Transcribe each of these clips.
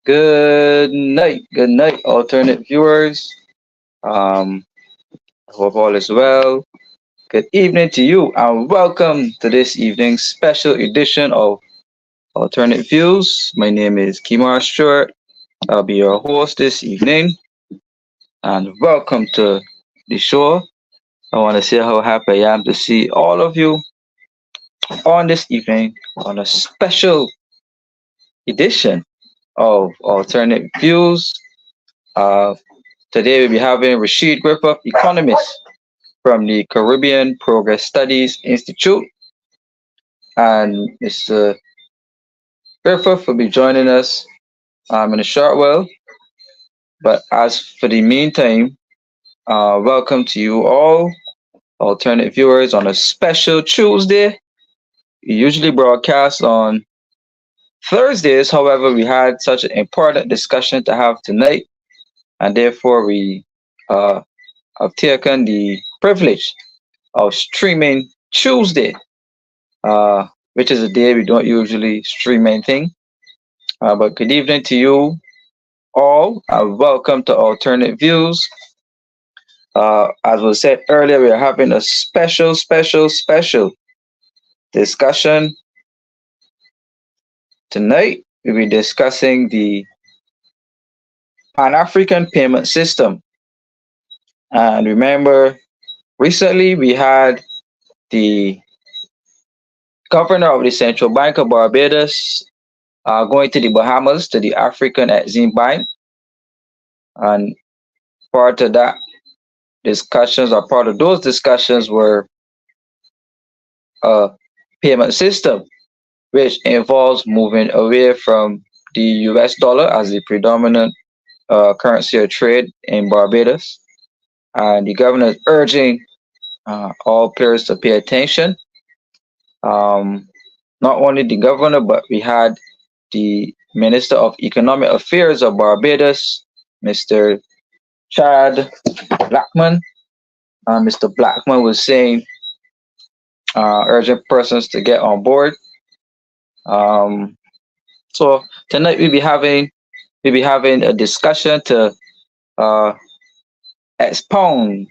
Good night, alternate viewers. Um, Hope all is well. Good evening to you, and welcome to this evening's special edition of Alternate Views. My name is Stuart. I'll be your host this evening, and welcome to the show. I want to say how happy I am to see all of you on this evening on a special edition of Alternate Views. Uh, Today we'll be having RASHEED GRIFFITH, economist from the Caribbean Progress Studies Institute, and Mr. Griffith will be joining us in a short while. But as for the meantime, welcome to you all, alternate viewers, on a special Tuesday. We usually broadcast on Thursdays. However, we had such an important discussion to have tonight, and therefore we uh, have taken the privilege of streaming Tuesday, which is a day we don't usually stream anything. But good evening to you all, and welcome to Alternate Views. As was said earlier, we are having a special discussion tonight. We'll be discussing the Pan-African payment system. And remember, recently we had the governor of the Central Bank of Barbados going to the Bahamas to the African Exim Bank. And part of that discussions, or part of those discussions, were a payment system which involves moving away from the US dollar as the predominant currency of trade in Barbados. And the governor is urging all players to pay attention. Not only the governor, but we had the Minister of Economic Affairs of Barbados, Mr. Chad Blackman. Mr. Blackman was saying, urging persons to get on board. So tonight we'll be having a discussion to expound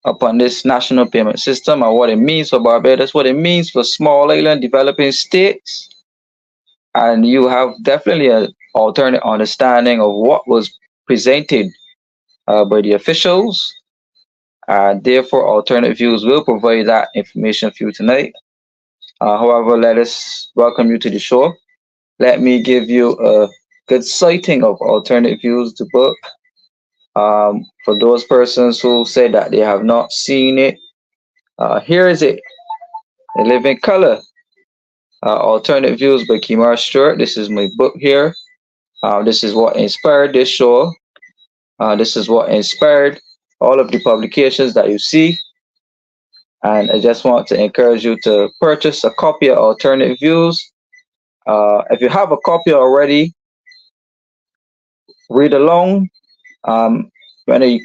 upon this national payment system and what it means for Barbados, what it means for small island developing states, and you have definitely an alternate understanding of what was presented by the officials. Therefore, alternate views will provide that information for you tonight. However, let us welcome you to the show. Let me give you a good sighting of alternate views, the book. For those persons who say that they have not seen it, here is it, A Living Color. Alternate Views by Stuart. This is my book here. This is what inspired this show. This is what inspired all of the publications that you see. And I just want to encourage you to purchase a copy of Alternate Views. If you have a copy already, read along. When you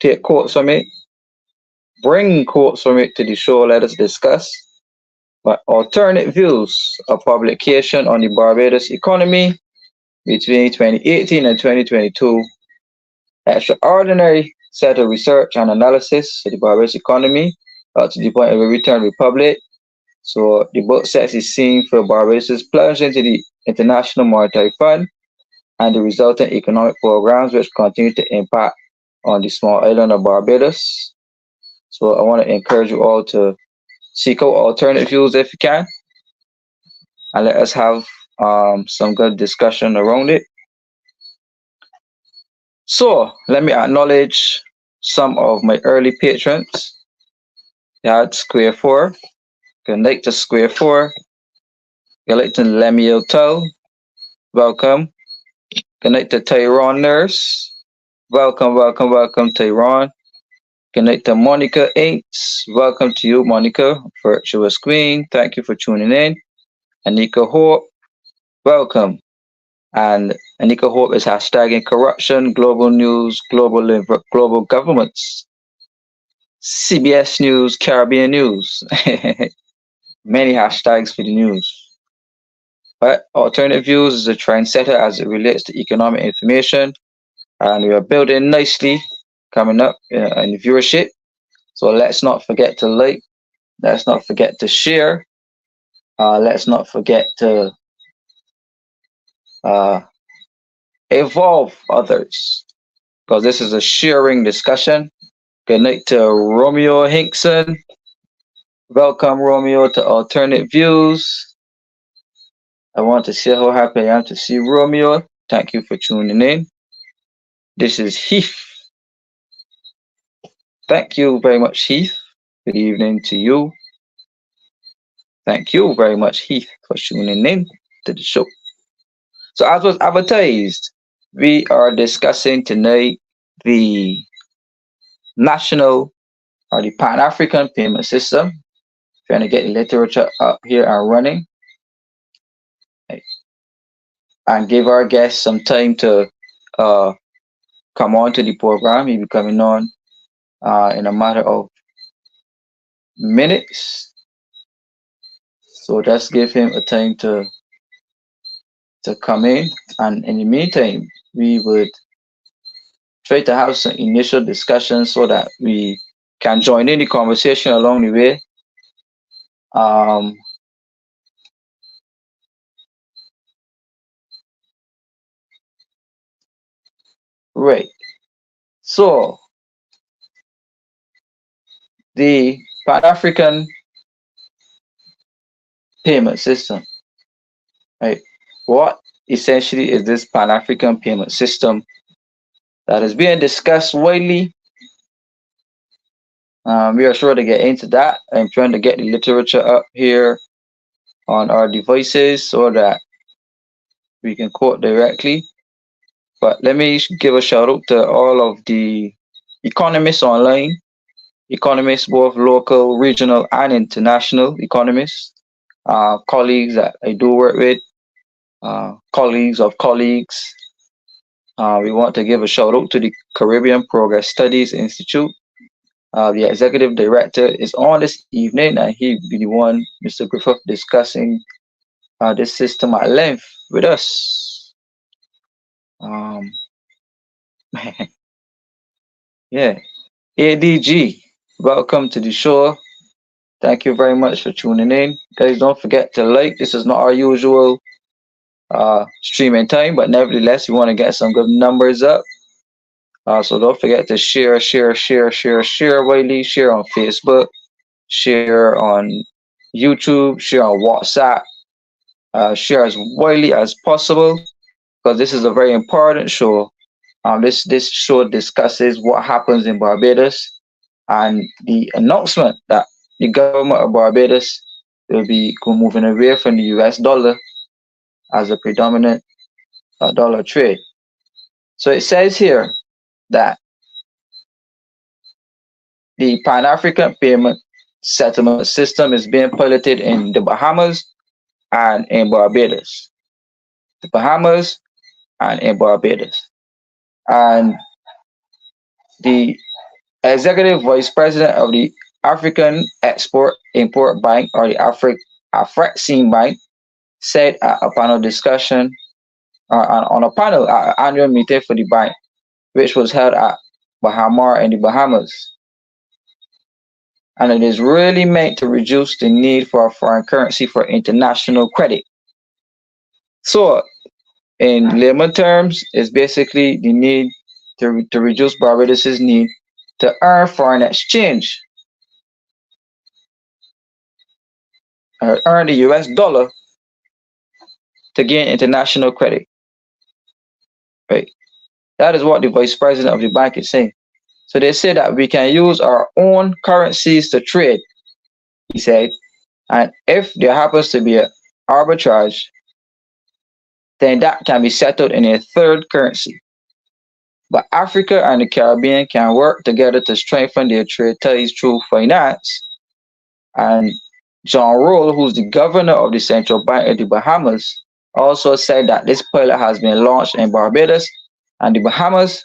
take quotes from it, bring quotes from it to the show, let us discuss. But Alternate Views, a publication on the Barbados economy between 2018 and 2022, extraordinary set of research and analysis of the Barbados economy to the point of a returned republic. So the book sets the scene for Barbados' plunge into the International Monetary Fund and the resultant economic programs which continue to impact on the small island of Barbados. So I want to encourage you all to seek out alternate views if you can, and let us have some good discussion around it. So let me acknowledge some of my early patrons. We had Square 4. Good night to Square 4. Good night to Lemuel Tull. Welcome. Good night to Tyrone Nurse. Welcome, Tyrone. Good night to Monica Aints. Welcome to you, Monica, Virtuous Queen. Thank you for tuning in. Anika Hope, welcome. And Anika Hope is hashtagging corruption, global news, global governments, CBS News, Caribbean News. Many hashtags for the news. Alternative Views is a trendsetter as it relates to economic information, and we are building nicely coming up in viewership. So let's not forget to like, let's not forget to share, let's not forget to uh, evolve others, because this is a sharing discussion. Good night to Romeo Hinkson. Welcome, Romeo, to Alternate Views. I want to say how happy I am to see Romeo. Thank you for tuning in. This is Heath. Thank you very much, Heath. Good evening to you. Thank you very much, Heath, for tuning in to the show. So, as was advertised, we are discussing tonight the national or the Pan African payment system. Trying to get the literature up here and running, and give our guests some time to come on to the program. He'll be coming on in a matter of minutes. So just give him a time to come in. And in the meantime, we would try to have some initial discussions so that we can join in the conversation along the way. Right. So the Pan-African payment system, right? What essentially is this Pan-African payment system that is being discussed widely? We are sure to get into that. I'm trying to get the literature up here on our devices so that we can quote directly. But let me give a shout out to all of the economists online, economists both local, regional, and international economists, colleagues that I do work with, colleagues of colleagues. We want to give a shout out to the Caribbean Progress Studies Institute. The executive director is on this evening, and he'll be the one, Mr. Griffith, discussing this system at length with us. Yeah, ADG, welcome to the show. Thank you very much for tuning in. Guys, don't forget to like. This is not our usual streaming time, but nevertheless, we want to get some good numbers up. So don't forget to share widely, share on Facebook, share on YouTube, share on WhatsApp, share as widely as possible, because this is a very important show. This show discusses what happens in Barbados and the announcement that the government of Barbados will be moving away from the US dollar as a predominant dollar trade. So it says here that the Pan-African payment settlement system is being piloted in the Bahamas and in Barbados. The Bahamas and in Barbados. And the executive vice president of the African Export Import Bank, or the Afrexim Bank, said at a panel discussion on a panel annual meeting for the bank, which was held at Bahamar in the Bahamas. And it is really meant to reduce the need for foreign currency for international credit. So, in layman terms, it's basically the need to reduce Barbados's need to earn foreign exchange, or earn the US dollar to gain international credit. Right? That is what the vice president of the bank is saying. So they say that we can use our own currencies to trade, he said, and if there happens to be an arbitrage, then that can be settled in a third currency. But Africa and the Caribbean can work together to strengthen their trade ties through finance. And John Roll, who's the governor of the Central Bank of the Bahamas, also said that this pilot has been launched in Barbados and the Bahamas,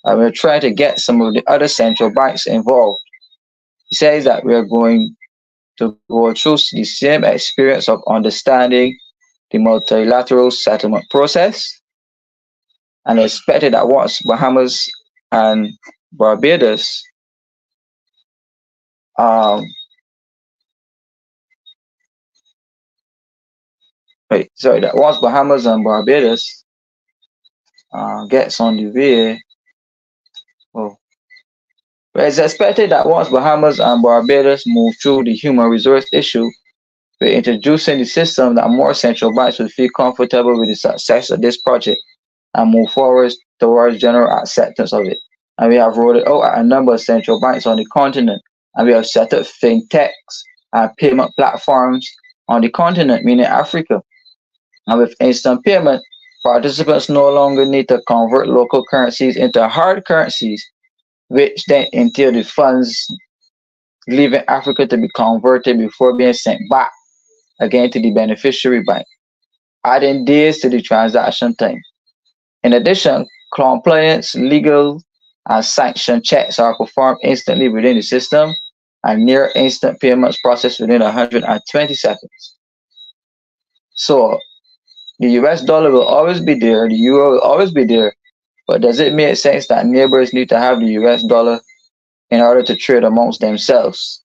and we're trying to get some of the other central banks involved. He says that we're going to go through the same experience of understanding the multilateral settlement process, and expected that once Bahamas and Barbados um, that once Bahamas and Barbados gets on the way, oh, it's expected that once Bahamas and Barbados move through the human resource issue, we're introducing the system that more central banks will feel comfortable with the success of this project and move forward towards general acceptance of it. And we have rolled it out at a number of central banks on the continent, and we have set up fintechs and payment platforms on the continent, meaning Africa. And with instant payment, participants no longer need to convert local currencies into hard currencies, which then entail the funds leaving Africa to be converted before being sent back again to the beneficiary bank, adding days to the transaction time. In addition, compliance, legal, and sanction checks are performed instantly within the system, and near instant payments processed within 120 seconds. So the US dollar will always be there, the euro will always be there, but does it make sense that neighbors need to have the US dollar in order to trade amongst themselves?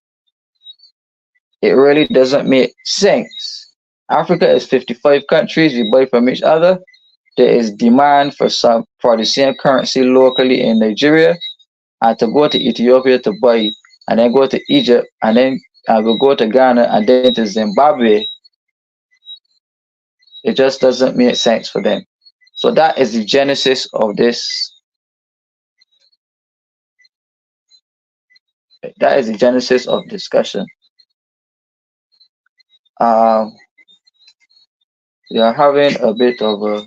It really doesn't make sense. Africa is 55 countries, we buy from each other. There is demand for the same currency locally in Nigeria, and to go to Ethiopia to buy, and then go to Egypt, and then we'll go to Ghana, and then to Zimbabwe. It just doesn't make sense for them. So that is the genesis of this. That is the genesis of discussion. We are having a bit of a.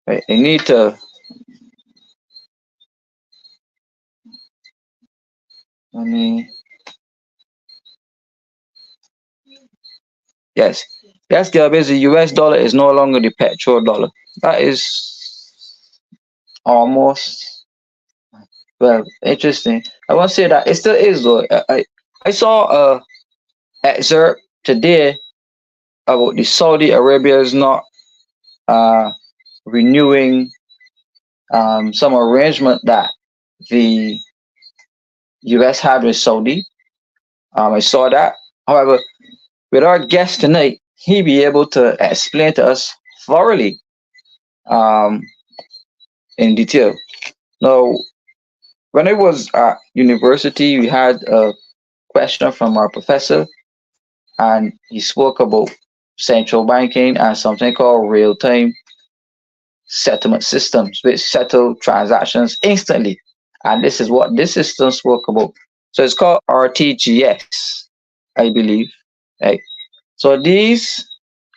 I need to. Let me. Yes, Gilbert, the US dollar is no longer the petrodollar. That is almost, well, interesting. I won't say that it still is though. I saw a excerpt today about the Saudi Arabia is not renewing some arrangement that the US had with Saudi. I saw that. However, with our guest tonight, he be able to explain to us thoroughly in detail. Now, when I was at university, we had a question from our professor, and he spoke about central banking and something called real-time settlement systems, which settle transactions instantly. And this is what this system spoke about. So it's called RTGS, I believe. Right? So these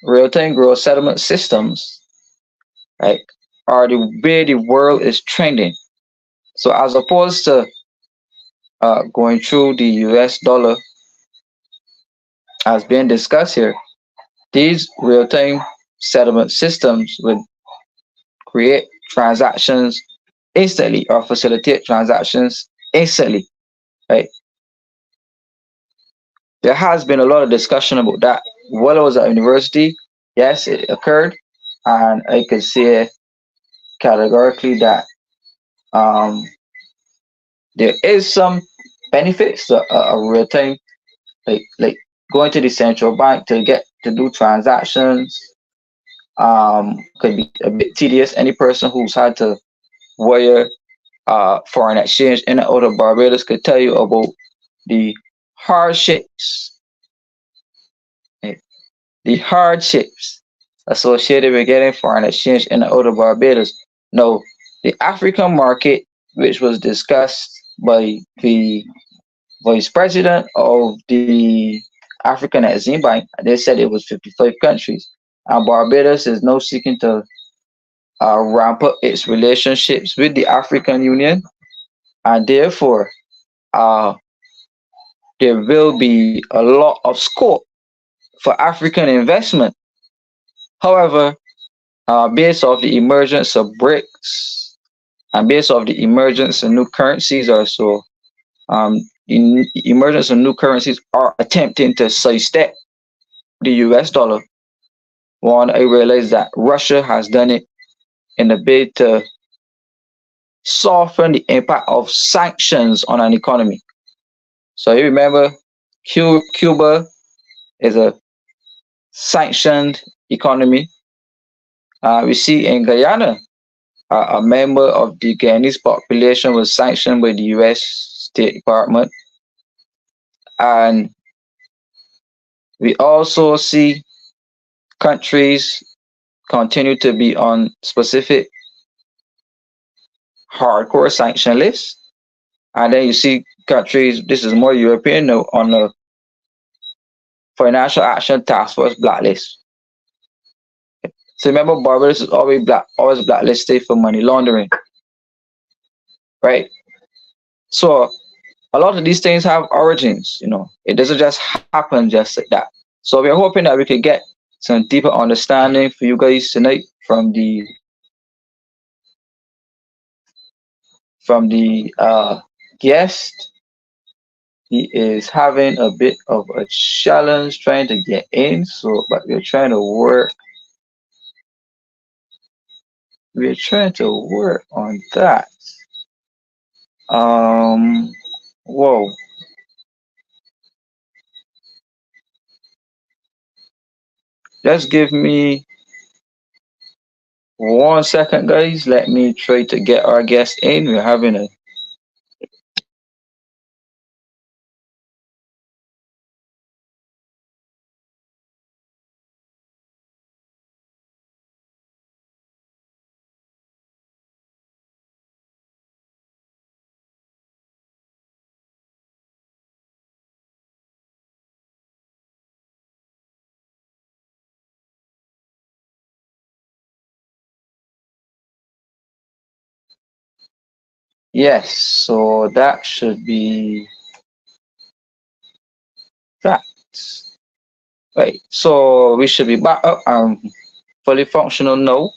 real-time gross settlement systems, right, are the way the world is trending. So as opposed to going through the US dollar as being discussed here, these real-time settlement systems would create transactions instantly or facilitate transactions instantly, right? There has been a lot of discussion about that while I was at university. Yes, it occurred, and I could say categorically that there is some benefits to a real time, like going to the central bank to do transactions. Could be a bit tedious. Any person who's had to wire foreign exchange in and out of Barbados could tell you about the hardships, right? The hardships associated with getting foreign exchange in and out of Barbados. Now, the African market, which was discussed by the vice president of the African Exim Bank, they said it was 55 countries. And Barbados is now seeking to ramp up its relationships with the African Union, and therefore there will be a lot of scope for African investment. However, based off the emergence of BRICS and based off the emergence of new currencies also, the emergence of new currencies are attempting to sidestep the US dollar. One, I realize that Russia has done it in a bid to soften the impact of sanctions on an economy. So you remember, Cuba is a sanctioned economy. We see in Guyana, a member of the Guyanese population was sanctioned by the US State Department. And we also see countries continue to be on specific hardcore sanction lists. And then you see countries, this is more European, now, on the Financial Action Task Force blacklist. So remember, Barbados is always blacklisted for money laundering, right? So a lot of these things have origins, It doesn't just happen just like that. So we're hoping that we could get some deeper understanding for you guys tonight from the guest. He is having a bit of a challenge trying to get in, but we're trying to work. We're trying to work on that. Whoa. Just give me 1 second, guys. Let me try to get our guest in. We're having a yes. So that should be that. Right. So we should be back up and fully functional now.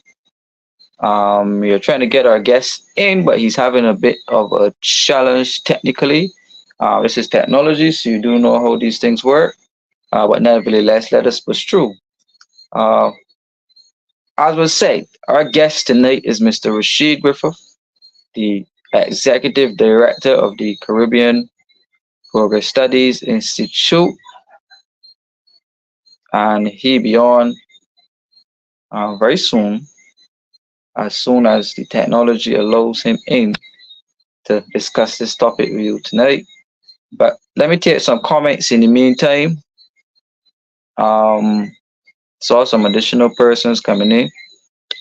We are trying to get our guest in, but he's having a bit of a challenge technically. This is technology, so you do know how these things work. But nevertheless, let us push through. Uh, as was said, our guest tonight is Mr. RASHEED Griffith, the Executive Director of the Caribbean Progress Studies Institute, and he be on very soon, as soon as the technology allows him in to discuss this topic with you tonight. But let me take some comments in the meantime. Saw some additional persons coming in.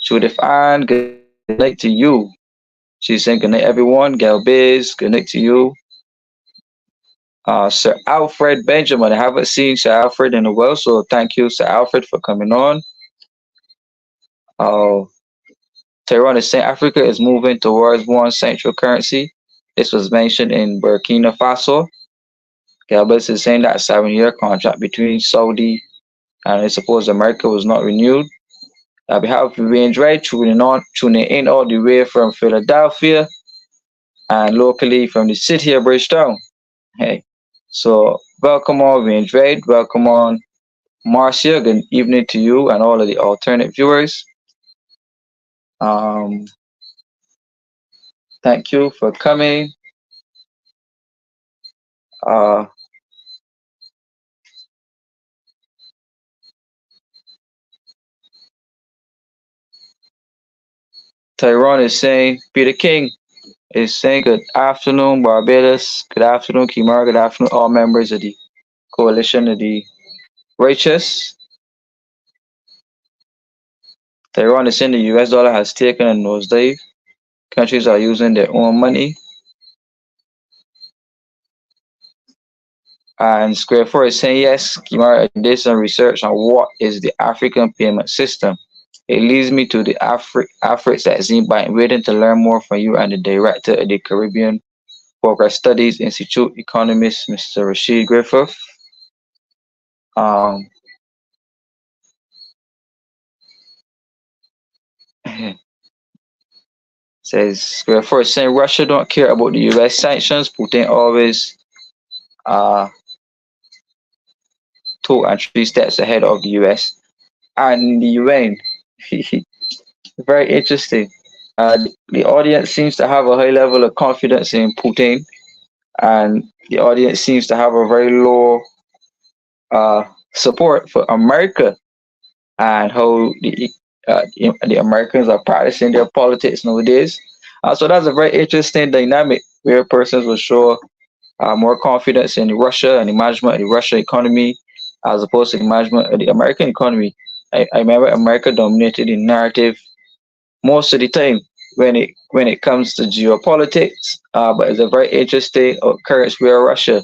Judith Ann, good night to you. She's saying good night, everyone. Gal Biz, good night to you. Sir Alfred Benjamin, I haven't seen Sir Alfred in a while, so thank you, Sir Alfred, for coming on. Uh, Tyrone is saying Africa is moving towards one central currency. This was mentioned in Burkina Faso. Galbus is saying that 7-year contract between Saudi and I suppose America was not renewed. On behalf of Range Right, tuning in all the way from Philadelphia and locally from the city of Bridgetown. Hey, so welcome on Range Right, welcome on Marcia. Good evening to you and all of the alternate viewers. Thank you for coming. Tyrone is saying, Peter King is saying good afternoon, Barbados. Good afternoon, Kimar. Good afternoon, all members of the coalition of the righteous. Tyrone is saying the US dollar has taken a nosedive. Countries are using their own money. And Square 4 is saying, yes, Kimar, I did some research on what is the African payment system. It leads me to the Africs that seem by waiting to learn more from you and the director of the Caribbean Progress Studies Institute, economist, Mr. RASHEED Griffith. Says Square 4 is saying Russia don't care about the US sanctions. Putin always 2 and 3 steps ahead of the US and the UN. Very interesting. The audience seems to have a high level of confidence in Putin, and the audience seems to have a very low support for America and how the Americans are practicing their politics nowadays. So that's a very interesting dynamic where persons will show more confidence in Russia and the management of the Russian economy as opposed to the management of the American economy. I remember America dominated the narrative most of the time when it comes to geopolitics, but it's a very interesting occurrence where Russia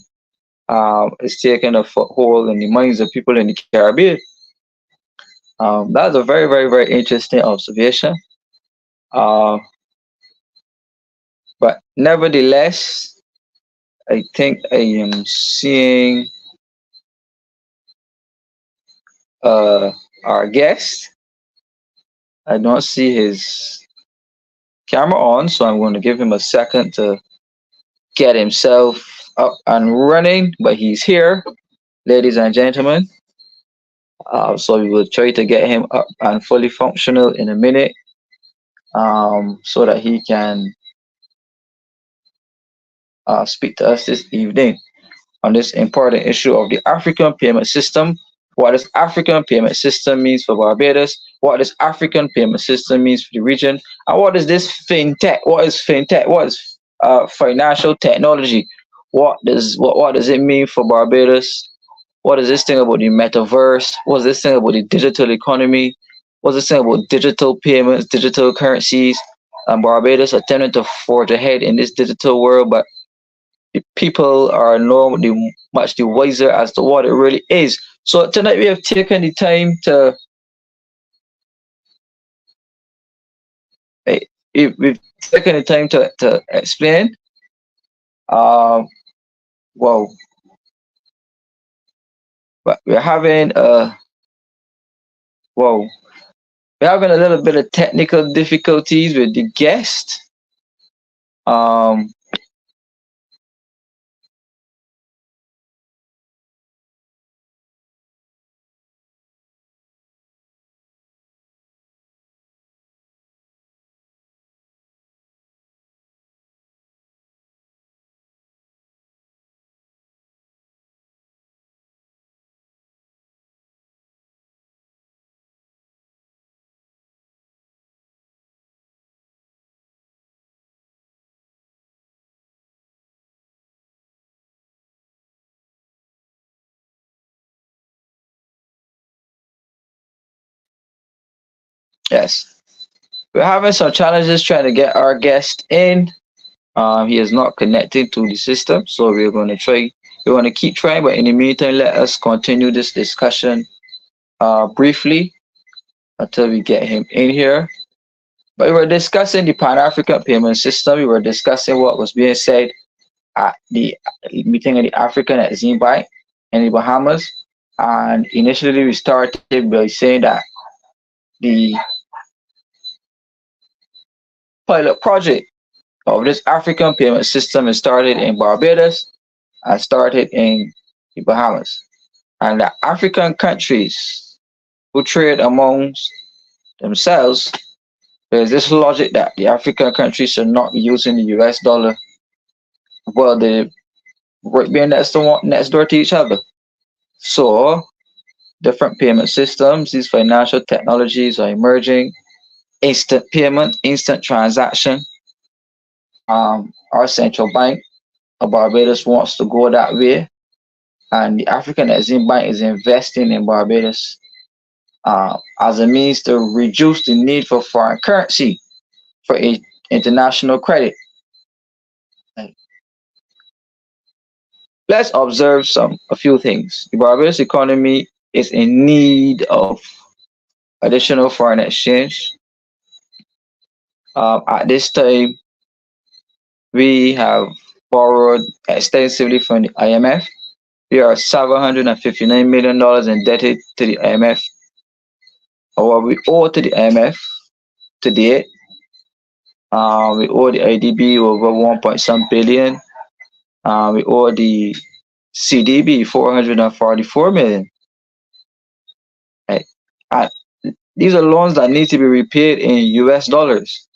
is taking a foothold in the minds of people in the Caribbean. That's a very, very, very interesting observation. Uh, but nevertheless, I think I am seeing our guest. I don't see his camera on, so I'm going to give him a second to get himself up and running. But he's here, ladies and gentlemen. So we will try to get him up and fully functional in a minute, so that he can speak to us this evening on this important issue of the African payment system. What does African payment system means for Barbados? What does African payment system means for the region? And what is this fintech? What is fintech? What is financial technology? What does it mean for Barbados? What is this thing about the metaverse? What's this thing about the digital economy? What's this thing about digital payments, digital currencies? And Barbados attempting to forge ahead in this digital world, but the people are normally much the wiser as to what it really is. So tonight we have taken the time to we've taken the time to explain. Well, but we're having we're having a little bit of technical difficulties with the guest. Yes, we're having some challenges trying to get our guest in. He is not connected to the system, so we're going to try. We're going to keep trying, but in the meantime, let us continue this discussion briefly until we get him in here. But we were discussing the Pan-African payment system. We were discussing what was being said at the meeting of the African Exim Bank in the Bahamas. And initially, we started by saying that the pilot project of this African payment system is started in Barbados and started in the Bahamas. And the African countries who trade amongst themselves, there's this logic that the African countries should not be using the US dollar. Well, they're being next door to each other. So different payment systems, these financial technologies are emerging. Instant payment, instant transaction. Our central bank of Barbados wants to go that way, and the African Exim Bank is investing in Barbados as a means to reduce the need for foreign currency for international credit. Let's observe a few things. The Barbados economy is in need of additional foreign exchange. At this time, we have borrowed extensively from the IMF. We are $759 million indebted to the IMF. What we owe to the IMF today, we owe the IDB over 1 billion. We owe the CDB 444 million. And these are loans that need to be repaid in US dollars.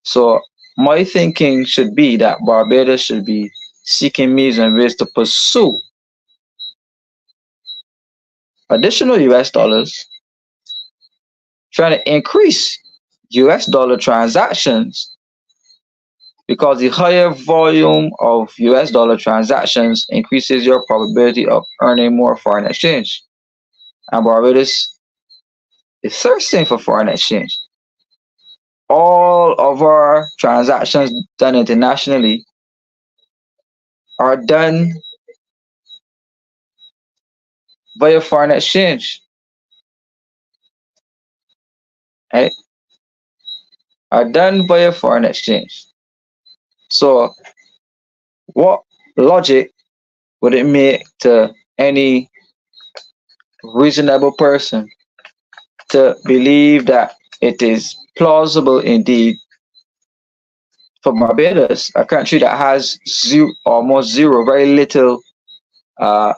So my thinking should be that Barbados should be seeking means and ways to pursue additional US dollars, trying to increase US dollar transactions, because the higher volume of US dollar transactions increases your probability of earning more foreign exchange. And Barbados is thirsting for foreign exchange. All of our transactions done internationally are done via foreign exchange, right? Are done via foreign exchange. So what logic would it make to any reasonable person to believe that it is plausible indeed for Barbados, a country that has almost zero, very little uh,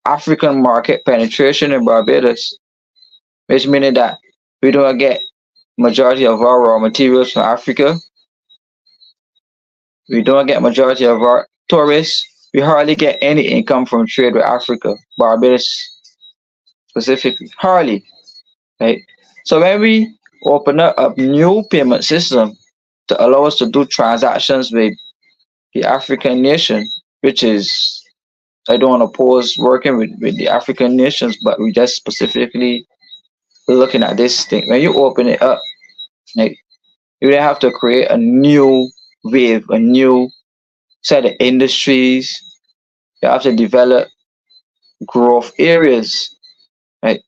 African market penetration in Barbados, which meaning that we don't get majority of our raw materials from Africa. We don't get majority of our tourists. We hardly get any income from trade with Africa, Barbados specifically, hardly, right? So when we open up a new payment system to allow us to do transactions with the African nation, which is, I don't oppose working with the African nations, but we just specifically looking at this thing. When you open it up, like, you don't have to create a new wave, a new set of industries. You have to develop growth areas, right?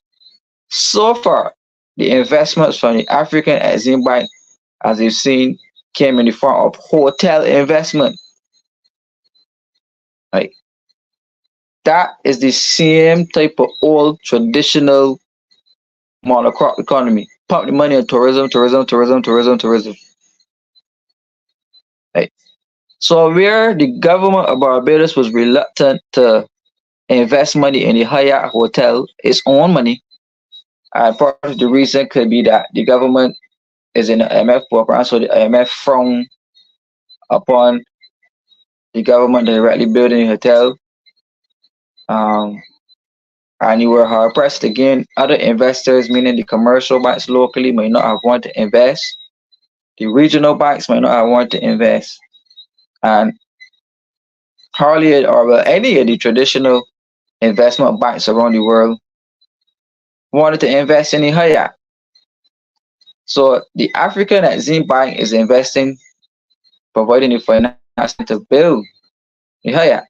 So far, the investments from the African Exim Bank, as you've seen, came in the form of hotel investment, right? That is the same type of old traditional monocrop economy. Pump the money in tourism, tourism, tourism, tourism, tourism. Right. So where the government of Barbados was reluctant to invest money in the Hyatt Hotel, its own money, and part of the reason could be that the government is in the IMF program, so the IMF frown upon the government directly building a hotel. And you were hard pressed again. Other investors, meaning the commercial banks locally, may not have wanted to invest. The regional banks may not have wanted to invest. And hardly or well, any of the traditional investment banks around the world wanted to invest in the Hyatt. So the African Exim Bank is investing, providing the financing to build the Hyatt.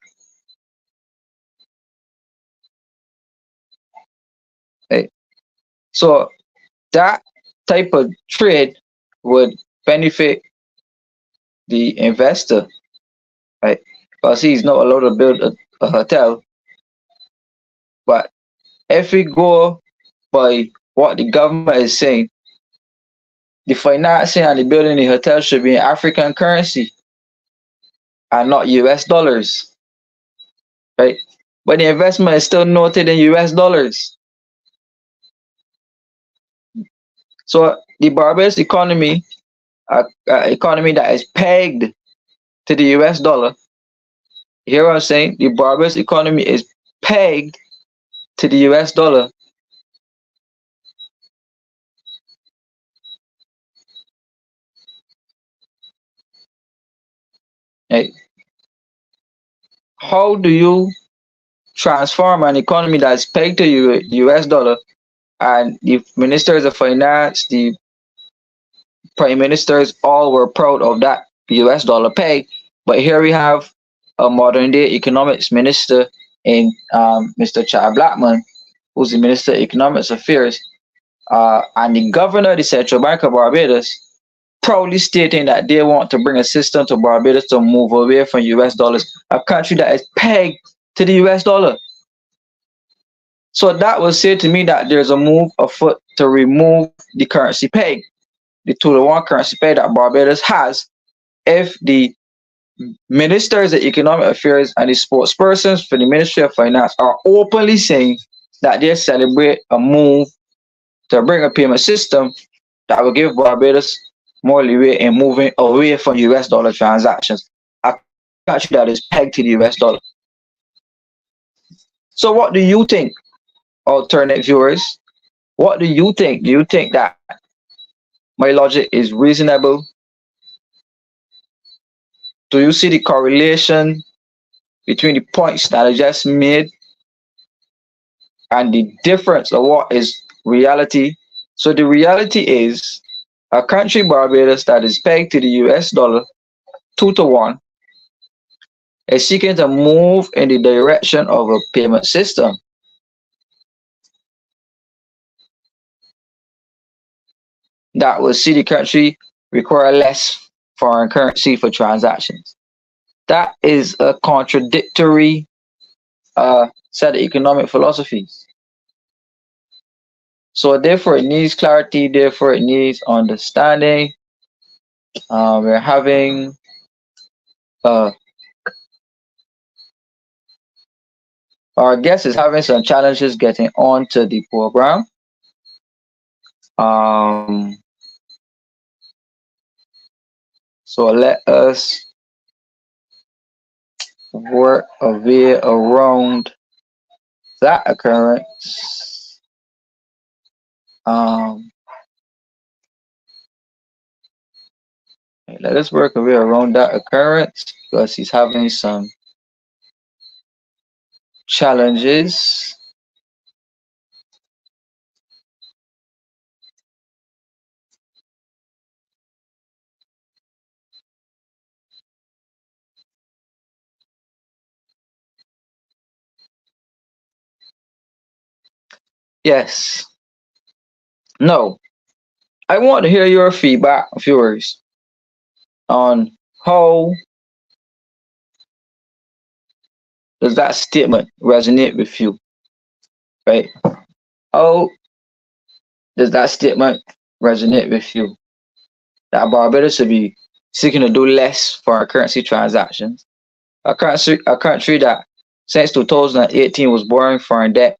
Right? So that type of trade would benefit the investor, right? Because he's not allowed to build a hotel. But if we go by what the government is saying, the financing and the building the hotel should be in African currency and not US dollars, right? But the investment is still noted in US dollars. So the Barbados economy, economy that is pegged to the US dollar, you hear what I'm saying? The Barbados economy is pegged to the US dollar. Right? How do you transform an economy that's pegged to US dollar, and the ministers of finance, the prime ministers, all were proud of that US dollar peg? But here we have a modern day economics minister in Mr. Blackman, who's the Minister of Economics Affairs, and the governor of the Central Bank of Barbados, proudly stating that they want to bring a system to Barbados to move away from US dollars, a country that is pegged to the US dollar. So that will say to me that there's a move afoot to remove the currency peg, the 2-to-1 currency peg that Barbados has, if the ministers of economic affairs and the spokespersons for the Ministry of Finance are openly saying that they celebrate a move to bring a payment system that will give Barbados more leeway in moving away from US dollar transactions, a country that is pegged to the US dollar. So what do you think, alternate viewers? What do you think? Do you think that my logic is reasonable? Do you see the correlation between the points that I just made and the difference of what is reality? So the reality is a country, Barbados, that is pegged to the US dollar 2 to 1 is seeking to move in the direction of a payment system that will see the country require less foreign currency for transactions. That is a contradictory set of economic philosophies. So therefore it needs clarity, therefore it needs understanding. We're having our guest is having some challenges getting onto the program. So let us work a way around that occurrence. Let us work a way around that occurrence because he's having some challenges. Yes. No. I want to hear your feedback, viewers, on how does that statement resonate with you, right? How does that statement resonate with you? That Barbados will be seeking to do less for our currency transactions. A country that since 2018 was borrowing foreign debt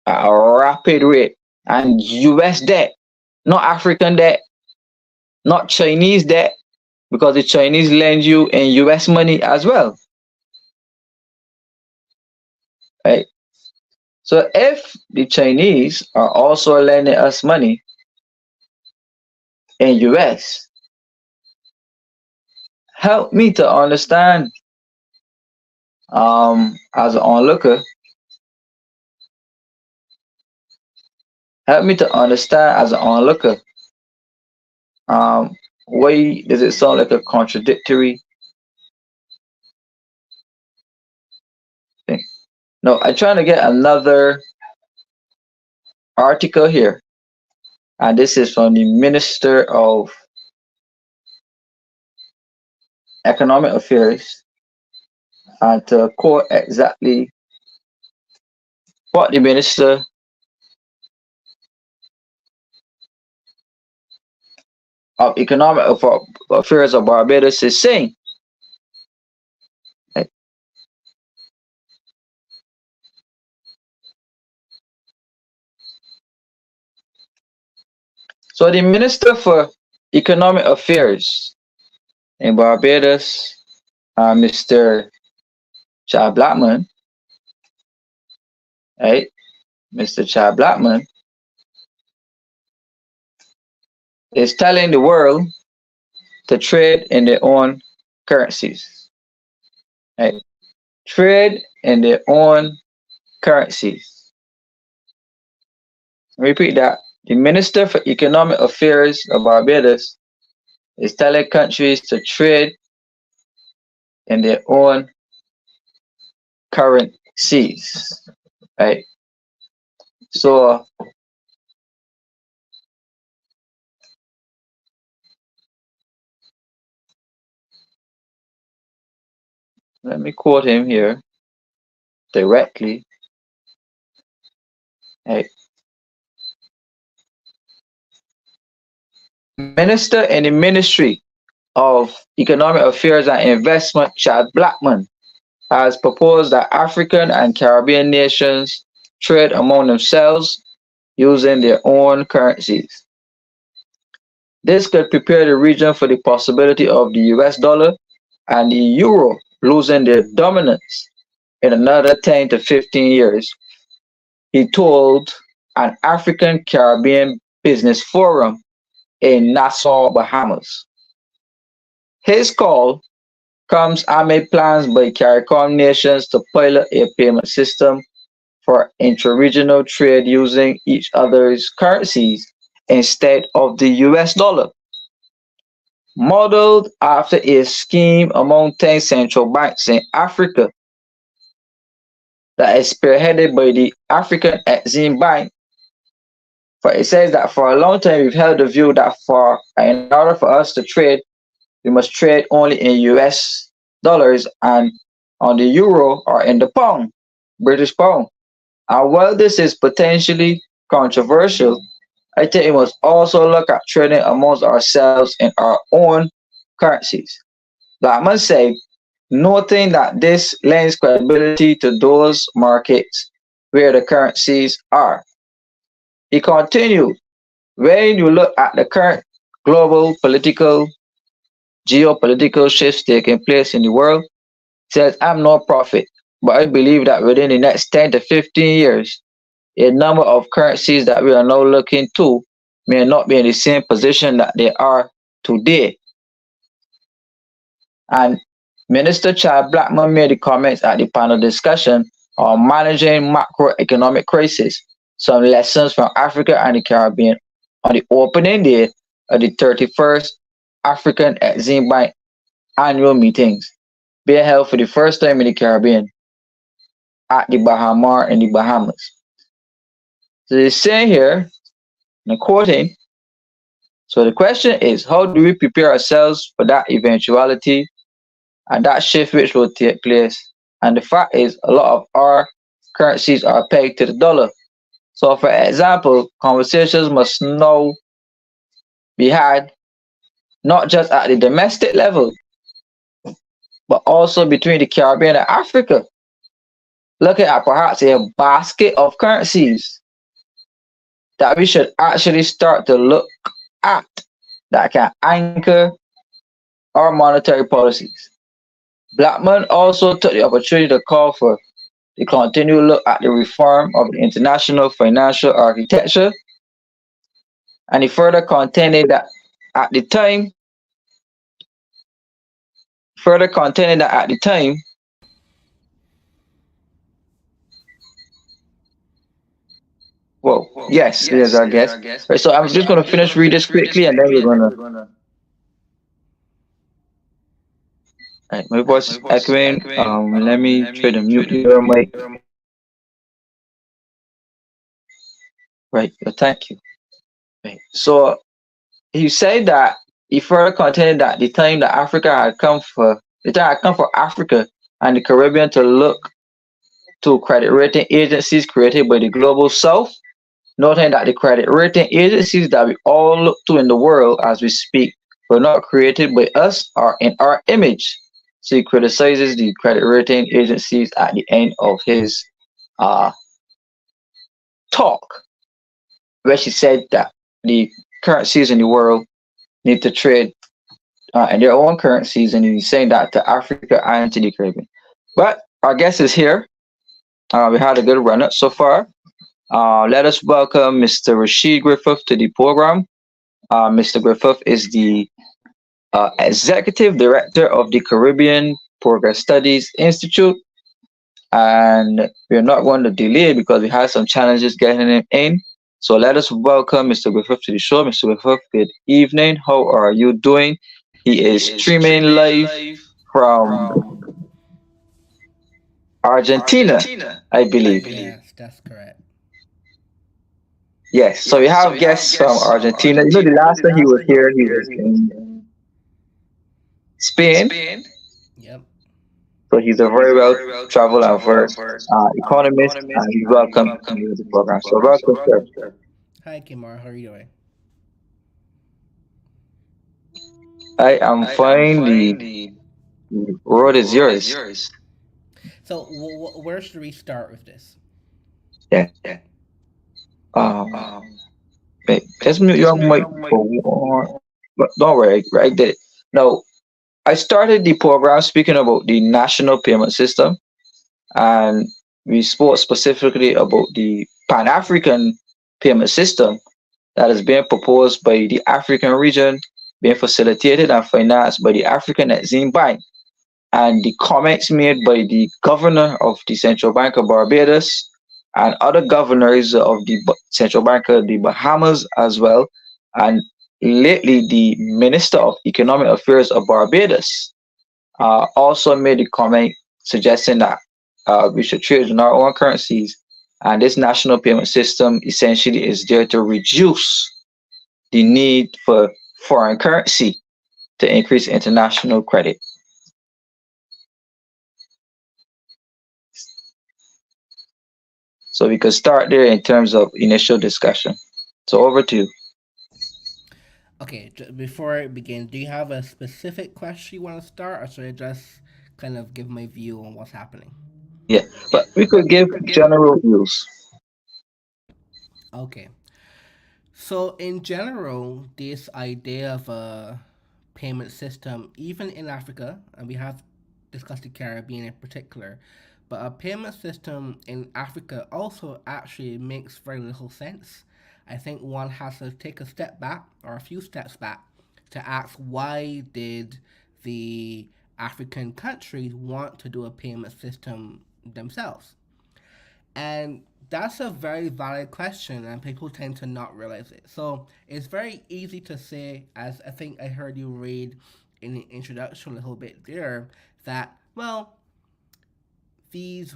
at a rapid rate, and US debt, not African debt, not Chinese debt, because the Chinese lend you in US money as well. Right? So if the Chinese are also lending us money in US, help me to understand as an onlooker, why does it sound like a contradictory thing? No, I'm trying to get another article here, and this is from the Minister of Economic Affairs, and to quote exactly what the Minister of Economic Affairs of Barbados is saying. Right? So the Minister for Economic Affairs in Barbados, Mr. Blackman, right? Mr. Blackman is telling the world to trade in their own currencies. Right? Trade in their own currencies. Repeat that. The Minister for Economic Affairs of Barbados is telling countries to trade in their own currencies. Right? So let me quote him here directly. Right? Minister in the Ministry of Economic Affairs and Investment, Chad Blackman, has proposed that African and Caribbean nations trade among themselves using their own currencies. This could prepare the region for the possibility of the US dollar and the euro losing their dominance in another 10 to 15 years, he told an African Caribbean business forum in Nassau, Bahamas. His call comes amid plans by CARICOM nations to pilot a payment system for intra-regional trade using each other's currencies instead of the US dollar. Modeled after a scheme among 10 central banks in Africa that is spearheaded by the African Exim Bank. For it says that for a long time we've held the view that in order for us to trade, we must trade only in US dollars and on the euro or in the pound, British pound. And while this is potentially controversial, I think we must also look at trading amongst ourselves in our own currencies. Blackman said, noting that this lends credibility to those markets where the currencies are. He continued, when you look at the current global political, geopolitical shifts taking place in the world, says, I'm no prophet, but I believe that within the next 10 to 15 years, a number of currencies that we are now looking to may not be in the same position that they are today. And Minister Chad Blackman made the comments at the panel discussion on managing macroeconomic crisis, some lessons from Africa and the Caribbean on the opening day of the 31st African Exim Bank annual meetings being held for the first time in the Caribbean at the Bahamar in the Bahamas. So they say here, and I'm quoting, so the question is, how do we prepare ourselves for that eventuality and that shift which will take place? And the fact is, a lot of our currencies are pegged to the dollar. So for example, conversations must now be had not just at the domestic level, but also between the Caribbean and Africa, looking at perhaps a basket of currencies that we should actually start to look at that can anchor our monetary policies. Blackman also took the opportunity to call for the continued look at the reform of the international financial architecture, and he further contended that at the time, well, yes, it is, I guess. Right, so I'm just going to finish read this quickly, and then we're going to. Right, my voice is echoing. Let me try to mute your mic. Right, thank you. Right. So he said that he further contended that the time had come for Africa and the Caribbean to look to credit rating agencies created by the global south, noting that the credit rating agencies that we all look to in the world as we speak were not created by us or in our image. So he criticizes the credit rating agencies at the end of his uh, talk, where she said that the currencies in the world need to trade in their own currencies, and he's saying that to Africa and to the Caribbean. But our guest is here. We had a good run up so far. Let us welcome Mr. Rasheed Griffith to the program. Mr. Griffith is the Executive Director of the Caribbean Progress Studies Institute, and we're not going to delay because we had some challenges getting him in. So let us welcome Mr. Griffith to the show. Mr. Griffith, good evening. How are you doing? He is streaming live from Argentina, I believe. Yes, that's correct. Yes, so we have guests from Argentina. You know, the last time he was here, he was in Spain. Yep. So he's a very well traveled and versed economist, and he's welcome to the program. So welcome, sir. Hi, Kimar. How are you doing? I am fine. The road is yours. So, where should we start with this? Yeah. Um, let's mute your mic for one. But don't worry, I did it. Now, I started the program speaking about the national payment system, and we spoke specifically about the Pan African payment system that is being proposed by the African region, being facilitated and financed by the African Exim Bank, and the comments made by the governor of the Central Bank of Barbados and other governors of the Central Bank of the Bahamas as well, and lately the Minister of Economic Affairs of Barbados also made a comment suggesting that we should trade in our own currencies, and this national payment system essentially is there to reduce the need for foreign currency to increase international credit. So we could start there in terms of initial discussion. So over to you. Okay, before I begin, do you have a specific question you want to start, or should I just kind of give my view on what's happening? Yeah, but we could give general views. Okay. So, in general, this idea of a payment system, even in Africa, and we have discussed the Caribbean in particular, but a payment system in Africa also actually makes very little sense. I think one has to take a step back or a few steps back to ask why did the African countries want to do a payment system themselves? And that's a very valid question, and people tend to not realize it. So it's very easy to say, as I think I heard you read in the introduction a little bit there, that, well, these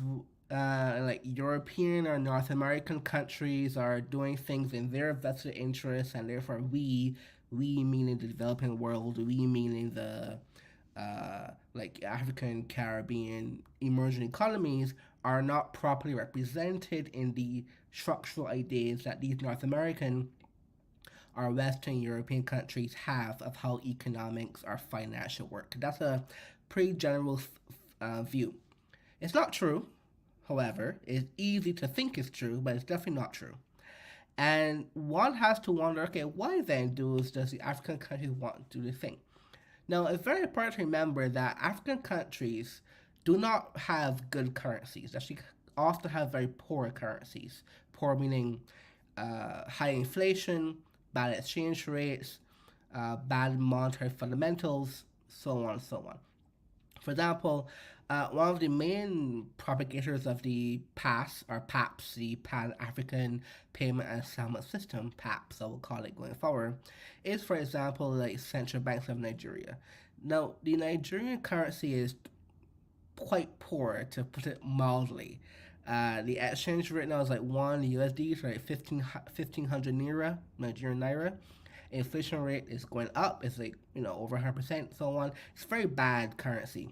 like European or North American countries are doing things in their vested interests, and therefore we meaning the developing world, we meaning the like African, Caribbean, emerging economies are not properly represented in the structural ideas that these North American or Western European countries have of how economics or financial work. That's a pretty general view. It's not true, however. It's easy to think it's true, but it's definitely not true. And one has to wonder, okay, why then does the African countries want to do the thing? Now, it's very important to remember that African countries do not have good currencies. Actually, often have very poor currencies. Poor meaning high inflation, bad exchange rates, bad monetary fundamentals, so on and so on. For example, one of the main propagators of the PAS or PAPS, the Pan African Payment and Settlement System, PAPS, I will call it going forward, is, for example, like central banks of Nigeria. Now, the Nigerian currency is quite poor, to put it mildly. The exchange rate now is like 1 USD, so like 1500 naira, Nigerian naira. Inflation rate is going up. It's like, over 100%, so on. It's very bad currency.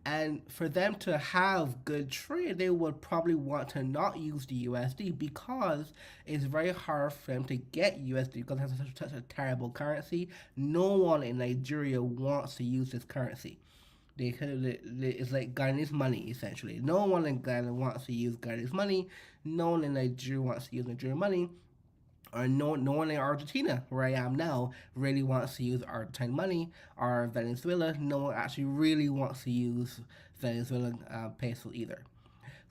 And for them to have good trade, they would probably want to not use the USD because it's very hard for them to get USD because it has such a terrible currency. No one in Nigeria wants to use this currency. It's like Ghanaian money essentially. No one in Ghana wants to use Ghanaian money. No one in Nigeria wants to use Nigerian money. Or no one in Argentina, where I am now, really wants to use Argentine money. Or Venezuela, no one actually really wants to use Venezuelan peso either.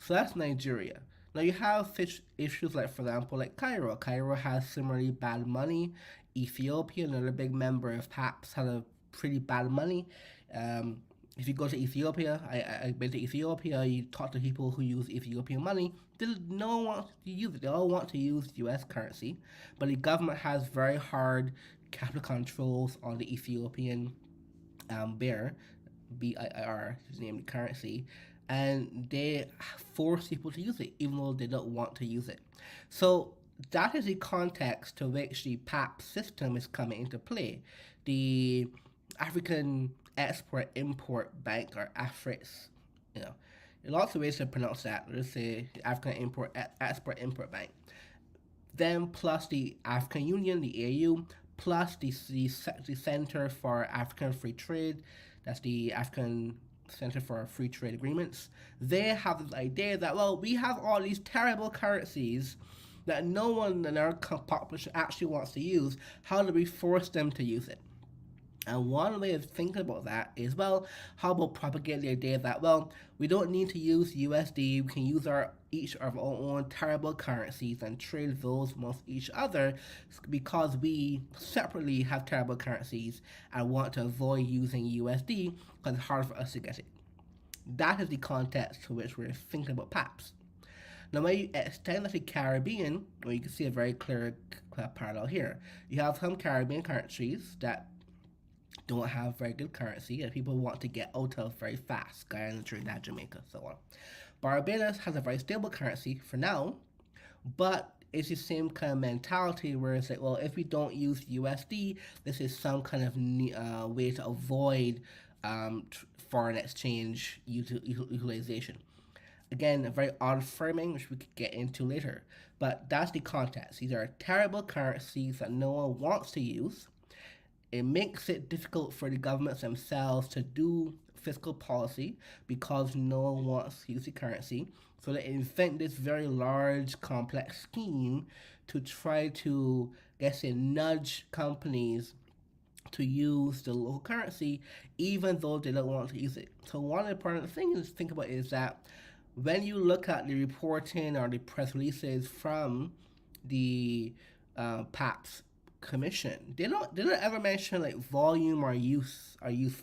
So that's Nigeria. Now you have issues like, for example, like Cairo. Cairo has similarly bad money. Ethiopia, another big member of PAPS, has a pretty bad money. Um, if you go to Ethiopia, I've been to Ethiopia, you talk to people who use Ethiopian money, no one wants to use it. They all want to use US currency, but the government has very hard capital controls on the Ethiopian bear, BIR, is named the currency, and they force people to use it, even though they don't want to use it. So that is the context to which the PAP system is coming into play. The African Export Import Bank, or AFRIX, you know, lots of ways to pronounce that. Let's say the African Export Import Bank. Then plus the African Union, the AU, plus the Center for African Free Trade, that's the African Center for Free Trade Agreements. They have this idea that, well, we have all these terrible currencies, that no one in our population actually wants to use, how do we force them to use it? And one way of thinking about that is, well, how about propagate the idea that, well, we don't need to use USD, we can use our each of our own terrible currencies and trade those amongst each other because we separately have terrible currencies and want to avoid using USD because it's hard for us to get it. That is the context to which we're thinking about PAPs. Now, when you extend that to Caribbean, well, you can see a very clear parallel here. You have some Caribbean countries that don't have very good currency and people want to get out of very fast. Guyana, Trinidad, Jamaica, so on. Barbados has a very stable currency for now, but it's the same kind of mentality where it's like, well, if we don't use USD, this is some kind of way to avoid foreign exchange utilization. Again, a very odd framing, which we could get into later. But that's the context. These are terrible currencies that no one wants to use. It makes it difficult for the governments themselves to do fiscal policy because no one wants to use the currency. So they invent this very large, complex scheme to try to, I guess, nudge companies to use the local currency even though they don't want to use it. So one of the important things to think about is that when you look at the reporting or the press releases from the PAPS commission, they don't ever mention like volume or use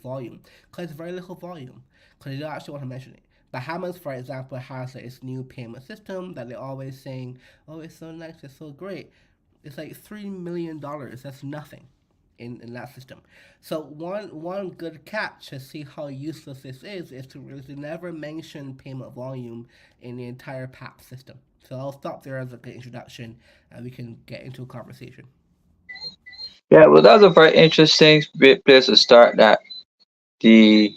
volume because it's very little volume because they don't actually want to mention it. Bahamas, for example, has like, its new payment system that they're always saying, "Oh, it's so nice, it's so great." It's like $3 million. That's nothing in that system. So one good catch to see how useless this is to really never mention payment volume in the entire PAP system. So I'll stop there as a good introduction, and we can get into a conversation. Yeah, well, that's a very interesting place to start. That the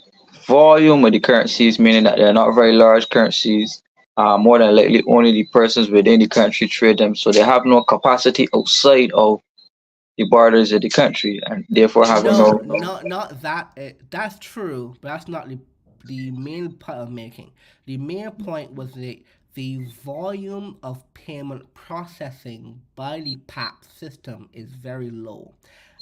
volume of the currencies, meaning that they're not very large currencies, more than likely only the persons within the country trade them, so they have no capacity outside of the borders of the country, and therefore having No, no. not that. That's true, but that's not the main point I'm making. The main point was the volume of payment processing by the PAP system is very low,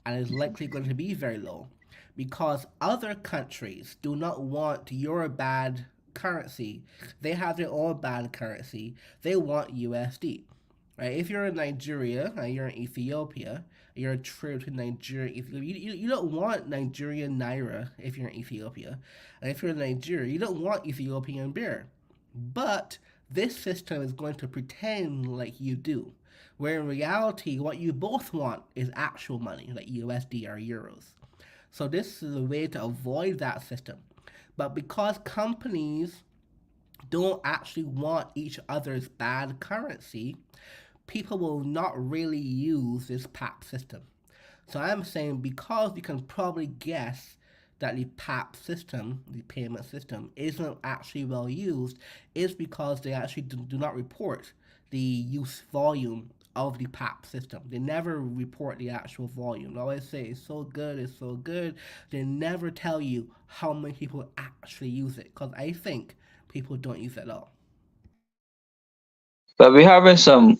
and is likely going to be very low, because other countries do not want your bad currency. They have their own bad currency. They want USD. Right? If you're in Nigeria and you're in Ethiopia, you're a trade to Nigeria. You don't want Nigerian naira if you're in Ethiopia. And if you're in Nigeria, you don't want Ethiopian birr. But this system is going to pretend like you do. Where in reality, what you both want is actual money, like USD or euros. So this is a way to avoid that system. But because companies don't actually want each other's bad currency, people will not really use this PAP system. So I'm saying because you can probably guess that the PAP system, the payment system, isn't actually well used, is because they actually do not report the use volume of the PAP system. They never report the actual volume. They always say it's so good, it's so good. They never tell you how many people actually use it because I think people don't use it at all. But we're having some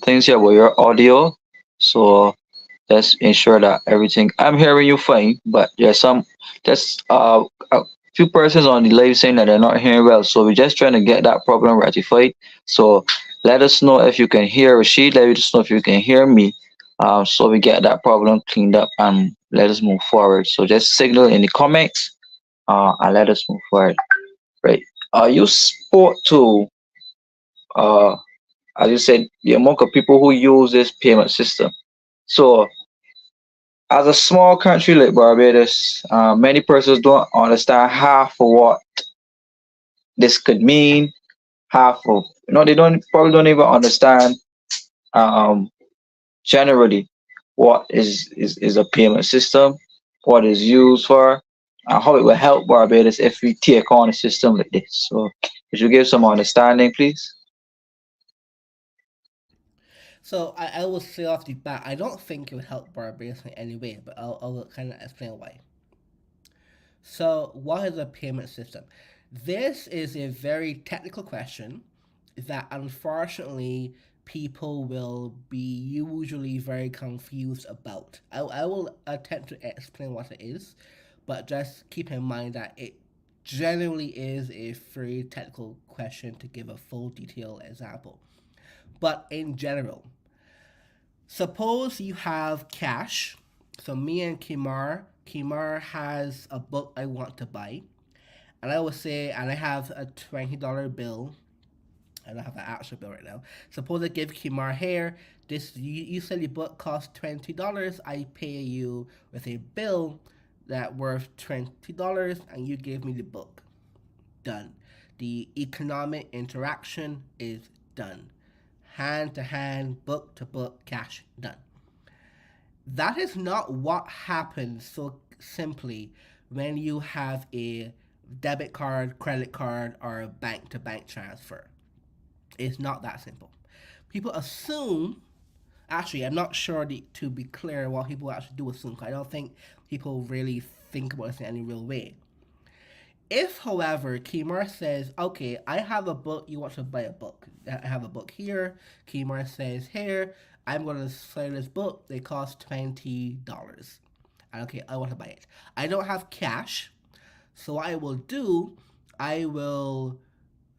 things here with your audio, so let's ensure that everything. I'm hearing you fine, but there's a few persons on the live saying that they're not hearing well. So we're just trying to get that problem rectified. So let us know if you can hear Rashid. Let us know if you can hear me. So we get that problem cleaned up and let us move forward. So just signal in the comments. And let us move forward. Right. You spoke to uh as you said the amount of people who use this payment system. So as a small country like Barbados, many persons don't understand half of what this could mean. Half of they don't probably don't even understand um, generally what is a payment system, what is used for, and how it will help Barbados if we take on a system like this. So, could you give some understanding, please? So I will say off the bat, I don't think it would help Barbados in any way, but I'll kind of explain why. So, what is a payment system? This is a very technical question that unfortunately people will be usually very confused about. I will attempt to explain what it is, but just keep in mind that it generally is a very technical question to give a full detailed example. But in general, suppose you have cash. So me and Kimar has a book I want to buy, and I would say, and I have a $20 bill. I don't have an actual bill right now. Suppose I give Kimar here. This you said your book costs $20. I pay you with a bill that worth $20, and you give me the book. Done. The economic interaction is done. Hand to hand, book to book, cash done. That is not what happens so simply when you have a debit card, credit card, or a bank to bank transfer. It's not that simple. People assume, actually, I'm not sure to be clear what people actually do assume. I don't think people really think about this in any real way. If, however, Kimar says, okay, I have a book, you want to buy a book. I have a book here. Kimar says, here, I'm going to sell this book. They cost $20. Okay, I want to buy it. I don't have cash. So what I will do, I will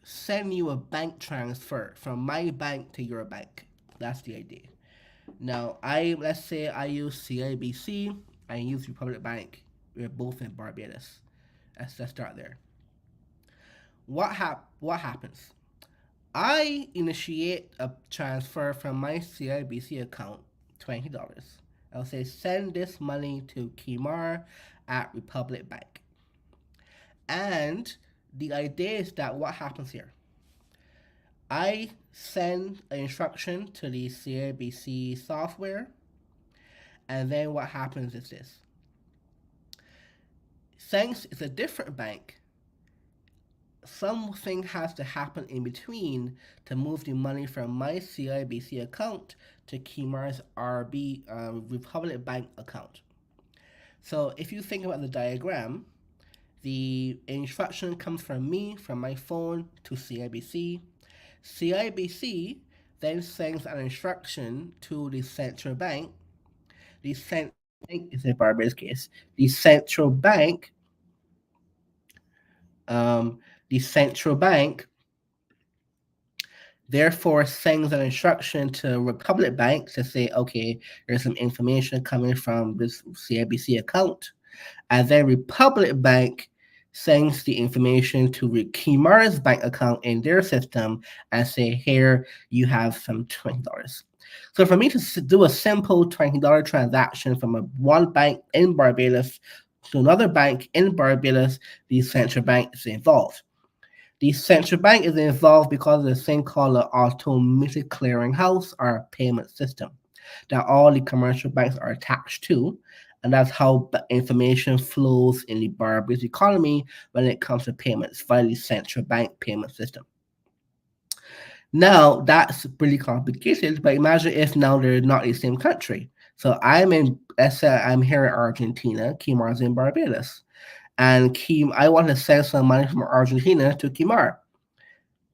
send you a bank transfer from my bank to your bank. That's the idea. Now, let's say I use CIBC, I use Republic Bank. We're both in Barbados. Let's start there. What happens? I initiate a transfer from my CIBC account, $20. I'll say send this money to Kimar at Republic Bank. And the idea is that what happens here? I send an instruction to the CIBC software, and then what happens is this. Since it's a different bank, something has to happen in between to move the money from my CIBC account to Kimar's Republic Bank account. So if you think about the diagram, the instruction comes from me, from my phone, to CIBC. CIBC then sends an instruction to the central bank. The central bank is a Barbados case. The central bank, um, the central bank therefore sends an instruction to Republic Bank to say, okay, there's some information coming from this CIBC account. And then Republic Bank sends the information to Kimar's bank account in their system and say, here, you have some $20. So for me to do a simple $20 transaction from one bank in Barbados to another bank in Barbados, the central bank is involved. The central bank is involved because of this thing called an automatic clearinghouse or payment system that all the commercial banks are attached to. And that's how information flows in the Barbados economy when it comes to payments via the central bank payment system. Now, that's pretty complicated, but imagine if now they're not the same country. So let's say I'm here in Argentina, Kimar's in Barbados. And I want to send some money from Argentina to Kimar.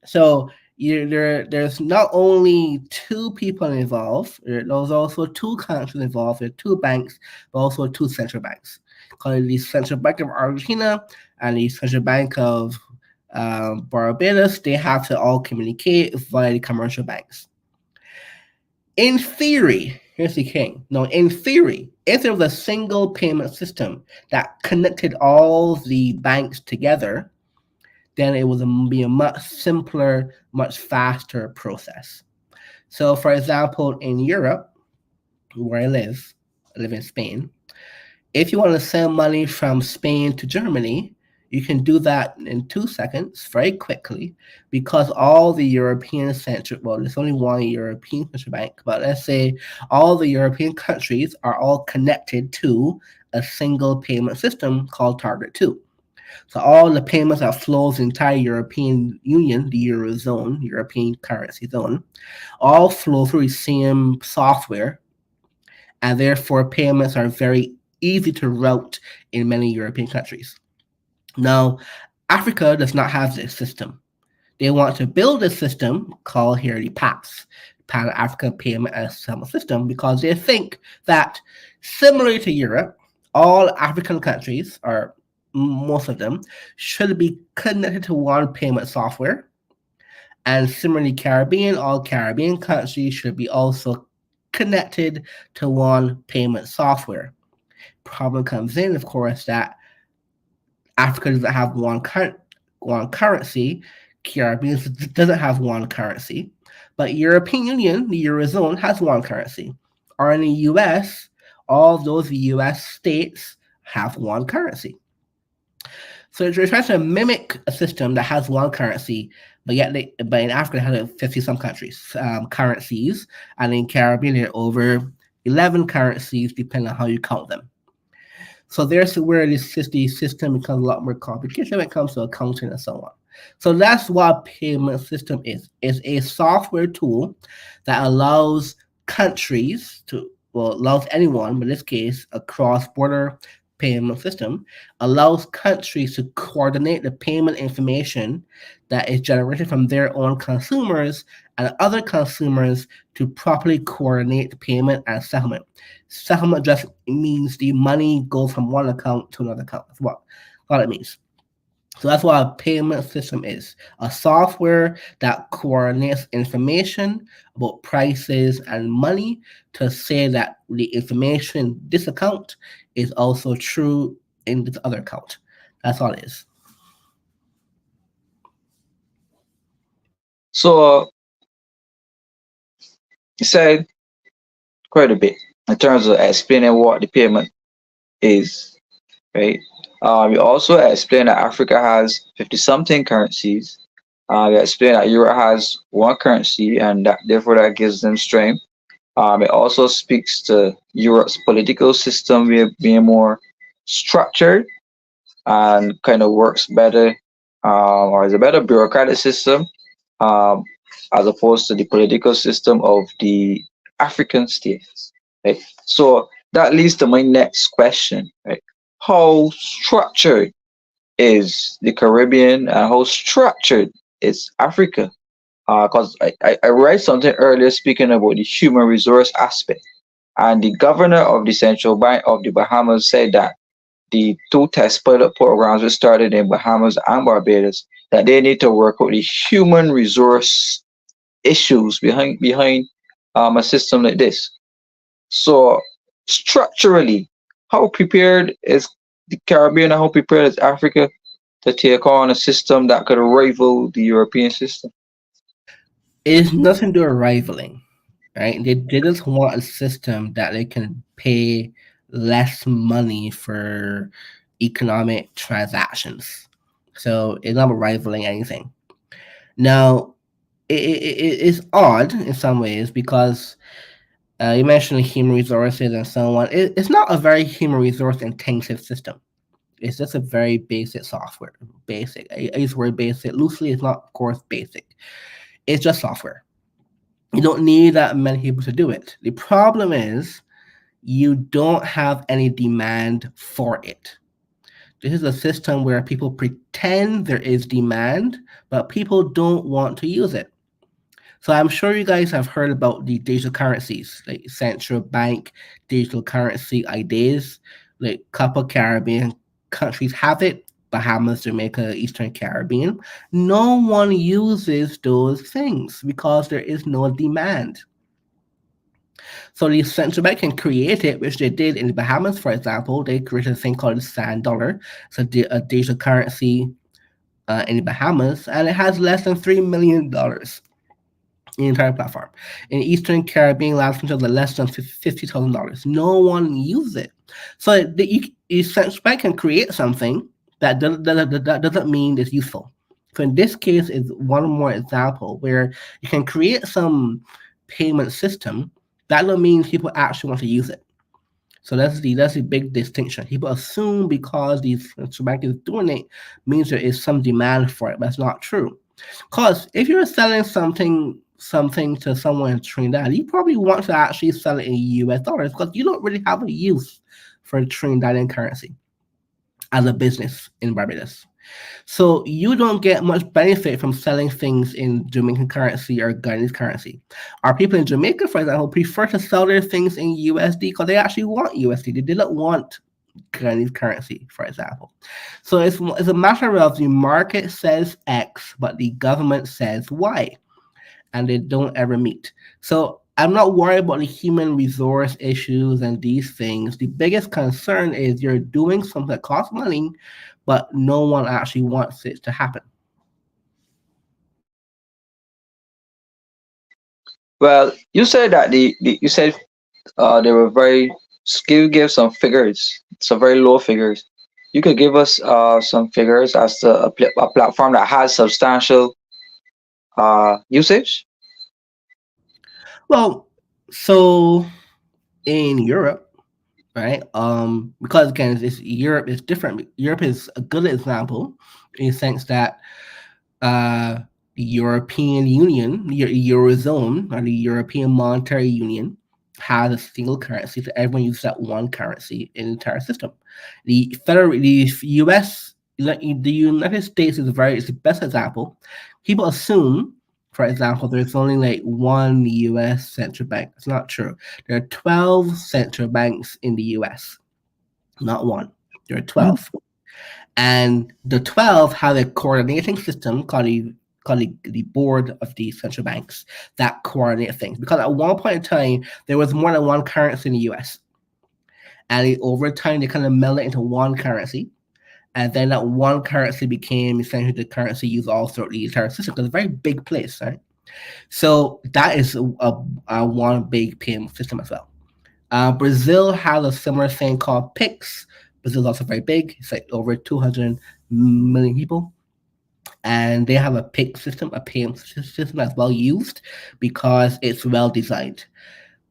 So there's not only two people involved, there's also two countries involved, there are two banks, but also two central banks. Called the Central Bank of Argentina and the Central Bank of Barbados. They have to all communicate via the commercial banks. In theory, here's the king. No, in theory, if there was a single payment system that connected all the banks together, then it would be a much simpler, much faster process. So, for example, in Europe, where I live in Spain, if you want to send money from Spain to Germany, you can do that in 2 seconds very quickly because all the European there's only one European central bank, but let's say all the European countries are all connected to a single payment system called Target 2. So all the payments that flows the entire European Union, the Eurozone, European currency zone, all flow through the same software, and therefore payments are very easy to route in many European countries. Now, Africa does not have this system. They want to build a system called here the PAPS, Pan-African payment and settlement system because they think that, similar to Europe, all African countries, or most of them, should be connected to one payment software. And similarly, Caribbean, all Caribbean countries should be also connected to one payment software. Problem comes in, of course, that Africa doesn't have one currency. Caribbean doesn't have one currency. But European Union, the Eurozone, has one currency. Or in the US, all those US states have one currency. So they're trying to mimic a system that has one currency, but in Africa they have 50 some currencies, and in Caribbean there are over 11 currencies, depending on how you count them. So there's where this system becomes a lot more complicated when it comes to accounting and so on. So that's what a payment system is. It's a software tool that allows countries allows anyone, but in this case, a cross-border payment system, allows countries to coordinate the payment information that is generated from their own consumers and other consumers to properly coordinate the payment and settlement. Settlement just means the money goes from one account to another account. That's what it means. So that's what a payment system is. A software that coordinates information about prices and money to say that the information in this account is also true in this other account. That's all it is. So you said quite a bit in terms of explaining what the payment is, right? We also explained that Africa has 50 something currencies. We explained that Europe has one currency and that therefore that gives them strength. It also speaks to Europe's political system being more structured and kind of works better, or is a better bureaucratic system, um, as opposed to the political system of the African states. Right? So that leads to my next question. Right? How structured is the Caribbean and how structured is Africa? Because I read something earlier speaking about the human resource aspect, and the governor of the central bank of the Bahamas said that the two test pilot programs were started in Bahamas and Barbados, that they need to work out the human resource issues behind a system like this. So structurally, how prepared is the Caribbean and how prepared is Africa to take on a system that could rival the European system? It's nothing to do with rivaling, right? They just want a system that they can pay less money for economic transactions. So it's not rivaling anything. Now, it's odd in some ways because you mentioned human resources and so on. It's not a very human resource intensive system. It's just a very basic software. Basic. I use the word basic loosely. It's not, of course, basic. It's just software. You don't need that many people to do it. The problem is you don't have any demand for it. This is a system where people pretend there is demand, but people don't want to use it. So I'm sure you guys have heard about the digital currencies, like central bank digital currency ideas. Like a couple Caribbean countries have it, Bahamas, Jamaica, Eastern Caribbean. No one uses those things because there is no demand. So the central bank can create it, which they did in the Bahamas, for example. They created a thing called the sand dollar. It's a digital currency in the Bahamas, and it has less than $3 million in the entire platform. In the Eastern Caribbean, last winter was less than $50,000. No one uses it. So the central bank can create something that doesn't mean it's useful. So in this case, is one more example where you can create some payment system that don't mean people actually want to use it. So that's the big distinction. People assume because the central bank is doing it means there is some demand for it, but that's not true. Because if you're selling something to someone in Trinidad, you probably want to actually sell it in US dollars because you don't really have a use for Trinidadian currency as a business in Barbados. So you don't get much benefit from selling things in Jamaican currency or Guyanese currency. Our people in Jamaica, for example, prefer to sell their things in USD because they actually want USD. They don't want Guyanese currency, for example. So it's a matter of the market says X, but the government says Y, and they don't ever meet. So I'm not worried about the human resource issues and these things. The biggest concern is you're doing something that costs money, but no one actually wants it to happen. Well, you said that you said they were very. Can you give some figures, some very low figures? You could give us some figures as to a platform that has substantial usage. Well, so in Europe, right? Because again, Europe is different. Europe is a good example in the sense that the European Union, the Eurozone, or the European Monetary Union, has a single currency, so everyone uses that one currency in the entire system. The U.S., the United States is the best example. People assume, for example, there's only like one U.S. central bank. It's not true. There are 12 central banks in the U.S., not one. There are 12. And the 12 have a coordinating system called the board of the central banks that coordinate things. Because at one point in time, there was more than one currency in the US. And over time, they kind of melded into one currency. And then that one currency became essentially the currency used all throughout the entire system because it's a very big place, right? So that is a one big payment system as well. Brazil has a similar thing called PIX. Brazil is also very big. It's like over 200 million people. And they have a PIX system, a payment system that's well used because it's well designed.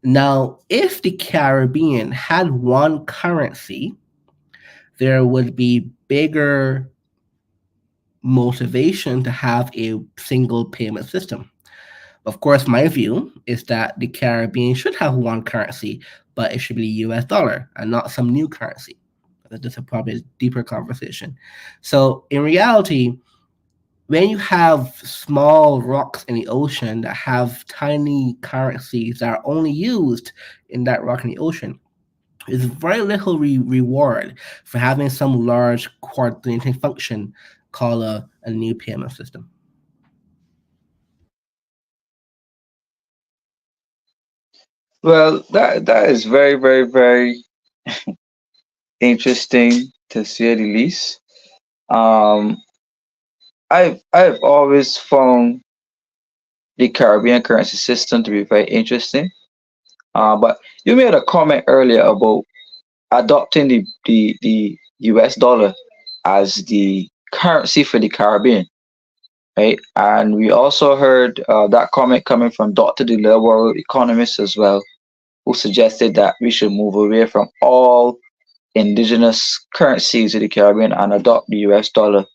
Now, if the Caribbean had one currency, there would be bigger motivation to have a single payment system. Of course, my view is that the Caribbean should have one currency, but it should be the US dollar and not some new currency. That's a probably a deeper conversation. So, in reality, when you have small rocks in the ocean that have tiny currencies that are only used in that rock in the ocean, there's very little reward for having some large coordinating function called a new payment system. Well, that is very, very, very interesting to say the least. Um, I've always found the Caribbean currency system to be very interesting. But you made a comment earlier about adopting the US dollar as the currency for the Caribbean, right? And we also heard that comment coming from Dr. DeLore, economist as well, who suggested that we should move away from all indigenous currencies of the Caribbean and adopt the US dollar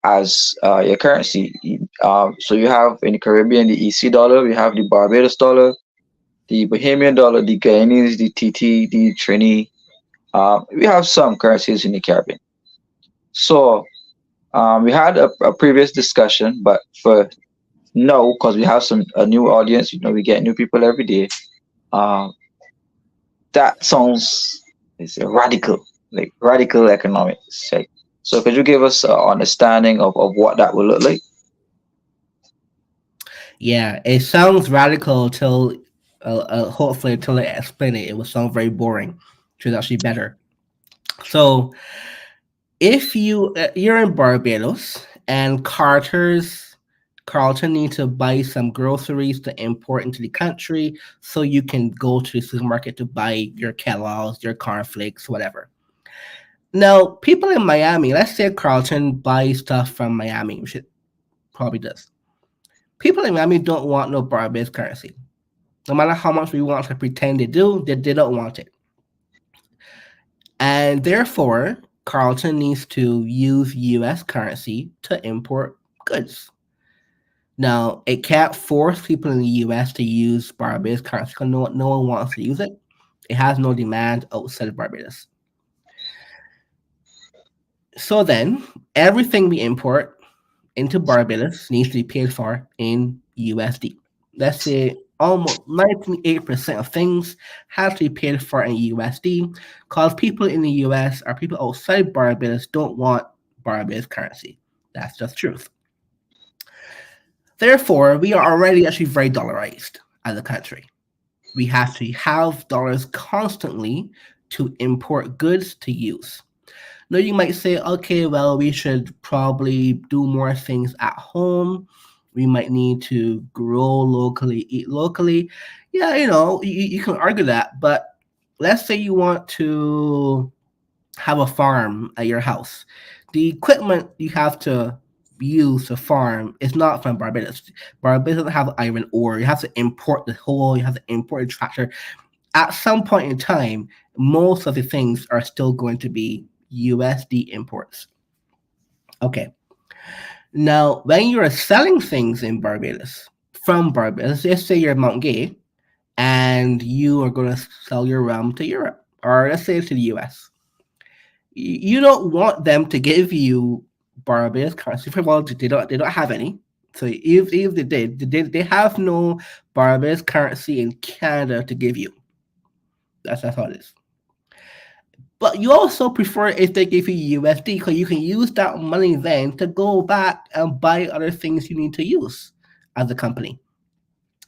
as your currency. So you have in the Caribbean the EC dollar, we have the Barbados dollar, the Bahamian dollar, the Guyanese, the TT, the Trini. We have some currencies in the Caribbean. So we had a previous discussion, but for now, because we have some a new audience, we get new people every day. Um, that sounds is a radical, like radical economics. Right? So could you give us an understanding of what that will look like? Yeah, it sounds radical till hopefully until I explain it, it will sound very boring. Which is actually better. So if you're in Barbados and Carlton need to buy some groceries to import into the country so you can go to the supermarket to buy your Kellogg's, your cornflakes, whatever. Now, people in Miami, let's say Carlton buys stuff from Miami, which it probably does. People in Miami don't want no Barbados currency. No matter how much we want to pretend they do, they don't want it. And therefore, Carlton needs to use US currency to import goods. Now, it can't force people in the US to use Barbados currency because no one wants to use it. It has no demand outside of Barbados. So then, everything we import into Barbados needs to be paid for in USD. Let's say almost 98% of things have to be paid for in USD because people in the US or people outside Barbados don't want Barbados currency. That's just truth. Therefore, we are already actually very dollarized as a country. We have to have dollars constantly to import goods to use. Now you might say, okay, well, we should probably do more things at home. We might need to grow locally, eat locally. Yeah, you can argue that, but let's say you want to have a farm at your house. The equipment you have to use to farm is not from Barbados. Barbados doesn't have iron ore. You have to import the hoe, you have to import the tractor. At some point in time, most of the things are still going to be USD imports. Okay. Now, when you're selling things in Barbados, from Barbados, let's say you're Mount Gay and you are going to sell your rum to Europe or let's say to the US. You don't want them to give you Barbados currency. First of all, they don't have any. So if they did, they have no Barbados currency in Canada to give you. That's how it is. But you also prefer if they give you USD because you can use that money then to go back and buy other things you need to use as a company.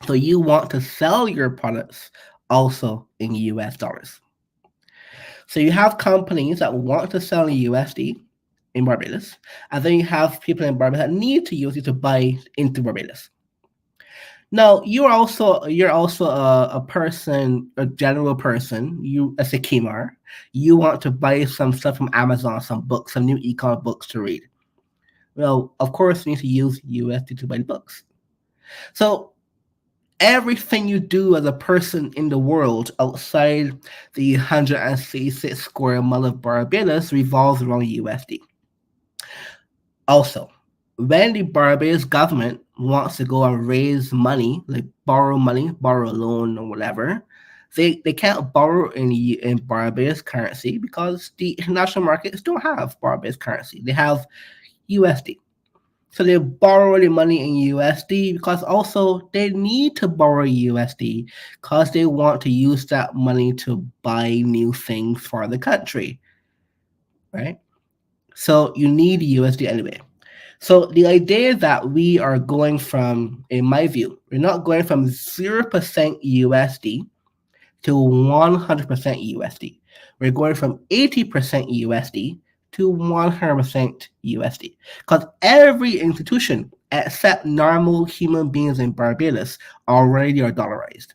So you want to sell your products also in US dollars. So you have companies that want to sell in USD in Barbados, and then you have people in Barbados that need to use it to buy into Barbados. Now you're also a person, a general person. You as a Kimar, you want to buy some stuff from Amazon, some books, some new econ books to read. Well, of course, you need to use USD to buy the books. So everything you do as a person in the world outside the 166 square mile of Barbados revolves around USD. Also, when the Barbados government wants to go and raise money, borrow a loan or whatever, they can't borrow in Barbados currency because the international markets don't have Barbados currency. They have USD. So they borrow the money in USD because also they need to borrow USD because they want to use that money to buy new things for the country, right? So you need USD anyway. So the idea that we are going from, in my view, we're not going from 0% USD to 100% USD. We're going from 80% USD to 100% USD. Because every institution, except normal human beings in Barbados, already are dollarized.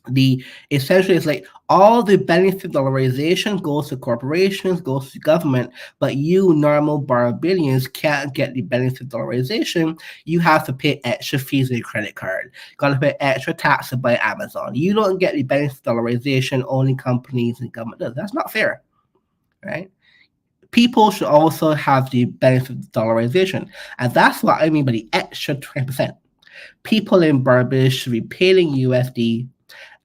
The essentially it's like all the benefit dollarization goes to corporations, goes to government, but you normal Barbadians can't get the benefit dollarization. You have to pay extra fees on your credit card. You gotta pay extra tax to buy Amazon. You don't get the benefit dollarization only companies and government does. That's not fair, right? People should also have the benefit dollarization. And that's what I mean by the extra 20%. People in Barbados should be paying USD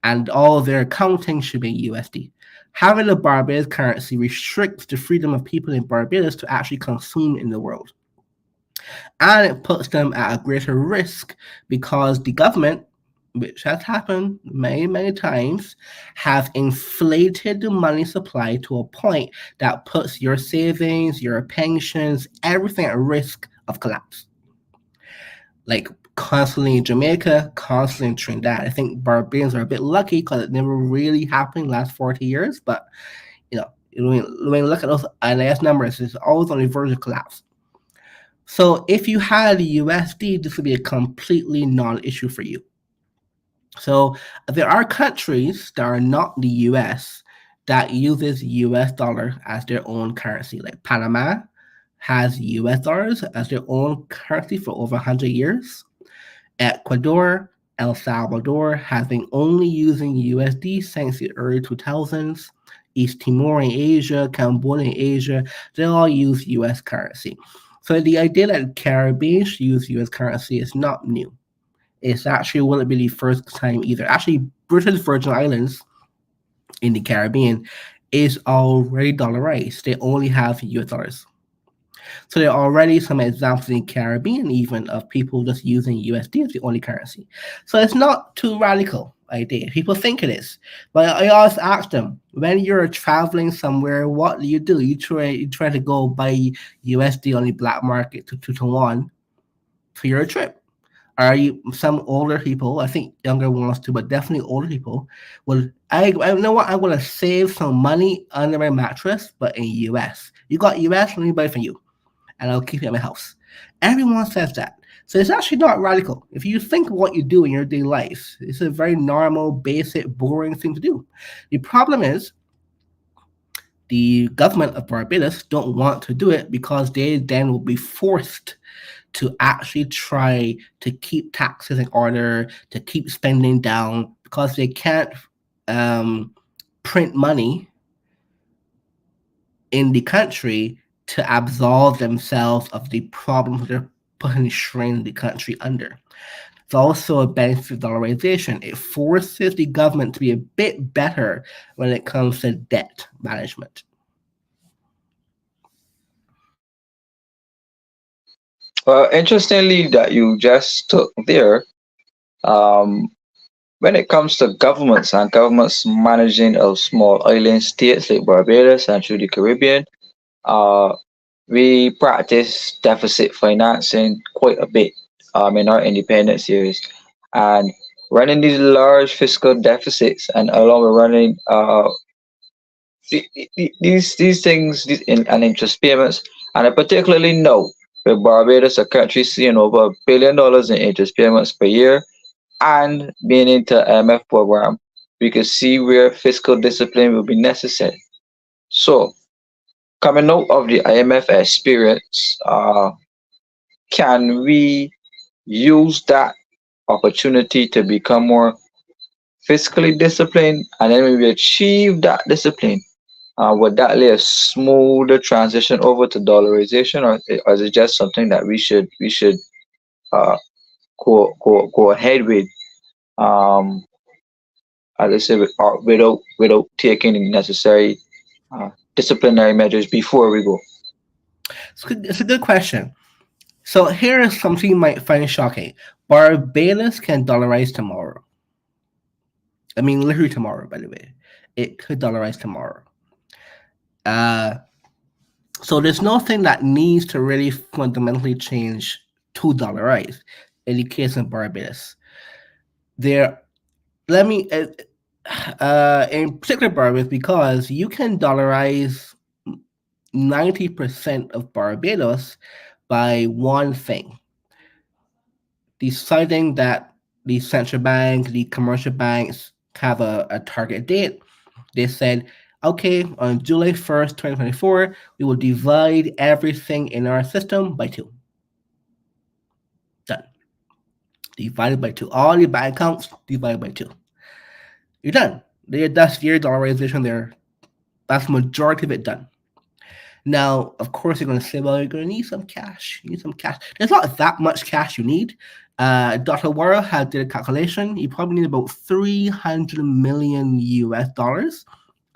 and all their accounting should be USD. Having a Barbados currency restricts the freedom of people in Barbados to actually consume in the world. And it puts them at a greater risk because the government, which has happened many, many times, have inflated the money supply to a point that puts your savings, your pensions, everything at risk of collapse. Like constantly in Jamaica, constantly in Trinidad. I think Barbadians are a bit lucky because it never really happened in the last 40 years. But, when you look at those INS numbers, it's always on the verge of collapse. So if you had USD, this would be a completely non-issue for you. So there are countries that are not the US that uses US dollar as their own currency. Like Panama has US dollars as their own currency for over 100 years. Ecuador, El Salvador has been only using USD since the early 2000s. East Timor in Asia, Cambodia in Asia, they all use US currency. So the idea that Caribbean should use US currency is not new. It's actually wouldn't be the first time either. Actually, British Virgin Islands in the Caribbean is already dollarized. They only have US dollars. So there are already some examples in the Caribbean even of people just using USD as the only currency. So it's not too radical idea. People think it is. But I always ask them, when you're traveling somewhere, what do? You try to go buy USD on the black market to one for your trip. Are you some older people? I think younger ones too, but definitely older people. Well, I know what I'm gonna save some money under my mattress, but in US. You got US, let me buy it from you and I'll keep it at my house. Everyone says that. So it's actually not radical. If you think of what you do in your daily life, it's a very normal, basic, boring thing to do. The problem is the government of Barbados don't want to do it because they then will be forced to actually try to keep taxes in order, to keep spending down, because they can't um, print money in the country to absolve themselves of the problems they're punishing the country under. It's also a benefit of dollarization. It forces the government to be a bit better when it comes to debt management. Well, interestingly, that you just took there, um, when it comes to governments and governments managing of small island states like Barbados and through the Caribbean, uh, we practice deficit financing quite a bit in our independence years. And running these large fiscal deficits and along with running these things, and interest payments, and I particularly know with Barbados, a country seeing over $1 billion in interest payments per year and being into IMF program, we could see where fiscal discipline will be necessary. So, coming out of the IMF experience, can we use that opportunity to become more fiscally disciplined? And then when we achieve that discipline, would that lay a smoother transition over to dollarization, or is it just something that we should uh, go ahead with? Um, as I said, without taking the necessary disciplinary measures before we go. It's a good question. So here is something you might find shocking. Barbados can dollarize tomorrow. I mean, literally tomorrow, by the way. It could dollarize tomorrow. Uh, so there's nothing that needs to really fundamentally change to dollarize in the case of Barbados. There, let me, in particular Barbados, because you can dollarize 90% of Barbados by one thing, deciding that the central bank, the commercial banks have a target date. They said, okay, on July 1st, 2024, we will divide everything in our system by two. Done. Divided by two. All your bank accounts divided by two. You're done. That's your dollarization there. That's majority of it done. Now, of course, you're going to say, well, you're going to need some cash. You need some cash. There's not that much cash you need. Dr. Warren had did a calculation. You probably need about 300 million US dollars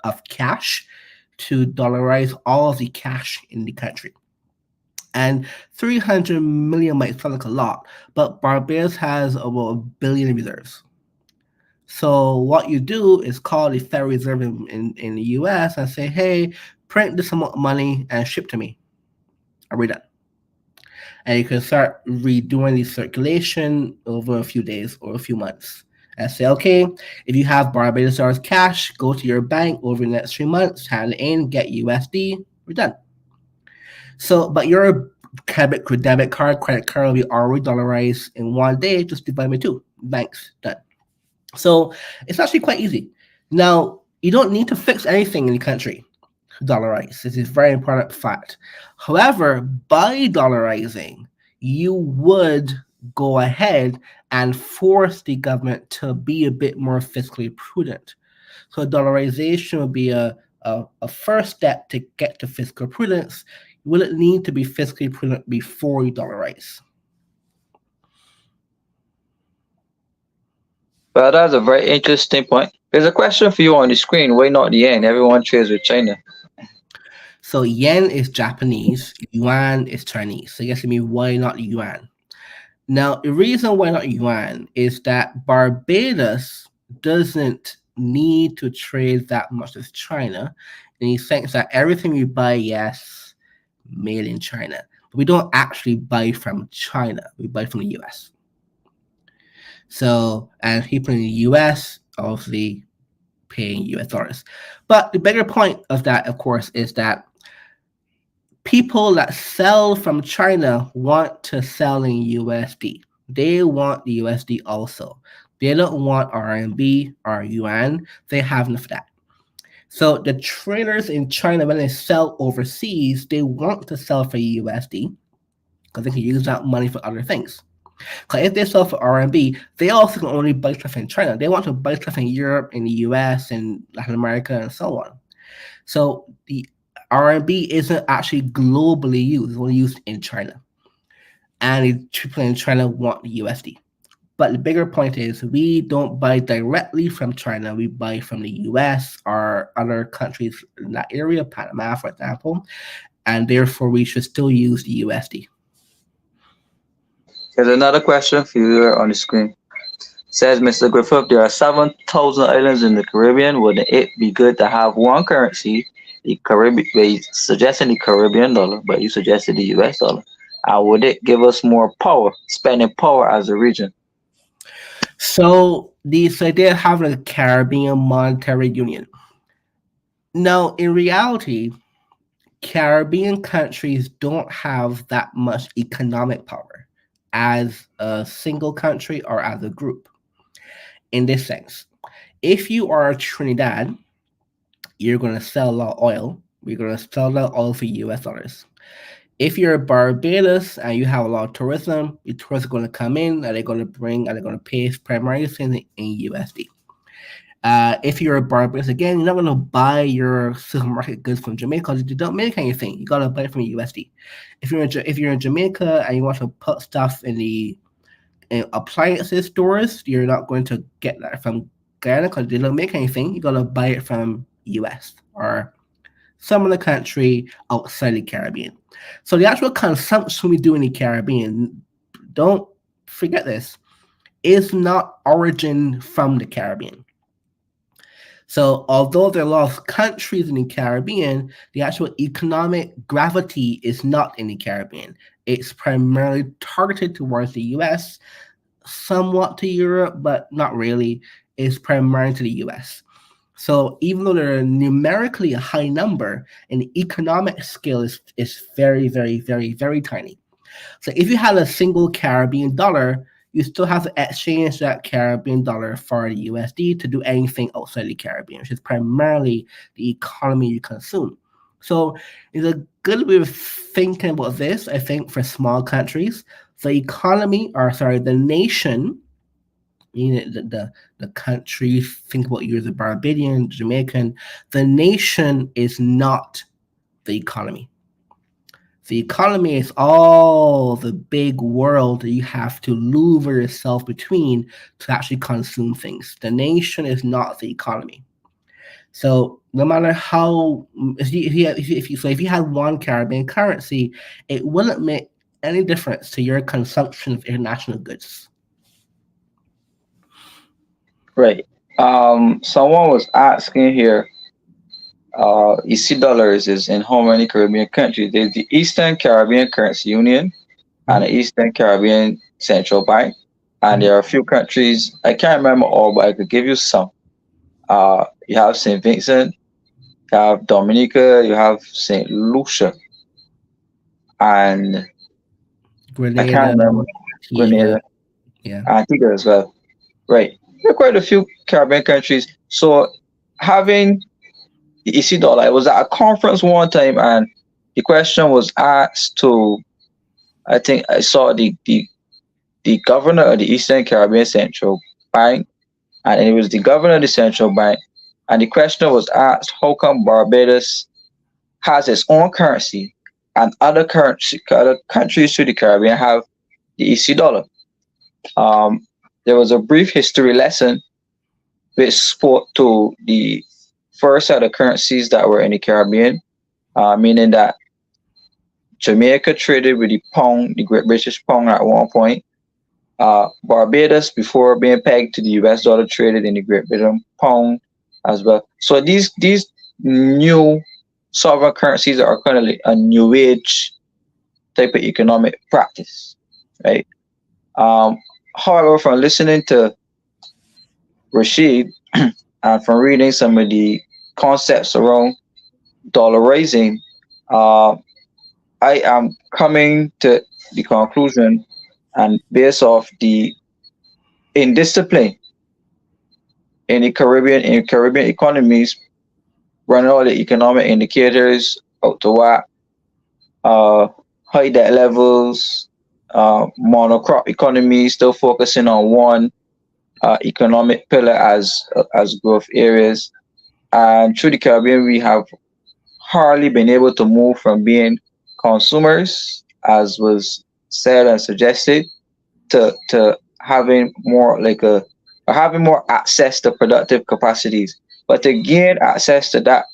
of cash to dollarize all of the cash in the country. And 300 million might sound like a lot, but Barbados has about a billion in reserves. So what you do is call the Federal Reserve in the US and say, hey, print this amount of money and ship to me. Are we done? And you can start redoing the circulation over a few days or a few months. And say, okay, if you have Barbados dollars cash, go to your bank over the next 3 months, hand it in, get USD, we're done. So, but your debit card, credit card will be already dollarized in one day, just divide by two. Banks, done. So it's actually quite easy. Now, you don't need to fix anything in the country to dollarize. This is a very important fact. However, by dollarizing, you would go ahead and force the government to be a bit more fiscally prudent. So dollarization would be a first step to get to fiscal prudence. Will it need to be fiscally prudent before you dollarize? Well, that's a very interesting point. There's a question for you on the screen. Why not the end? Everyone trades with China. So yen is Japanese, yuan is Chinese. So you guess me, why not yuan? Now, the reason why not yuan is that Barbados doesn't need to trade that much with China, in the sense that everything we buy, yes, made in China. But we don't actually buy from China. We buy from the US. So, and people in the US obviously pay in US dollars. But the bigger point of that, of course, is that people that sell from China want to sell in USD. They want the USD also. They don't want RMB or yuan. They have enough of that. So the traders in China, when they sell overseas, they want to sell for USD because they can use that money for other things. Because if they sell for RMB, they also can only buy stuff in China. They want to buy stuff in Europe, in the US, and Latin America, and so on. So the RMB isn't actually globally used; it's only used in China, and the people in China want the USD. But the bigger point is we don't buy directly from China. We buy from the US or other countries in that area, Panama, for example, and therefore we should still use the USD. Here's another question for you here on the screen. Says Mr. Griffith, there are 7,000 islands in the Caribbean. Would it be good to have one currency, the Caribbean, suggesting the Caribbean dollar, but you suggested the US dollar? And would it give us more power, spending power as a region? So this idea of having a Caribbean monetary union. Now, in reality, Caribbean countries don't have that much economic power as a single country or as a group. In this sense, if you are Trinidad, you're going to sell a lot of oil. We're going to sell that oil for US dollars. If you're Barbados and you have a lot of tourism, your tourists are going to come in and they're going to bring and they're going to pay primarily in USD. If you're a Barbados, again, you're not going to buy your supermarket goods from Jamaica because you don't make anything. You got to buy it from USD. If you're in Jamaica and you want to put stuff in the appliances stores, you're not going to get that from Guyana because they don't make anything. You got to buy it from US or some other country outside the Caribbean. So the actual consumption we do in the Caribbean, don't forget this, is not origin from the Caribbean. So although there are a lot of countries in the Caribbean, the actual economic gravity is not in the Caribbean. It's primarily targeted towards the US, somewhat to Europe, but not really. It's primarily to the US. So even though they're numerically a high number, an economic scale is very, very, very, very tiny. So if you had a single Caribbean dollar, you still have to exchange that Caribbean dollar for the USD to do anything outside the Caribbean, which is primarily the economy you consume. So it's a good way of thinking about this, I think, for small countries. The economy, or sorry, the nation, the country, think about you as a Barbadian, Jamaican, the nation is not the economy. The economy is all the big world that you have to maneuver yourself between to actually consume things. The nation is not the economy. So no matter how, if you had one Caribbean currency, it wouldn't make any difference to your consumption of international goods. Right. Someone was asking here, EC dollars is in how many Caribbean countries? There's the Eastern Caribbean Currency Union and the Eastern Caribbean Central Bank. And there are a few countries, I can't remember all, but I could give you some. You have St. Vincent, you have Dominica, you have St. Lucia, and I can't Grenada, remember Antigua, Grenada, yeah. Antigua as well. Right. There are quite a few Caribbean countries. So having the EC dollar, I was at a conference one time and the question was asked to, I think I saw the governor of the Eastern Caribbean Central Bank, and it was the governor of the central bank, and the question was asked, how come Barbados has its own currency and other countries to the Caribbean have the EC dollar? There was a brief history lesson which spoke to the first set of currencies that were in the Caribbean, meaning that Jamaica traded with the pound, the Great British pound at one point. Barbados, before being pegged to the US dollar, traded in the Great Britain pound as well. So these new sovereign currencies are kind of like a new age type of economic practice, right? Um, However, from listening to Rashid and from reading some of the concepts around dollarizing, uh, I am coming to the conclusion, and based off the indiscipline in Caribbean economies, running all the economic indicators out to what uh, high debt levels, monocrop economy, still focusing on one economic pillar as growth areas. And through the Caribbean, we have hardly been able to move from being consumers, as was said and suggested, to having more like a or having more access to productive capacities. But to gain access to that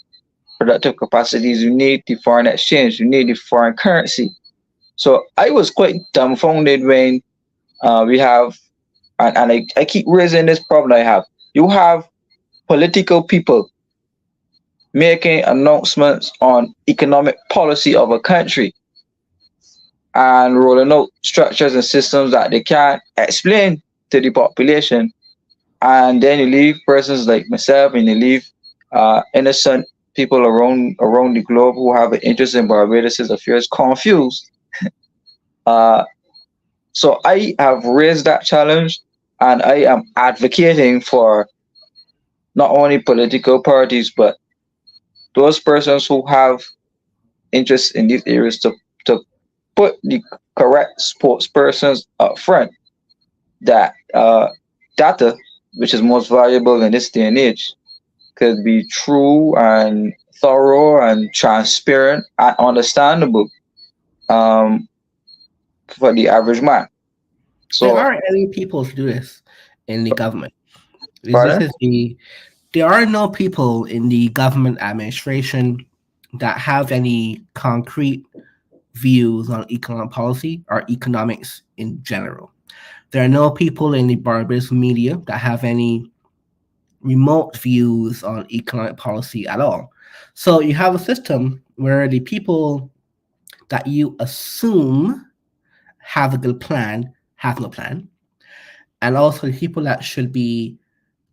productive capacities, you need the foreign exchange, you need the foreign currency. So I was quite dumbfounded when we have, and I keep raising this problem I have. You have political people making announcements on economic policy of a country and rolling out structures and systems that they can't explain to the population. And then you leave persons like myself and you leave innocent people around the globe who have an interest in Barbados' affairs confused. Uh, so I have raised that challenge and I am advocating for not only political parties but those persons who have interest in these areas to put the correct spokespersons up front that data, which is most valuable in this day and age, could be true and thorough and transparent and understandable um, for the average man. There So, aren't any people to do this in the government. This pardon? is there are no people in the government administration that have any concrete views on economic policy or economics in general. There are no people in the Barbados media that have any remote views on economic policy at all. So you have a system where the people that you assume have a good plan have no plan. And also the people that should be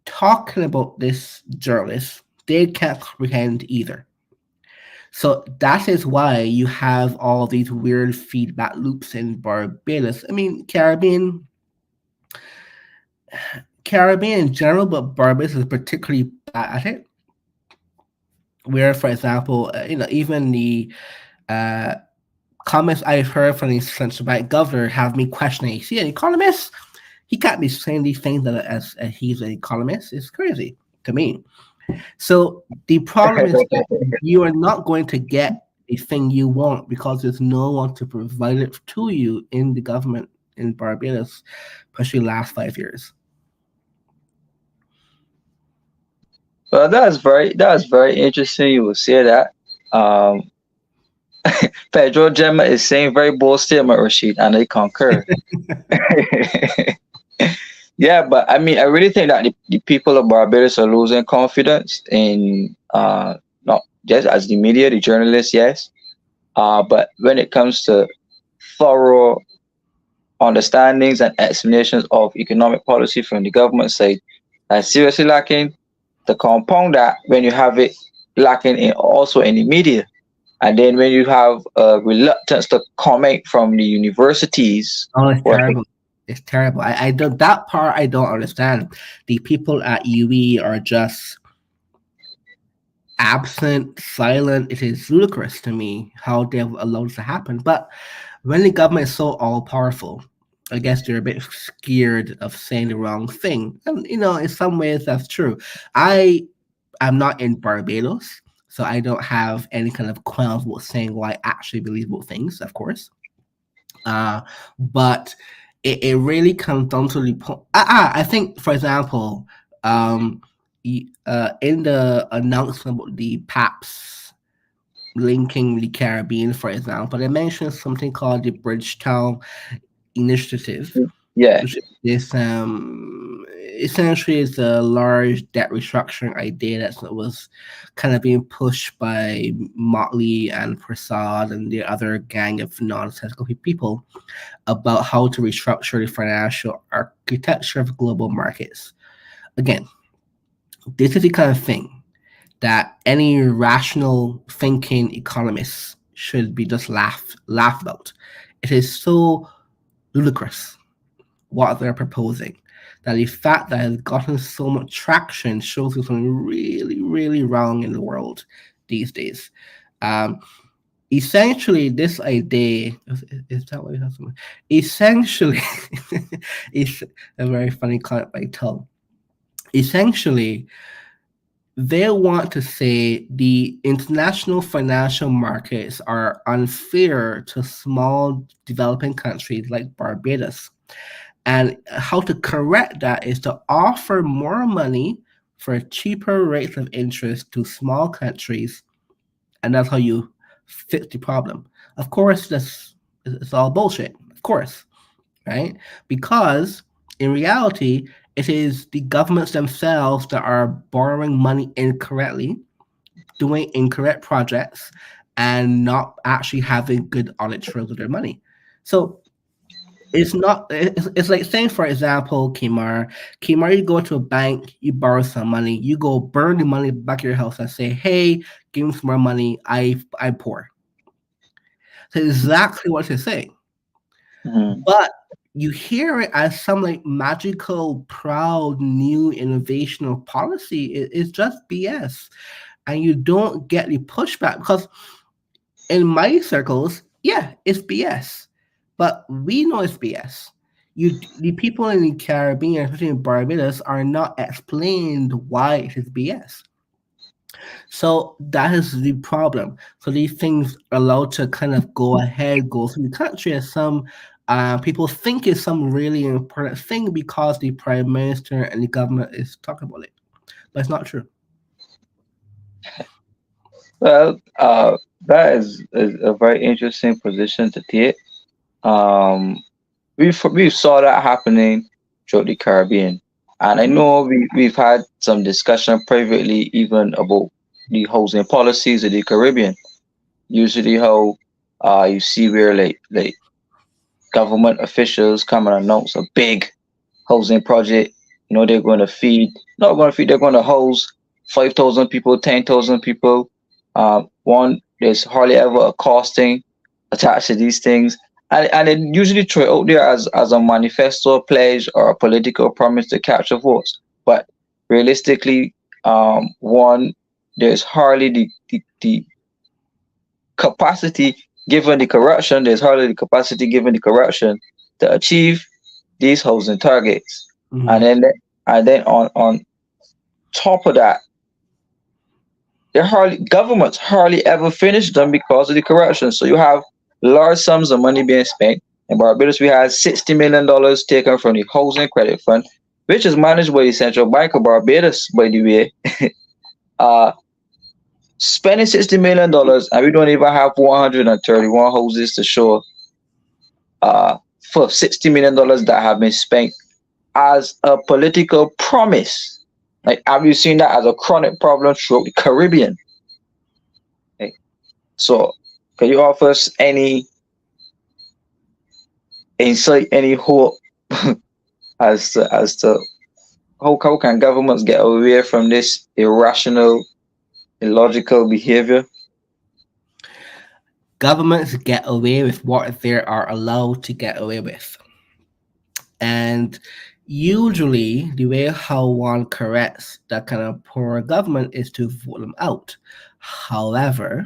talking about this journalist, they can't comprehend either. So that is why you have all these weird feedback loops in Barbados. I mean, Caribbean in general, but Barbados is particularly bad at it. Where, for example, even the uh, comments I've heard from the central bank governor have me questioning. See, an economist, he can't be saying these things as he's an economist. It's crazy to me. So the problem is that you are not going to get a thing you want because there's no one to provide it to you in the government in Barbados, especially the last 5 years. Well, that's very interesting. You will say that. Um, Pedro Gemma is saying very bold statement, Rashid, and I concur. Yeah, but I mean, I really think that the people of Barbados are losing confidence in not just as the media, the journalists, yes, but when it comes to thorough understandings and explanations of economic policy from the government side, that's seriously lacking. The compound that when you have it lacking in also in the media, and then when you have a reluctance to comment from the universities, Oh, it's or terrible. It's terrible. I don't that part I don't understand. The people at UE are just absent, silent. It is ludicrous to me how they've allowed this to happen. But when the government is so all powerful, I guess they're a bit scared of saying the wrong thing. And in some ways that's true. I am not in Barbados, so I don't have any kind of qualms about saying what I actually believe about things, of course. But it really comes down to the point. I think, for example, in the announcement about the PAPS linking the Caribbean, for example, they mentioned something called the Bridgetown Initiative, Yeah. which is essentially is a large debt restructuring idea that was kind of being pushed by Motley and Prasad and the other gang of non-technical people about how to restructure the financial architecture of global markets. Again, this is the kind of thing that any rational thinking economist should be just laugh about. It is so ludicrous what they're proposing that the fact that has gotten so much traction shows you something really, really wrong in the world these days. Um, Essentially, this idea is that what you have something? Essentially, it's a very funny comment by Tom. Essentially, they want to say the international financial markets are unfair to small developing countries like Barbados. And how to correct that is to offer more money for cheaper rates of interest to small countries, and that's how you fix the problem. Of course, this it's all bullshit. Of course, right? Because in reality, it is the governments themselves that are borrowing money incorrectly, doing incorrect projects, and not actually having good audit trails of their money. So it's not. It's like saying, for example, Kimar, you go to a bank, you borrow some money, you go burn the money back at your house and say, "Hey, give me some more money. I'm poor." So exactly what you're saying. Mhm. But you hear it as some like magical, proud, new innovational policy. It's just BS. And you don't get the pushback because in my circles, yeah, it's BS. But we know it's BS. The people in the Caribbean, especially in Barbados, are not explained why it is BS. So that is the problem. So these things are allowed to kind of go ahead, go through the country as some people think is some really important thing because the prime minister and the government is talking about it, but it's not true. Well, that is a very interesting position to take. Um, we saw that happening throughout the Caribbean, and I Mhm. know we've had some discussion privately even about the housing policies of the Caribbean. Usually, how you see where like government officials come and announce a big housing project. You know, they're going to feed, not going to feed, they're going to house 5,000 people, 10,000 people. There's hardly ever a costing attached to these things. And it usually throw it out there as a manifesto pledge or a political promise to capture votes. But realistically, one, there's hardly the capacity given the corruption, there's hardly the capacity given the corruption to achieve these housing targets. And Mhm. then on top of that, governments hardly ever finish them because of the corruption. So you have large sums of money being spent. In Barbados, we had $60 million taken from the Housing Credit Fund, which is managed by the Central Bank of Barbados, by the way. Uh, Spending $60 million, and we don't even have 131 houses to show for $60 million that have been spent as a political promise. Like, have you seen that as a chronic problem throughout the Caribbean? Like, so, can you offer us any insight, any hope as to how can governments get away from this irrational, illogical behavior? Governments get away with what they are allowed to get away with. And usually, the way how one corrects that kind of poor government is to vote them out. However,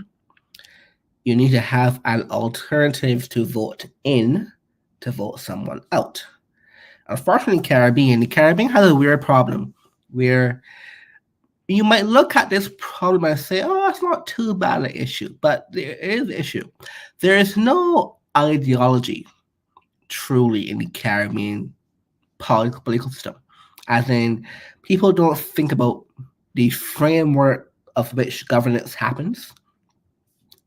you need to have an alternative to vote in to vote someone out. Unfortunately, the Caribbean has a weird problem where you might look at this problem and say, "Oh, it's not too bad an issue," but there is an issue. There is no ideology truly in the Caribbean political system, as in people don't think about the framework of which governance happens.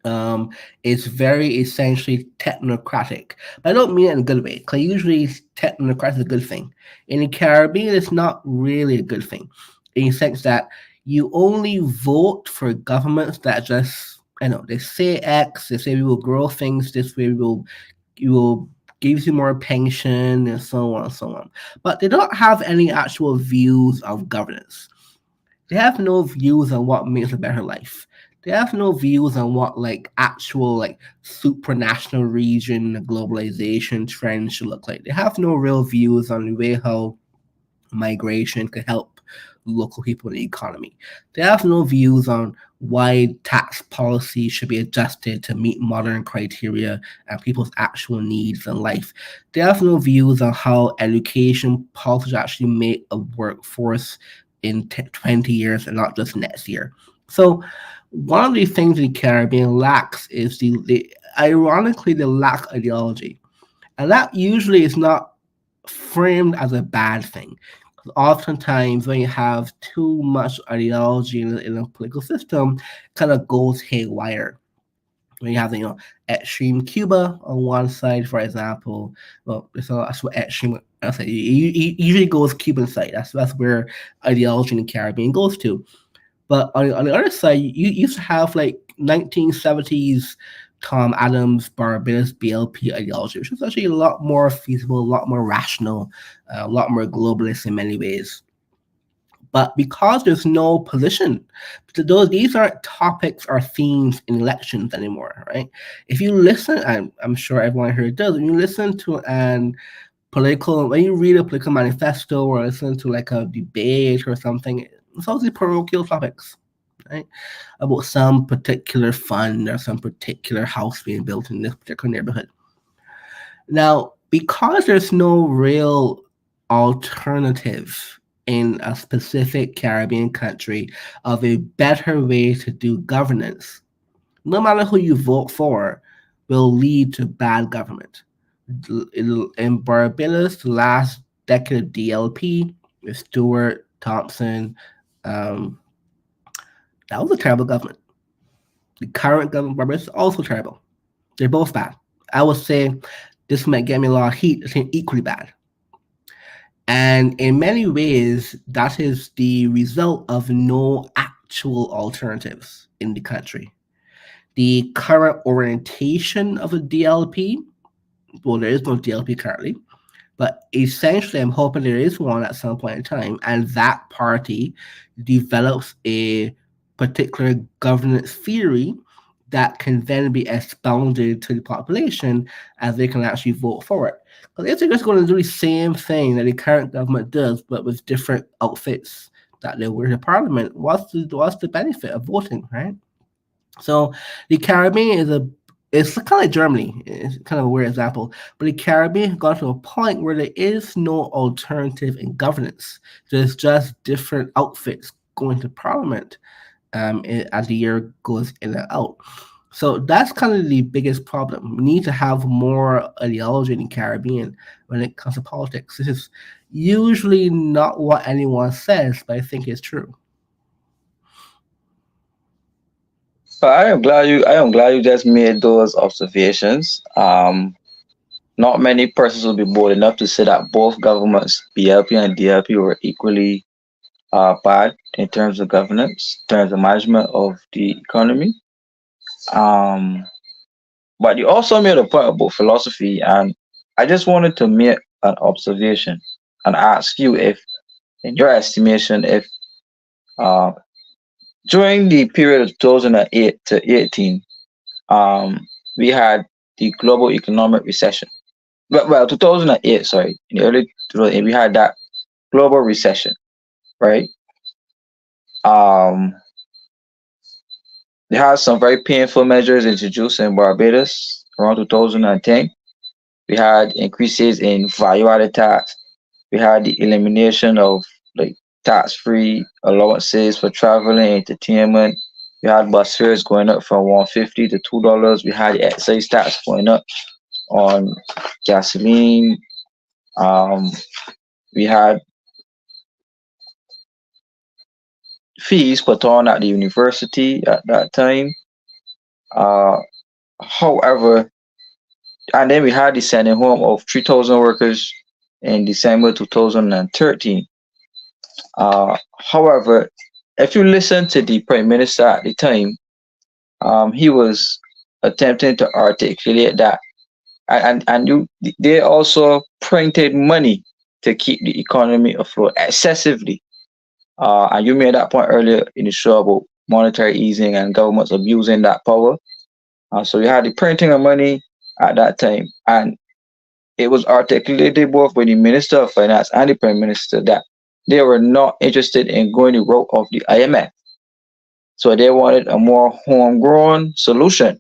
um, it's very essentially technocratic. But I don't mean it in a good way, because usually technocratic is a good thing. In the Caribbean, it's not really a good thing, in the sense that you only vote for governments that just, I know, they say X, they say we will grow things this way, you will give you more pension and so on and so on. But they don't have any actual views of governance. They have no views on what makes a better life. They have no views on what like actual like supranational region globalization trends should look like. They have no real views on the way how migration could help local people in the economy. They have no views on why tax policy should be adjusted to meet modern criteria and people's actual needs in life. They have no views on how education policy actually make a workforce in 20 years and not just next year. So one of the things the Caribbean lacks is the ironically the lack of ideology. And that usually is not framed as a bad thing. Oftentimes, when you have too much ideology in a political system, kind of goes haywire. When you have, extreme Cuba on one side, for example, well, that's what extreme. I say it usually goes Cuban side. That's where ideology in the Caribbean goes to. But on the other side, you used to have like 1970s Tom Adams Barbados BLP ideology, which was actually a lot more feasible, a lot more rational, a lot more globalist in many ways. But because there's no position, these aren't topics or themes in elections anymore, right? If you listen, and I'm sure everyone here does, when you listen to when you read a political manifesto or listen to like a debate or something, it's always parochial topics, right? About some particular fund or some particular house being built in this particular neighborhood. Now, because there's no real alternative in a specific Caribbean country of a better way to do governance, no matter who you vote for, will lead to bad government. In Barbados, the last decade of DLP with Stuart, Thompson, um, that was a terrible government. The current government of Barbados is also terrible. They're both bad. I would say this might get me a lot of heat. It's equally bad. And in many ways, that is the result of no actual alternatives in the country. The current orientation of a DLP, well, there is no DLP currently, but essentially, I'm hoping there is one at some point in time, and that party develops a particular governance theory that can then be expounded to the population as they can actually vote for it. Because if they're just going to do the same thing that the current government does, but with different outfits that they wear to parliament, what's the benefit of voting, right? So the Caribbean it's kind of like Germany. It's kind of a weird example, but the Caribbean has got to a point where there is no alternative in governance. There's just different outfits going to parliament as the year goes in and out. So that's kind of the biggest problem. We need to have more ideology in the Caribbean when it comes to politics. This is usually not what anyone says, but I think it's true. But I am glad you just made those observations. Not many persons will be bold enough to say that both governments, BLP and DLP, were equally bad in terms of governance, in terms of management of the economy. Um, but you also made a point about philosophy, and I just wanted to make an observation and ask you if, in your estimation, if uh, during the period of 2008 to 18, um, we had the global economic recession. Well, 2008, sorry, in the early 2008, we had that global recession, right? Um, they had some very painful measures introduced in Barbados around 2010. We had increases in value-added tax. We had the elimination of like tax-free allowances for travel and entertainment. We had bus fares going up from 150 to $2. We had excise tax going up on gasoline. Um, we had fees put on at the university at that time. Uh, However, and then we had the sending home of 3,000 workers in December 2013. However, if you listen to the Prime Minister at the time, he was attempting to articulate that, they also printed money to keep the economy afloat excessively. And you made that point earlier in the show about monetary easing and governments abusing that power. So you had the printing of money at that time, and it was articulated both by the Minister of Finance and the Prime Minister that they were not interested in going the route of the IMF. So they wanted a more homegrown solution.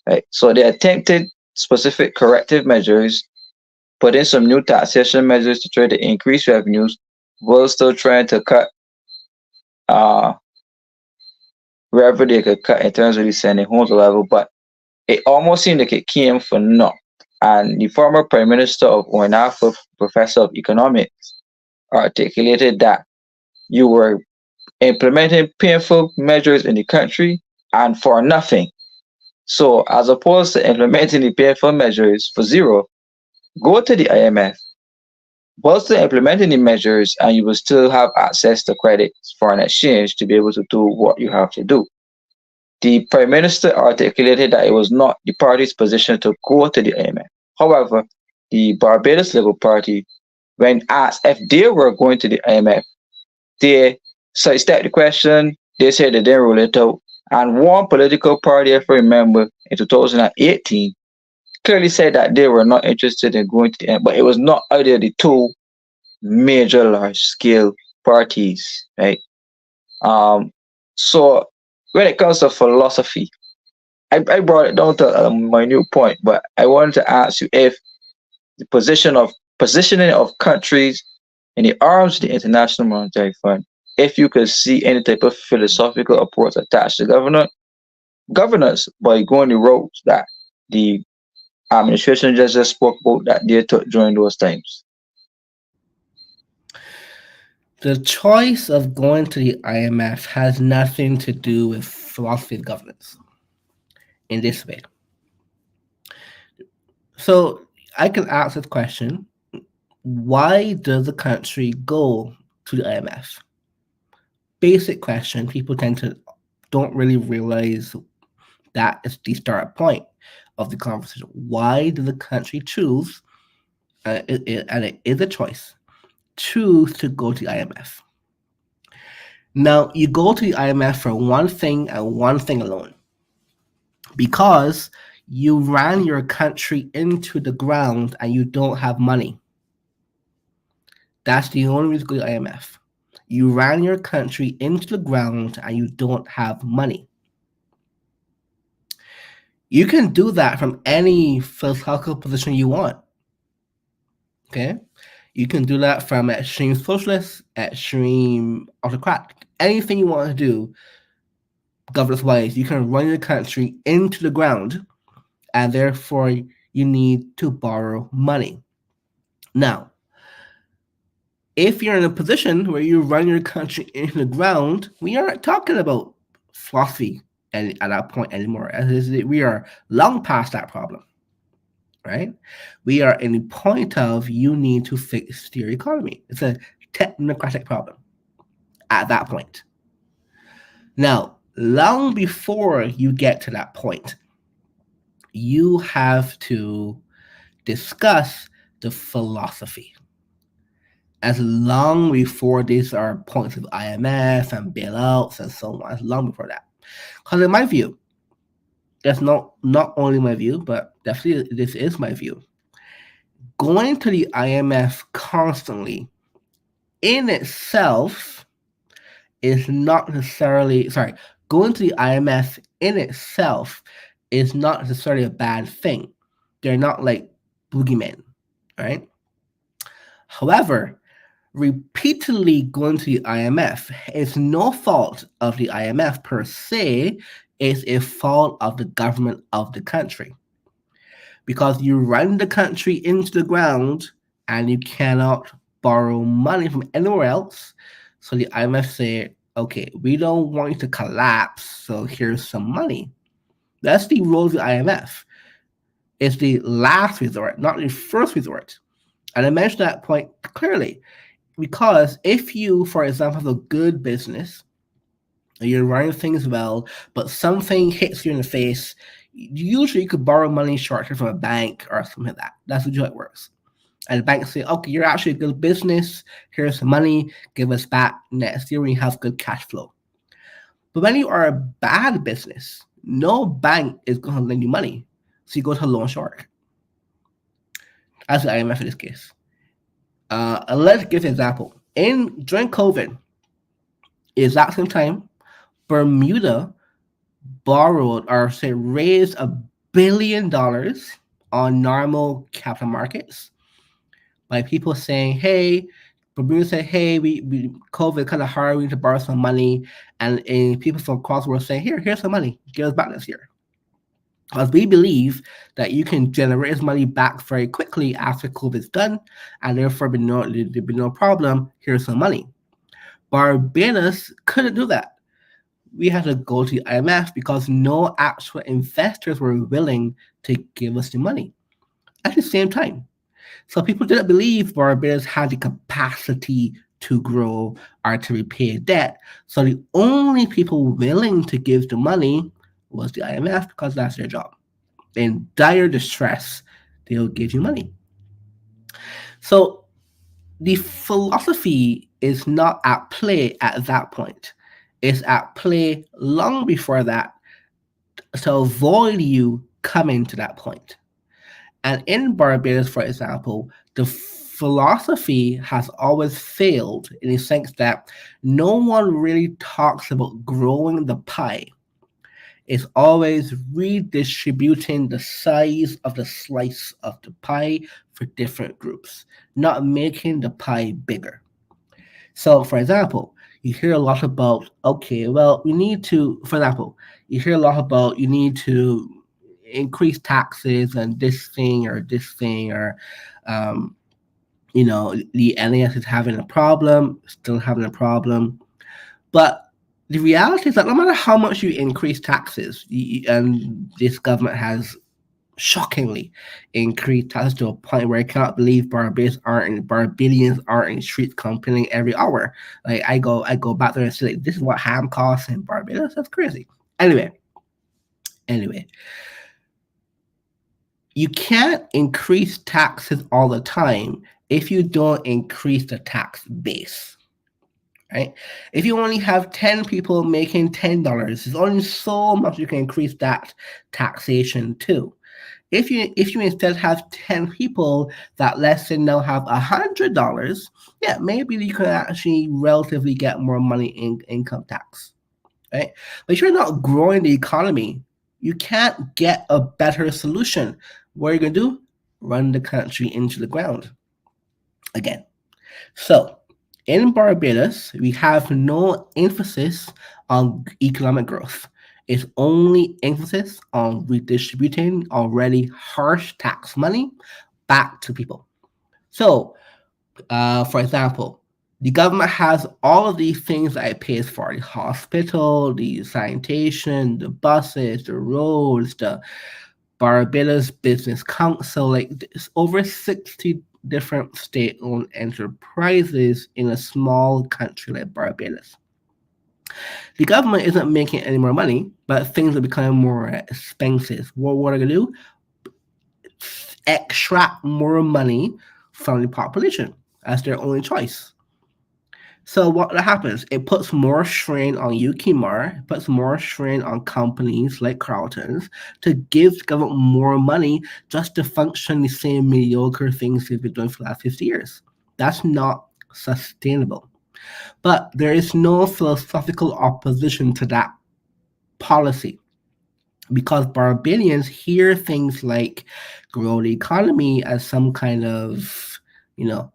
Right? So they attempted specific corrective measures, put in some new taxation measures to try to increase revenues, while still trying to cut uh, wherever they could cut in terms of the sending homes level. But it almost seemed like it came for naught. And the former Prime Minister of UNAF, Professor of Economics, articulated that you were implementing painful measures in the country and for nothing. So, as opposed to implementing the painful measures for zero, go to the IMF, while still implementing the measures, and you will still have access to credit, foreign exchange to be able to do what you have to do. The Prime Minister articulated that it was not the party's position to go to the IMF. However, the Barbados Labour Party, when asked if they were going to the IMF, they sidestepped the question. They said they didn't rule it out. And one political party, if I remember, in 2018, clearly said that they were not interested in going to the IMF, but it was not either the two major large scale parties, right? Um, so when it comes to philosophy, I brought it down to my new point, but I wanted to ask you if the positioning of countries in the arms of the International Monetary Fund, if you could see any type of philosophical approach attached to governance by going the roads that the administration just spoke about that they took during those times. The choice of going to the IMF has nothing to do with philosophy of governance in this way. So I can ask this question: why does the country go to the IMF? Basic question. People tend to don't really realize that is the start point of the conversation. Why does the country choose, and it is a choice, choose to go to the IMF? Now, you go to the IMF for one thing and one thing alone, because you ran your country into the ground and you don't have money. That's the only reason to go to the IMF. You ran your country into the ground and you don't have money. You can do that from any philosophical position you want. Okay? You can do that from extreme socialist, extreme autocratic, anything you want to do governance wise. You can run your country into the ground, and therefore you need to borrow money. Now, if you're in a position where you run your country into the ground, we aren't talking about philosophy at that point anymore. We are long past that problem, right? We are in the point of you need to fix your economy. It's a technocratic problem at that point. Now, long before you get to that point, you have to discuss the philosophy. As long before these are points of IMF and bailouts and so on, as long before that. Because in my view, that's not only my view, but definitely this is my view. Going to the IMF constantly in itself is not necessarily going to the IMF in itself is not necessarily a bad thing. They're not like boogeymen, right? However, repeatedly going to the IMF is no fault of the IMF per se, it's a fault of the government of the country. Because you run the country into the ground and you cannot borrow money from anywhere else. So the IMF say, okay, we don't want you to collapse, so here's some money. That's the role of the IMF. It's the last resort, not the first resort. And I mentioned that point clearly because if you, for example, have a good business, you're running things well, but something hits you in the face, usually you could borrow money short term from a bank or something like that. That's usually how it works. And the bank say, okay, you're actually a good business. Here's some money. Give us back next year when you have good cash flow. But when you are a bad business, no bank is going to lend you money. So you go to loan shark, as the IMF in this case. Let's give an example. During COVID, exact same time, Bermuda borrowed or say raised $1 billion on normal capital markets by people saying, hey, Bermuda said, hey, we COVID kind of hard, we need to borrow some money. And people from across the world saying, here's some money, give us back this year. Because we believe that you can generate this money back very quickly after COVID's done, and therefore there'll be no problem. Here's some money. Barbados couldn't do that. We had to go to the IMF because no actual investors were willing to give us the money at the same time. So people didn't believe Barbados had the capacity to grow or to repay debt. So the only people willing to give the money was the IMF because that's their job. In dire distress, they'll give you money. So the philosophy is not at play at that point. It's at play long before that to avoid you coming to that point. And in Barbados, for example, the philosophy has always failed in the sense that no one really talks about growing the pie. It's always redistributing the size of the slice of the pie for different groups, not making the pie bigger. So, for example, you hear a lot about, okay, well, we need to, for example, you hear a lot about you need to increase taxes and this thing, or, um, the NAS is having a problem, still having a problem. But the reality is that no matter how much you increase taxes, and this government has shockingly increased taxes to a point where I cannot believe Barbadians aren't in streets complaining every hour. Like I go back there and say, like, this is what ham costs in Barbados. That's crazy. Anyway, you can't increase taxes all the time if you don't increase the tax base. Right? If you only have 10 people making $10, there's only so much you can increase that taxation to. If you instead have 10 people that let's say now have $100, yeah, maybe you can actually relatively get more money in income tax, right? But if you're not growing the economy, you can't get a better solution. What are you gonna do? Run the country into the ground again. So in Barbados, we have no emphasis on economic growth. It's only emphasis on redistributing already harsh tax money back to people. So, for example, the government has all of these things that it pays for: the hospital, the sanitation, the buses, the roads, the Barbados Business Council. Like, it's over 60 different state-owned enterprises in a small country like Barbados. The government isn't making any more money, but things are becoming more expensive. What are they going to do? Extract more money from the population as their only choice. So what happens? It puts more strain on UKMR, it puts more strain on companies like Carlton's to give the government more money just to function the same mediocre things they've been doing for the last 50 years. That's not sustainable. But there is no philosophical opposition to that policy because Barbadians hear things like grow the economy as some kind of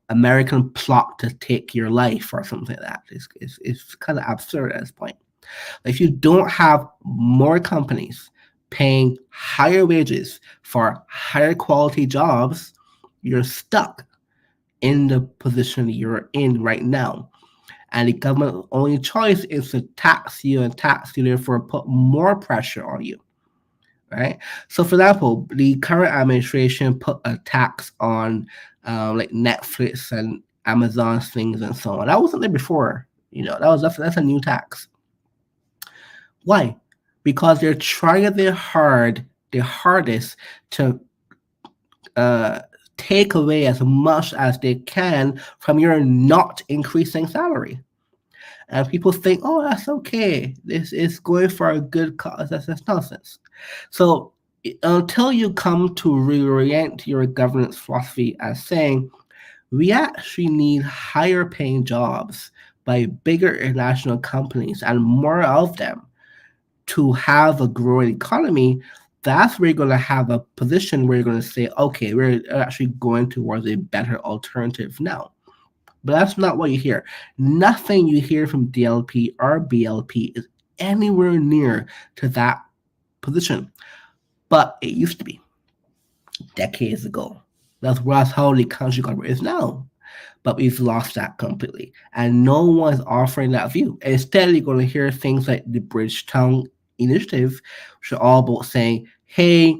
American plot to take your life or something like that. It's kind of absurd at this point. If you don't have more companies paying higher wages for higher quality jobs, you're stuck in the position you're in right now. And the government's only choice is to tax you and therefore put more pressure on you. right? So, for example, the current administration put a tax on like Netflix and Amazon things and so on. That wasn't there before. That's a new tax. Why? Because they're trying their hardest to uh, take away as much as they can from your not increasing salary. And people think, oh, that's okay. This is going for a good cause. That's nonsense. So until you come to reorient your governance philosophy as saying, we actually need higher paying jobs by bigger international companies and more of them to have a growing economy, that's where you're going to have a position where you're going to say, okay, we're actually going towards a better alternative now. But that's not what you hear. Nothing you hear from DLP or BLP is anywhere near to that position. But it used to be decades ago. That's how the country government is now. But we've lost that completely. And no one's offering that view. Instead, you're going to hear things like the Bridgetown Initiative, which are all about saying, hey,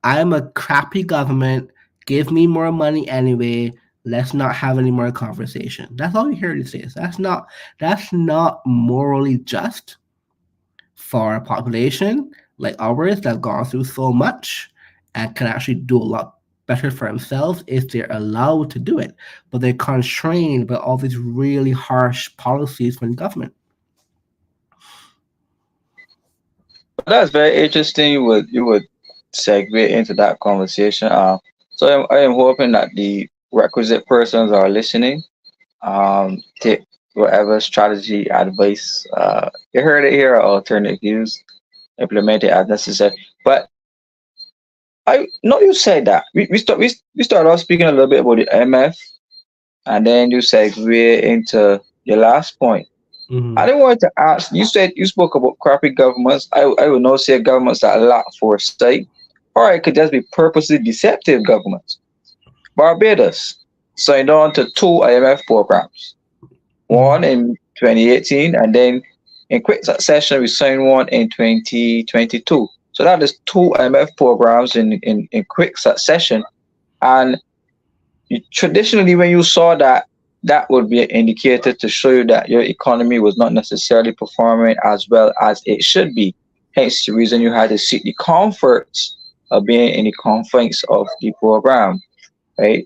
I'm a crappy government. Give me more money anyway. Let's not have any more conversation. That's all you hear these days. That's not morally just for a population like ours that's gone through so much and can actually do a lot better for themselves if they're allowed to do it. But they're constrained by all these really harsh policies from the government. That's very interesting. You would segue into that conversation. So I am hoping that the requisite persons are listening. Take whatever strategy, advice, you heard it here, alternative views, implement it as necessary. But I know you said that we started off speaking a little bit about the IMF, and then you segue into your last point. I Mm-hmm. didn't want to ask. You said you spoke about crappy governments. I would not say governments that lack foresight, or it could just be purposely deceptive governments. Barbados signed on to two IMF programs, one Mm-hmm. in 2018, and then in quick succession we signed one in 2022. So that is two IMF programs in quick succession. And traditionally, when you saw that, that would be an indicator to show you that your economy was not necessarily performing as well as it should be. Hence the reason you had to seek the comforts of being in the confines of the program, right?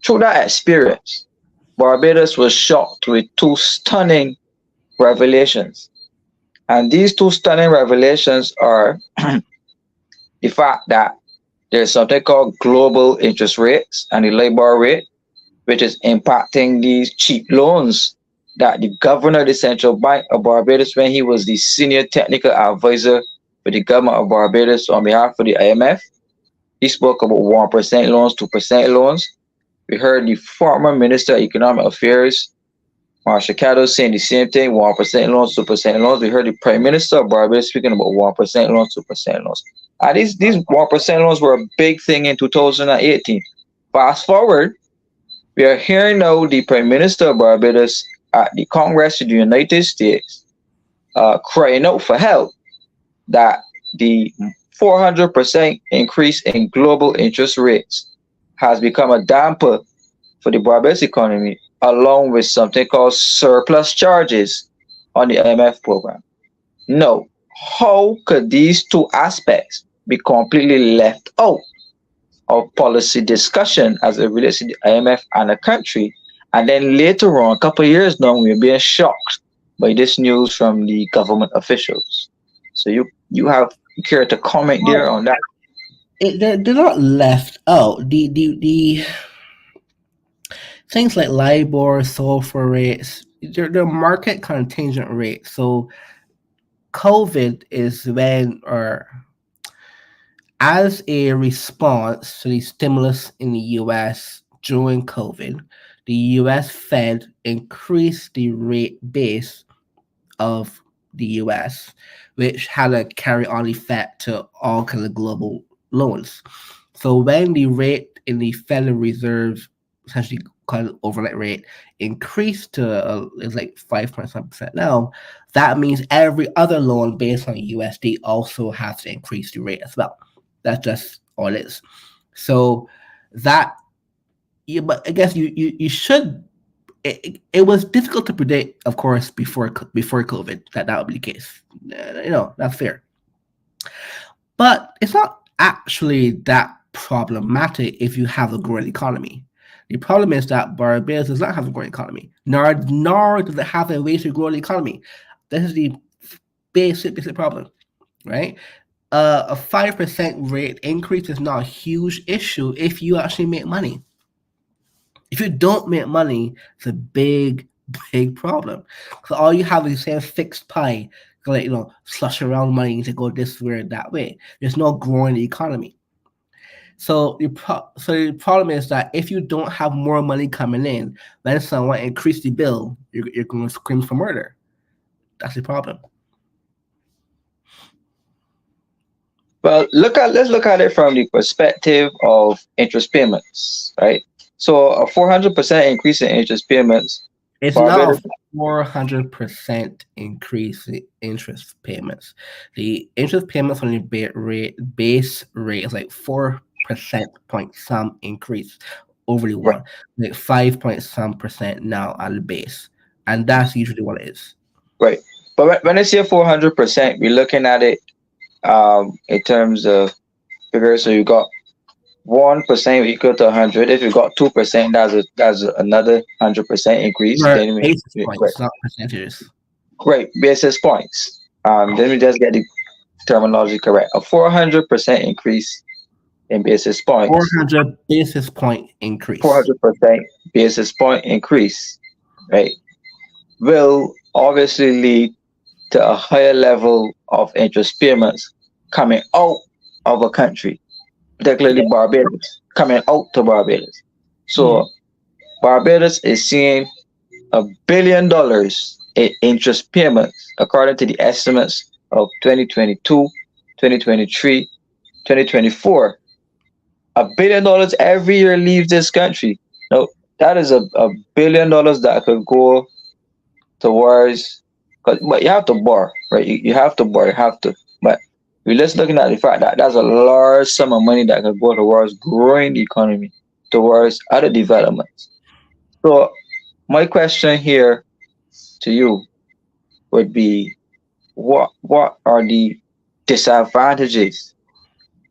Through that experience, Barbados was shocked with two stunning revelations. And these two stunning revelations are the fact that there's something called global interest rates and the labor rate, which is impacting these cheap loans that the governor of the Central Bank of Barbados, when he was the senior technical advisor for the government of Barbados on behalf of the IMF, he spoke about 1% loans, 2% loans. We heard the former Minister of Economic Affairs, Marshall Caddo, saying the same thing, 1% loans, 2% loans. We heard the Prime Minister of Barbados speaking about 1% loans, 2% loans. And these 1% loans were a big thing in 2018. Fast forward, we are hearing now the Prime Minister of Barbados at the Congress of the United States crying out for help that the 400% increase in global interest rates has become a damper for the Barbados economy, along with something called surplus charges on the IMF program. Now, how could these two aspects be completely left out of policy discussion as it relates to the IMF and the country? And then later on, a couple of years now, we're being shocked by this news from the government officials. So you care to comment there Well, on that? they're not left out. The things like LIBOR, sulfur rates, they're market contingent rates. So COVID is when, or as a response to the stimulus in the US during COVID, the US Fed increased the rate base of the US, which had a carry on effect to all kinds of global loans. So when the rate in the Federal Reserve essentially kind of overnight rate increased to it's like 5.7% now, that means every other loan based on USD also has to increase the rate as well. That's just all it is. So that, yeah, but I guess you should. It was difficult to predict, of course, before COVID that would be the case. That's fair. But it's not actually that problematic if you have a growing economy. The problem is that Barbados does not have a growing economy, nor does it have a way to grow the economy. This is the basic problem, right? A 5% rate increase is not a huge issue if you actually make money. If you don't make money, it's a big problem. Because all you have is the same fixed pie, like slush around money to go this way or that way. There's no growing the economy. So the problem is that if you don't have more money coming in, when someone increase the bill, you're going to scream for murder. That's the problem. Well, let's look at it from the perspective of interest payments, right? So a 400% increase in interest payments, It's not Barbados, a 400% increase in interest payments. The interest payments on the base rate is like 4% point some increase over the right, one, like 5 point some percent now at the base, and that's usually what it is. right. But when I say 400%, we're looking at it in terms of figures. So you got 1% equal to 100. If you got 2%, that's another 100% increase. Or Then basis right, points, not percentages. right, basis points. Let me just get the terminology correct. A 400% increase in basis points, 400 basis point increase. 400% basis point increase, right, will obviously lead to a higher level of interest payments coming out of a country, particularly Yeah. Barbados, coming out to Barbados. Mhm. So Barbados is seeing $1 billion in interest payments, according to the estimates of 2022, 2023, 2024. $1 billion every year leaves this country. Now, that is $1 billion that could go towards, but you have to borrow, right? You have to borrow, you have to. But we're just looking at the fact that that's a large sum of money that could go towards growing the economy, towards other developments. So, my question here to you would be, what are the disadvantages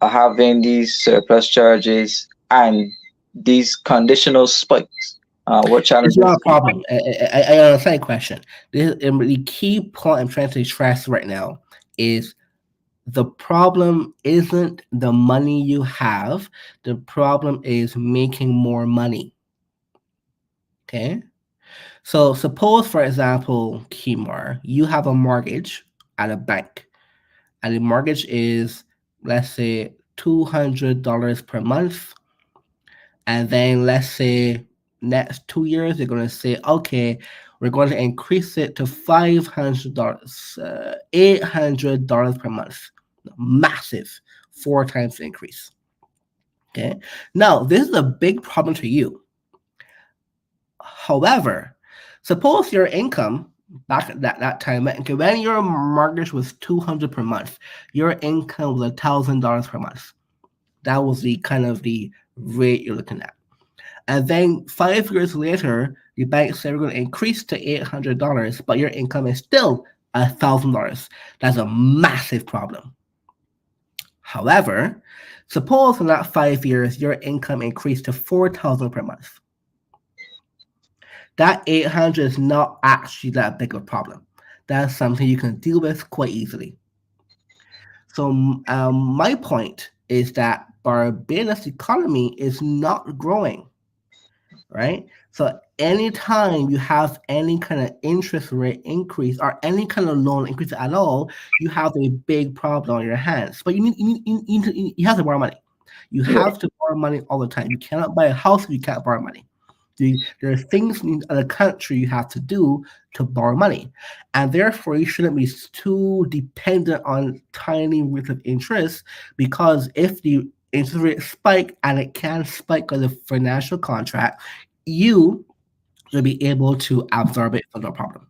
of having these surplus charges and these conditional spikes? What It's challenges? not a problem. I understand the question. The key point I'm trying to stress right now is the problem isn't the money you have. The problem is making more money. Okay. So suppose, for example, Kimar, you have a mortgage at a bank, and the mortgage is, let's say, $200 per month, and then let's say next 2 years they're going to say, okay, we're going to increase it to $500, $800 per month. Massive, 4 times increase. Okay. Now this is a big problem to you. However, suppose your income back at that time, okay, when your mortgage was 200 per month, your income was $1,000 per month. That was the kind of the rate you're looking at. And then 5 years later, the bank said we're going to increase to $800, but your income is still $1,000. That's a massive problem. However, suppose in that 5 years your income increased to 4,000 per month. That 800 is not actually that big of a problem. That's something you can deal with quite easily. So my point is that Barbados economy is not growing, right? So anytime you have any kind of interest rate increase or any kind of loan increase at all, you have a big problem on your hands. But you have to borrow money. You have to borrow money all the time. You cannot buy a house if you can't borrow money. There are things in the country you have to do to borrow money, and therefore you shouldn't be too dependent on tiny rates of interest, because if the interest rate spike, and it can spike because of financial contract, you will be able to absorb it for no problem.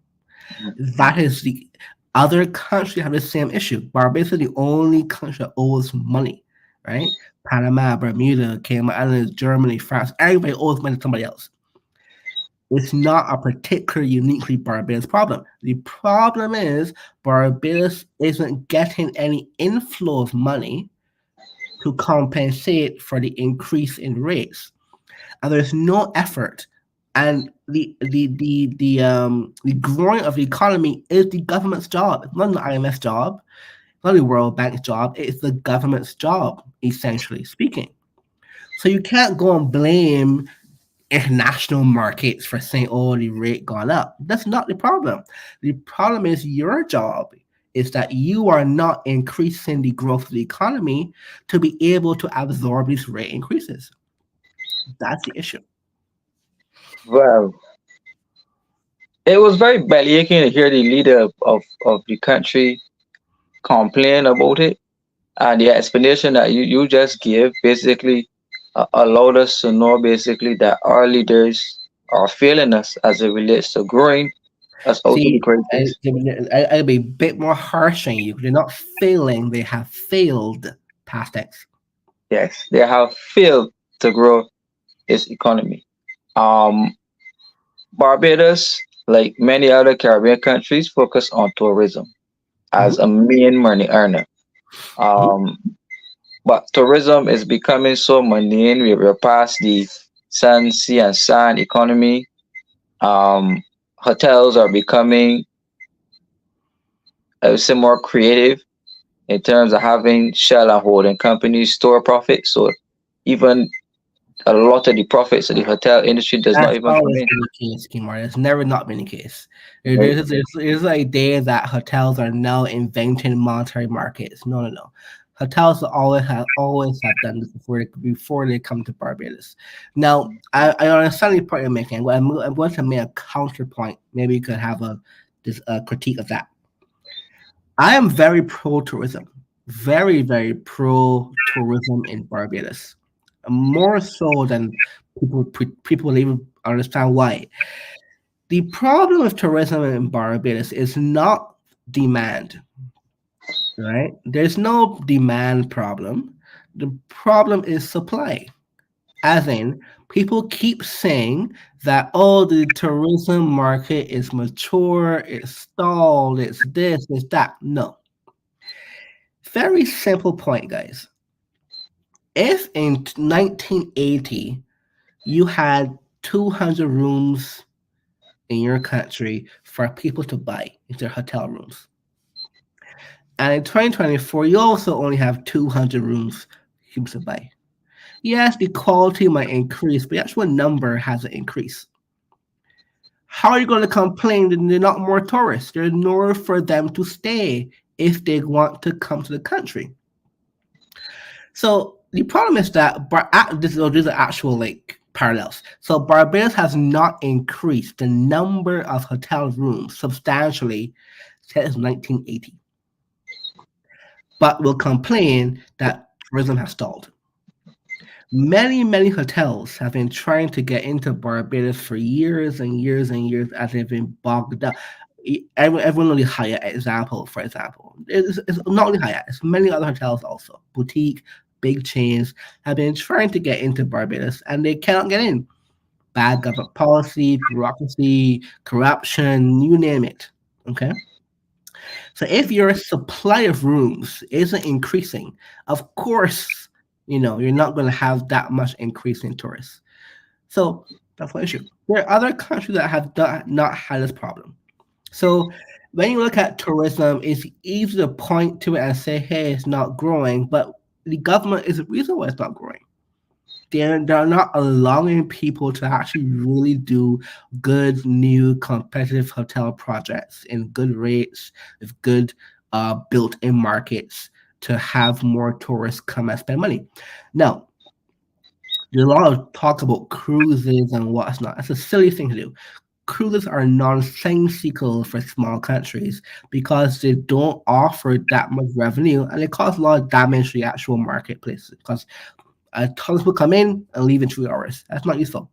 That is the other country have the same issue. Barbados is the only country that owes money, right? Panama, Bermuda, Cayman Islands, Germany, France, everybody owes money to somebody else. It's not a particular uniquely Barbados problem. The problem is Barbados isn't getting any inflow of money to compensate for the increase in rates, and there's no effort. And the growing of the economy is the government's job. It's not the IMF's job, not the World Bank's job. It's the government's job, essentially speaking. So you can't go and blame international markets for saying, "Oh, the rate gone up." That's not the problem. The problem is your job is that you are not increasing the growth of the economy to be able to absorb these rate increases. That's the issue. Well, it was very bellyaching to hear the leader of the country complain about it. And the explanation that you just gave basically allowed us to know basically that our leaders are failing us as it relates to growing us out of the See, crisis. I'll be a bit more harsh on you. They're not failing; they have failed. Past tense. Yes, they have failed to grow its economy. Um, Barbados, like many other Caribbean countries, focus on tourism as a Mm-hmm. main money earner. Mm-hmm. Um, but tourism is becoming so mundane. We're past the sun, sea, and sand economy. Um, Hotels are becoming, I would say, more creative in terms of having shell and holding companies store profit. So even a lot of the profits of the hotel industry does not That's even come always in. been the case, Kimar. It's never not been the case. Right? There's an idea that hotels are now inventing monetary markets. No, no, no. Hotels always have done this before they come to Barbados. Now, I understand the point you're making. I'm going to make a counterpoint. Maybe you could have a critique of that. I am very pro tourism, very very pro tourism in Barbados, more so than people even understand why. The problem with tourism in Barbados is not demand, right? There's no demand problem. The problem is supply. As in, people keep saying that, oh, the tourism market is mature, it's stalled, it's this, it's that. No. Very simple point, guys. If in 1980 you had 200 rooms in your country for people to buy into hotel rooms, and in 2024 you also only have 200 rooms people to buy, yes, the quality might increase, but the actual number hasn't increased. How are you going to complain that there are not more tourists? There's nowhere for them to stay if they want to come to the country. So the problem is that these are actual like parallels. So Barbados has not increased the number of hotel rooms substantially since 1980, but will complain that tourism has stalled. Many hotels have been trying to get into Barbados for years and years and years as they've been bogged down. Everyone only Hyatt example, for example. It's not only Hyatt, it's many other hotels also. Boutique, big chains have been trying to get into Barbados and they cannot get in. Bad government policy, bureaucracy, corruption, you name it. Okay. So if your supply of rooms isn't increasing, of course, you're not going to have that much increase in tourists. So that's one issue. There are other countries that have not had this problem. So when you look at tourism, it's easy to point to it and say, hey, it's not growing, but the government is the reason why it's not growing. They're not allowing people to actually really do good, new, competitive hotel projects in good rates with good built-in markets to have more tourists come and spend money. Now, there's a lot of talk about cruises and what's not. That's a silly thing to do. Cruises are nonsensical for small countries because they don't offer that much revenue and they cause a lot of damage to the actual marketplace because tons will come in and leave in 3 hours. That's not useful.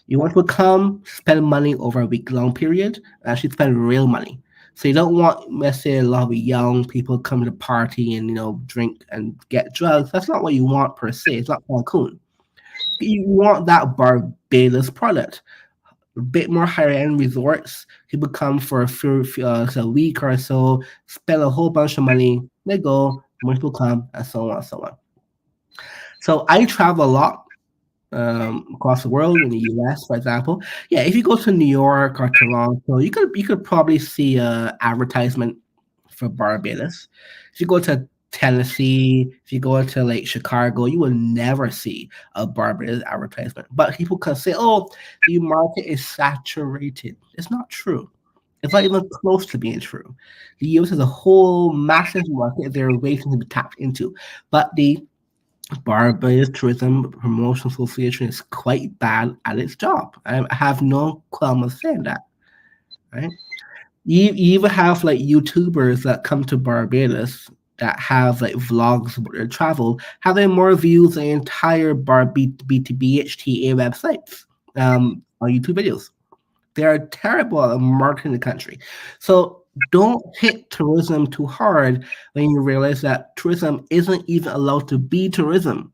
You want to come, spend money over a week long period, and actually spend real money. So you don't want, let's say, a lot of young people come to party and drink and get drugs. That's not what you want per se. It's not Cancun. You want that Barbados product. A bit more higher end resorts. People come for a week or so, spend a whole bunch of money. They go, more people come, and so on and so on. So I travel a lot across the world in the U.S., for example. Yeah, if you go to New York or Toronto, you could probably see a advertisement for Barbados. If you go to Tennessee, if you go to like Chicago, you will never see a Barbados advertisement. But people can say, "Oh, the market is saturated." It's not true. It's not even close to being true. The U.S. has a whole massive market they're waiting to be tapped into, but the Barbados Tourism Promotion Association is quite bad at its job. I have no qualm of saying that, right? You even have like YouTubers that come to Barbados that have like vlogs about their travel, having more views than the entire BHTA websites on YouTube videos. They are terrible at marketing the country. So don't hit tourism too hard when you realize that tourism isn't even allowed to be tourism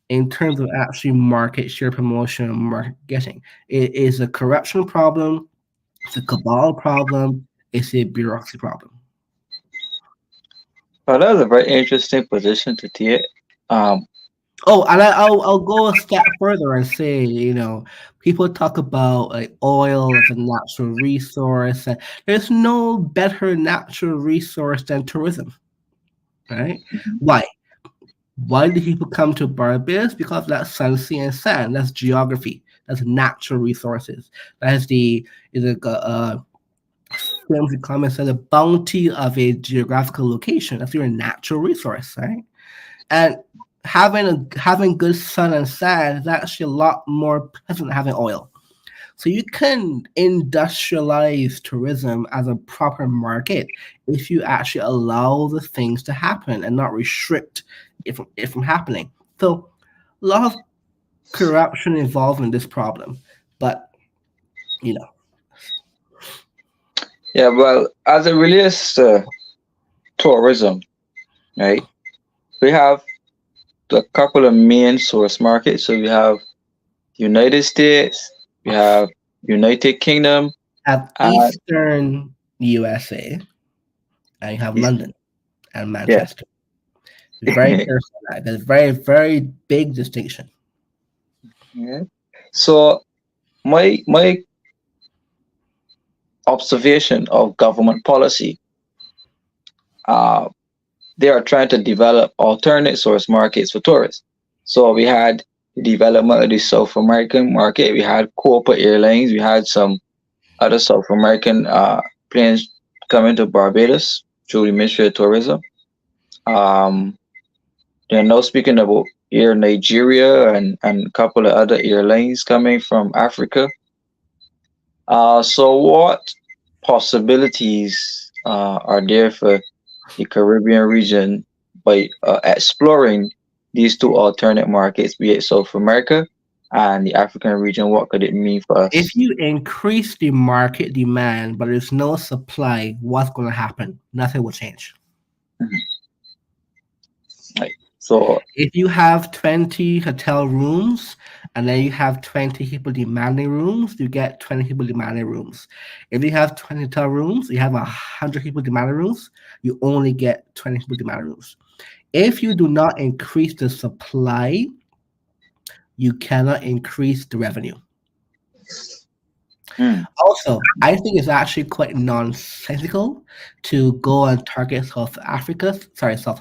in terms of actually market share promotion and market getting. It is a corruption problem, it's a cabal problem, it's a bureaucracy problem. Well, that's a very interesting position to take. Um, Oh, and I'll go a step further and say, people talk about like oil as a natural resource. And there's no better natural resource than tourism, right? mhm. Why? Why do people come to Barbados? Because that's sun, sea, and sand. That's geography. That's natural resources. That is films economists said the bounty of a geographical location. That's your natural resource, right? And having good sun and sand is actually a lot more pleasant than having oil. So you can industrialize tourism as a proper market if you actually allow the things to happen and not restrict it from happening. So a lot of corruption involved in this problem, but you know, Yeah, well, as it relates to tourism, right? We have a couple of main source markets. So we have United States, we have United Kingdom, have and Eastern USA and you have East- London and yeah. Manchester. Be very careful of that. There's a very, very big distinction. Yeah. So my observation of government policy, uh, they are trying to develop alternate source markets for tourists. So we had the development of the South American market. We had corporate airlines. We had some other South American planes coming to Barbados through the Ministry of Tourism. Um, they're now speaking about Air Nigeria and a couple of other airlines coming from Africa. So what possibilities are there for the Caribbean region by exploring these two alternate markets, be it South America and the African region? What could it mean for If us? you increase the market demand, but there's no supply, what's going to happen? Nothing will change. Mhm. Right. So, If you have 20 hotel rooms and then you have 20 people demanding rooms, you get 20 people demanding rooms. If you have 20 hotel rooms, you have 100 people demanding rooms, you only get 20 people demanding rooms. If you do not increase the supply, you cannot increase the revenue. mm, Also, I think it's actually quite nonsensical to go and target South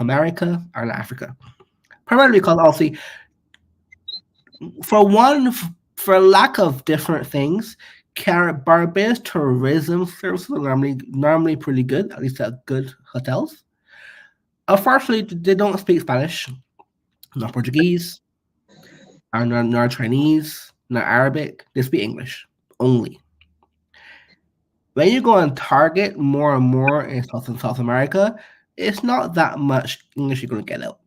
America or Africa. Primarily because obviously, for one, for lack of different things, Barbados tourism services are normally pretty good, at least at good hotels. Unfortunately, they don't speak Spanish, not Portuguese, or nor Chinese, nor Arabic. They speak English only. When you go and target more and more in South and South America, it's not that much English you're going to get out.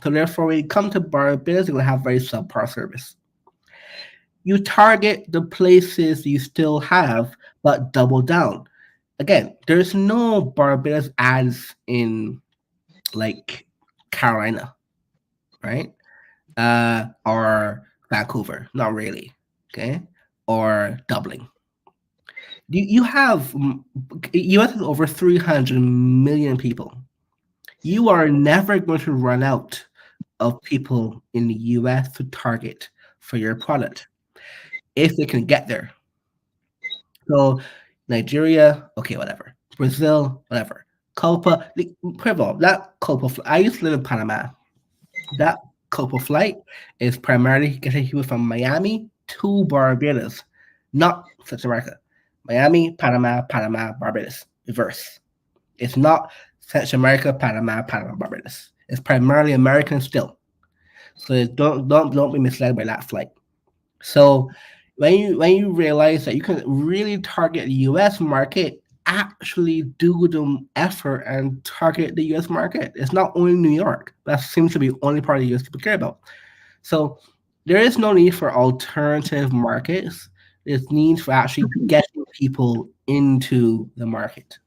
So therefore, when you come to Barbados, you're going to have very subpar service. you target the places you still have, but double down. Again, there's no Barbados ads in like Carolina, right? Or Vancouver, not really, okay, or Dublin. You have US has over 300 million people. You are never going to run out of people in the US to target for your product if they can get there. So Nigeria, okay, whatever. Brazil, whatever. Copa, first of all, that Copa. I used to live in Panama. That Copa flight is primarily getting people from Miami to Barbados, not South America. Miami, Panama, Panama, Barbados. Reverse. It's not South America, Panama, Panama, Barbados. It's primarily American still. So don't be misled by that flight. So when you realize that you can really target the US market, actually do the effort and target the US market. It's not only New York. That seems to be the only part of the US people care about. So there is no need for alternative markets. There's need for actually getting people into the market.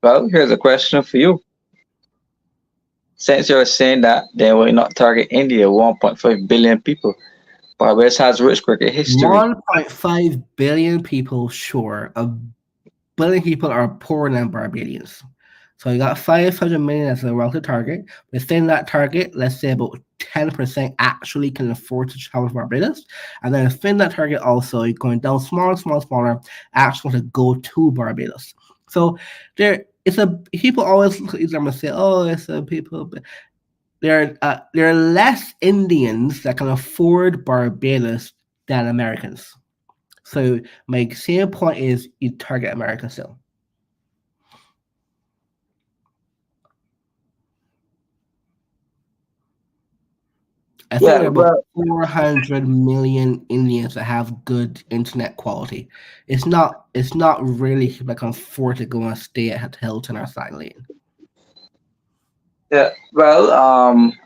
Well, here's a question for you. Since you're saying that they will not target India, 1.5 billion people, Barbados has rich cricket history. 1.5 billion people, sure. A billion people are poorer than Barbadians. So you got 500 million as a relative target. Within that target, let's say about 10% actually can afford to travel to Barbados. And then within that target also, you're going down smaller, smaller, smaller, actually want to go to Barbados. So it's a people always look at these numbers and say, oh, it's a people. But there are less Indians that can afford Barbados than Americans. So my same point is you target America still. I think Yeah, there are about well, 400 million Indians that have good internet quality. It's not really people that can afford to go and stay at Hilton or Silene. yeah, well,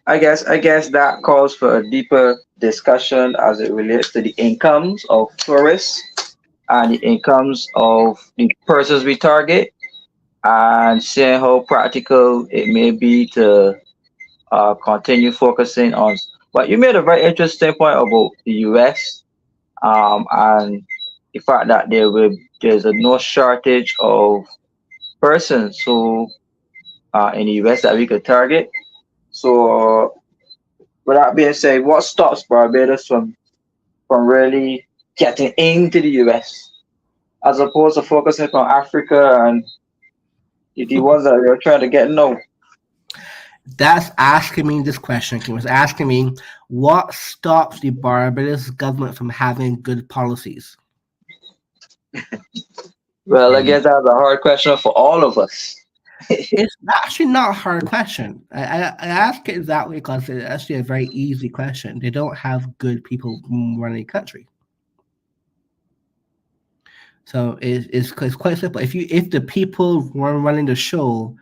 I guess that calls for a deeper discussion as it relates to the incomes of tourists and the incomes of the persons we target, and seeing how practical it may be to continue focusing on. But you made a very interesting point about the US, and the fact that there's a no shortage of persons who in the US that we could target. So, with that being said, what stops Barbados from really getting into the US as opposed to focusing on Africa and the ones that we're trying to get no? That's asking me this question. Kim was asking me what stops the Barbados government from having good policies. Well, I And guess that's a hard question for all of us. it's actually not a hard question. I ask it that way because it's actually a very easy question. They don't have good people running the country. So it's quite simple. If the people who are running the show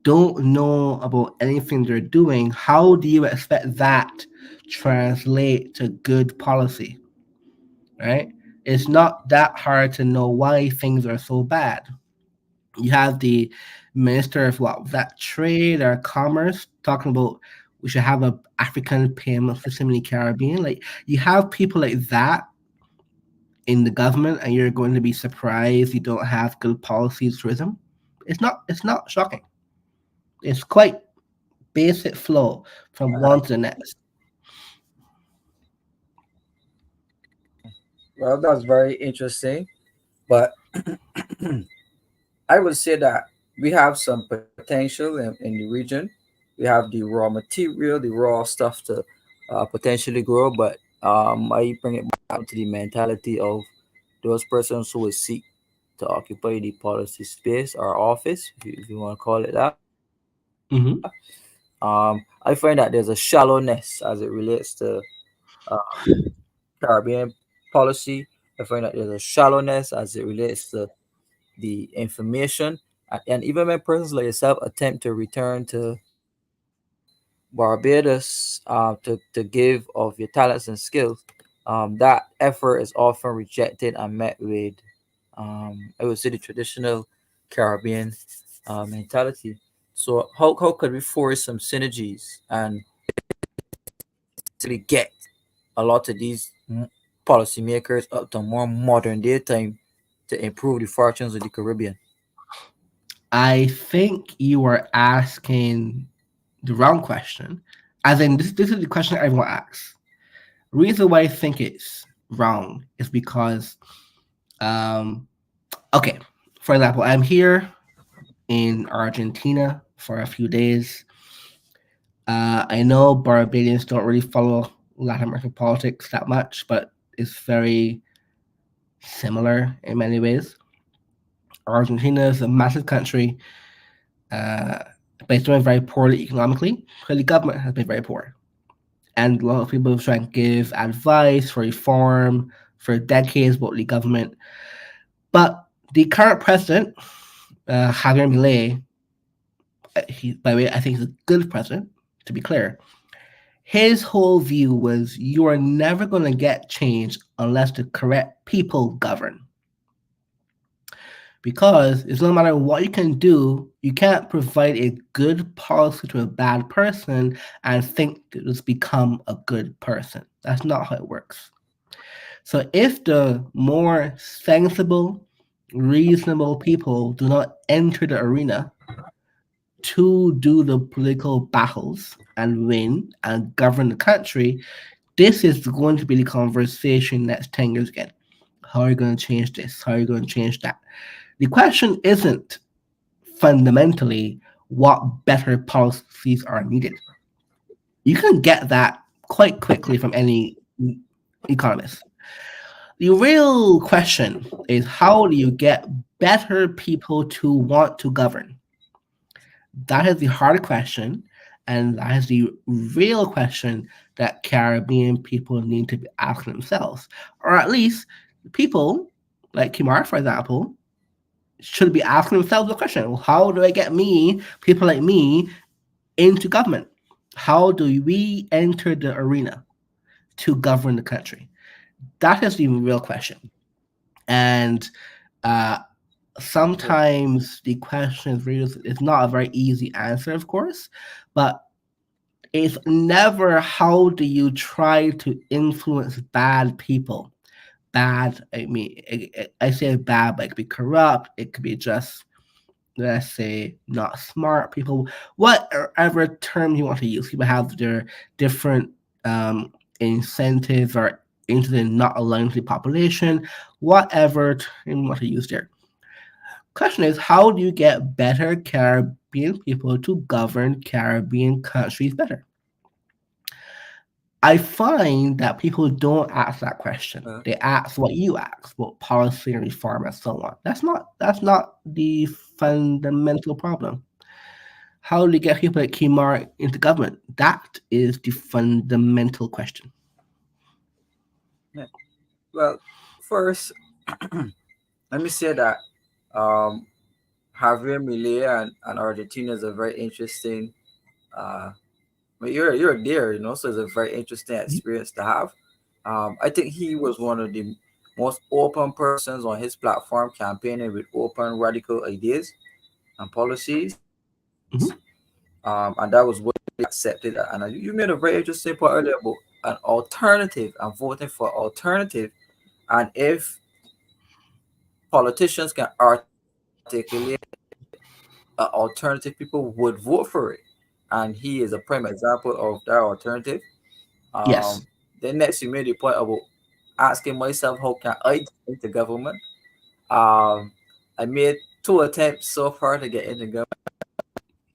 don't know about anything they're doing, how do you expect that translate to good policy? Right? It's not that hard to know why things are so bad. You have the minister of what was that trade or commerce talking about we should have a African payment system in the Caribbean. Like you have people like that in the government, and you're going to be surprised you don't have good policies for them. It's not shocking. It's quite basic flow from one to the next. Well, that's very interesting. But I would say that we have some potential in the region. We have the raw material, the raw stuff to potentially grow. But I bring it back to the mentality of those persons who will seek to occupy the policy space or office, if you want to call it that. Hmm. I find that there's a shallowness as it relates to uh, Caribbean policy. I find that there's a shallowness as it relates to the information. And even when persons like yourself attempt to return to Barbados to give of your talents and skills, that effort is often rejected and met with, I would say, the traditional Caribbean mentality. So how could we force some synergies and actually get a lot of these policymakers up to more modern day time to improve the fortunes of the Caribbean? I think you are asking the wrong question. As in, this is the question everyone asks. Reason why I think it's wrong is because, um, okay, for example, I'm here in Argentina for a few days. I know Barbadians don't really follow Latin American politics that much, but it's very similar in many ways. Argentina is a massive country, uh, but it's doing very poorly economically. So the government has been very poor. And a lot of people try and give advice for reform for decades about the government. But the current president, Javier Milei, by the way, I think he's a good president, to be clear. His whole view was you are never going to get change unless the correct people govern. Because it's no matter what you can do, you can't provide a good policy to a bad person and think to just become a good person. That's not how it works. So if the more sensible, reasonable people do not enter the arena to do the political battles and win and govern the country, this is going to be the conversation next 10 years again. How are you going to change this? How are you going to change that? The question isn't fundamentally what better policies are needed. You can get that quite quickly from any economist. The real question is how do you get better people to want to govern? That is the hard question, and that is the real question that Caribbean people need to be asking themselves. Or at least people like Kimar, for example, should be asking themselves the question: how do I get people like me, into government? How do we enter the arena to govern the country? That is the real question. And uh, sometimes the question is really it's not a very easy answer, of course, but it's never how do you try to influence bad people. Bad, I mean, I say bad, but it could be corrupt. It could be just, let's say, not smart people. Whatever term you want to use, people have their different um, incentives or into not aligned to the population. Whatever term you want to use there. Question is, how do you get better Caribbean people to govern Caribbean countries better? I find that people don't ask that question. They ask what you ask, what policy and reform and so on. That's not the fundamental problem. How do you get people like Kimar into government? That is the fundamental question. Yeah. Well, first, let me say that um, Javier Milei and Argentina is a very interesting. But you're there, so it's a very interesting experience to have. I think he was one of the most open persons on his platform, campaigning with open radical ideas and policies, Mhm. and that was what he accepted. And you made a very interesting point earlier about an alternative and voting for alternative, and if politicians can articulate an alternative, people would vote for it. And he is a prime example of that alternative. Um, Yes. then next, you made the point about asking myself, how can I get into government? Um, I made two attempts so far to get into government.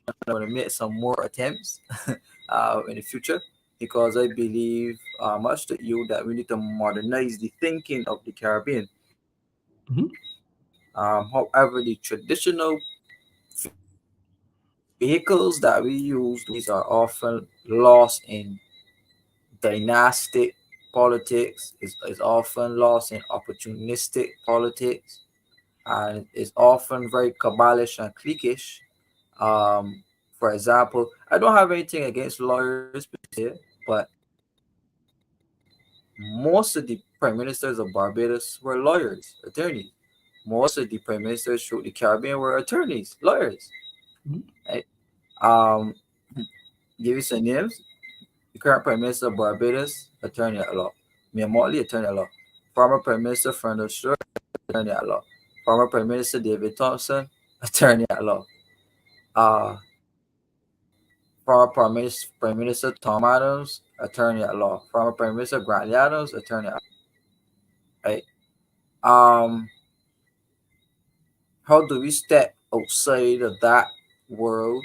I'm going to make some more attempts in the future because I believe, much to you, that we need to modernize the thinking of the Caribbean. Mhm. However, the traditional vehicles that we use, these are often lost in dynastic politics, is often lost in opportunistic politics, and is often very cabalish and cliquish. For example, I don't have anything against lawyers per se, but most of the prime ministers of Barbados were lawyers, attorneys. Most of the prime ministers throughout the Caribbean were attorneys, lawyers. Mhm. Right? Um, give you some names. The current prime minister of Barbados, attorney at law. Mia Motley, attorney at law. Former prime minister Fernando Stuart, attorney at law. Former prime minister David Thompson, attorney at law. Former prime minister Tom Adams, attorney at law. Former prime minister Grant Adams, attorney at law. Right? Um, how do we step outside of that world?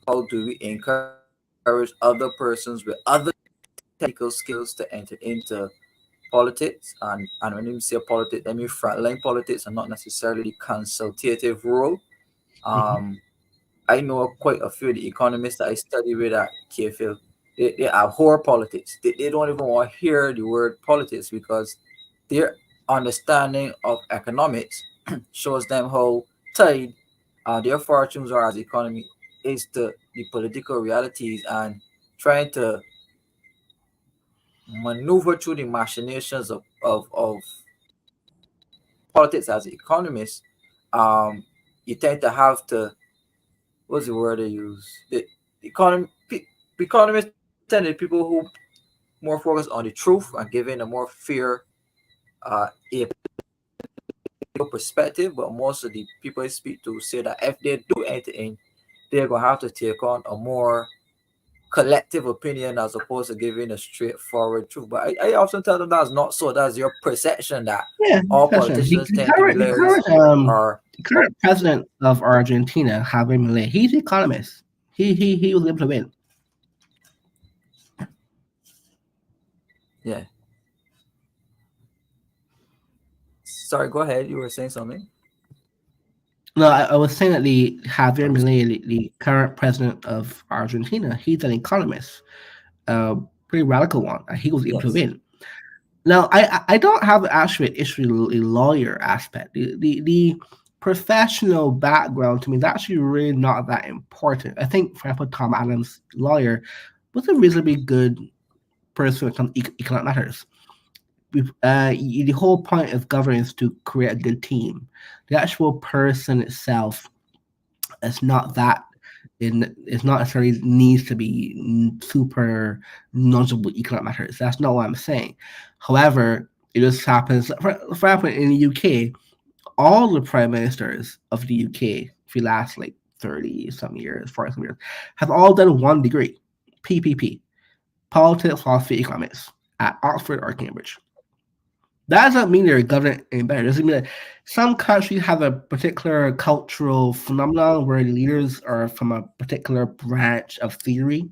How do we encourage other persons with other technical skills to enter into politics? And when you say politics, I mean frontline politics and not necessarily the consultative role. Mhm. Um, I know quite a few of the economists that I study with at KFL. They abhor politics. They don't even want to hear the word politics because their understanding of economics shows them how tied their fortunes are as economy is to the political realities and trying to maneuver through the machinations of politics as economists. You tend to have to, what's the word they use? The economists tend to be people who more focus on the truth and giving a more fair a perspective, but most of the people I speak to say that if they do anything, they're gonna have to take on a more collective opinion as opposed to giving a straightforward truth. But I often tell them that's not so. That's your perception that Yeah, all question. The, politicians the tend to be current, the lawyers current, um, or the current president of Argentina, Javier Milei, he's an economist. He was able to win. yeah. Sorry, go ahead. You were saying something. No, I was saying that the Javier I was Milei, the current president of Argentina, he's an economist, pretty radical one. And he was able to yes. win. Now, I don't have actually an issue with the lawyer aspect. The professional background to me is actually really not that important. I think, for example, Tom Adams, lawyer, was a reasonably good person when it comes to economic matters. The whole point of governance is to create a good team. The actual person itself is not that. It's not necessarily needs to be super knowledgeable economic matters. That's not what I'm saying. However, it just happens. For example, in the UK, all the prime ministers of the UK for the last like 30 some years, 40 some years, have all done one degree, PPP, politics, philosophy, economics, at Oxford or Cambridge. That doesn't mean they're government any better. It doesn't mean that some countries have a particular cultural phenomenon where the leaders are from a particular branch of theory,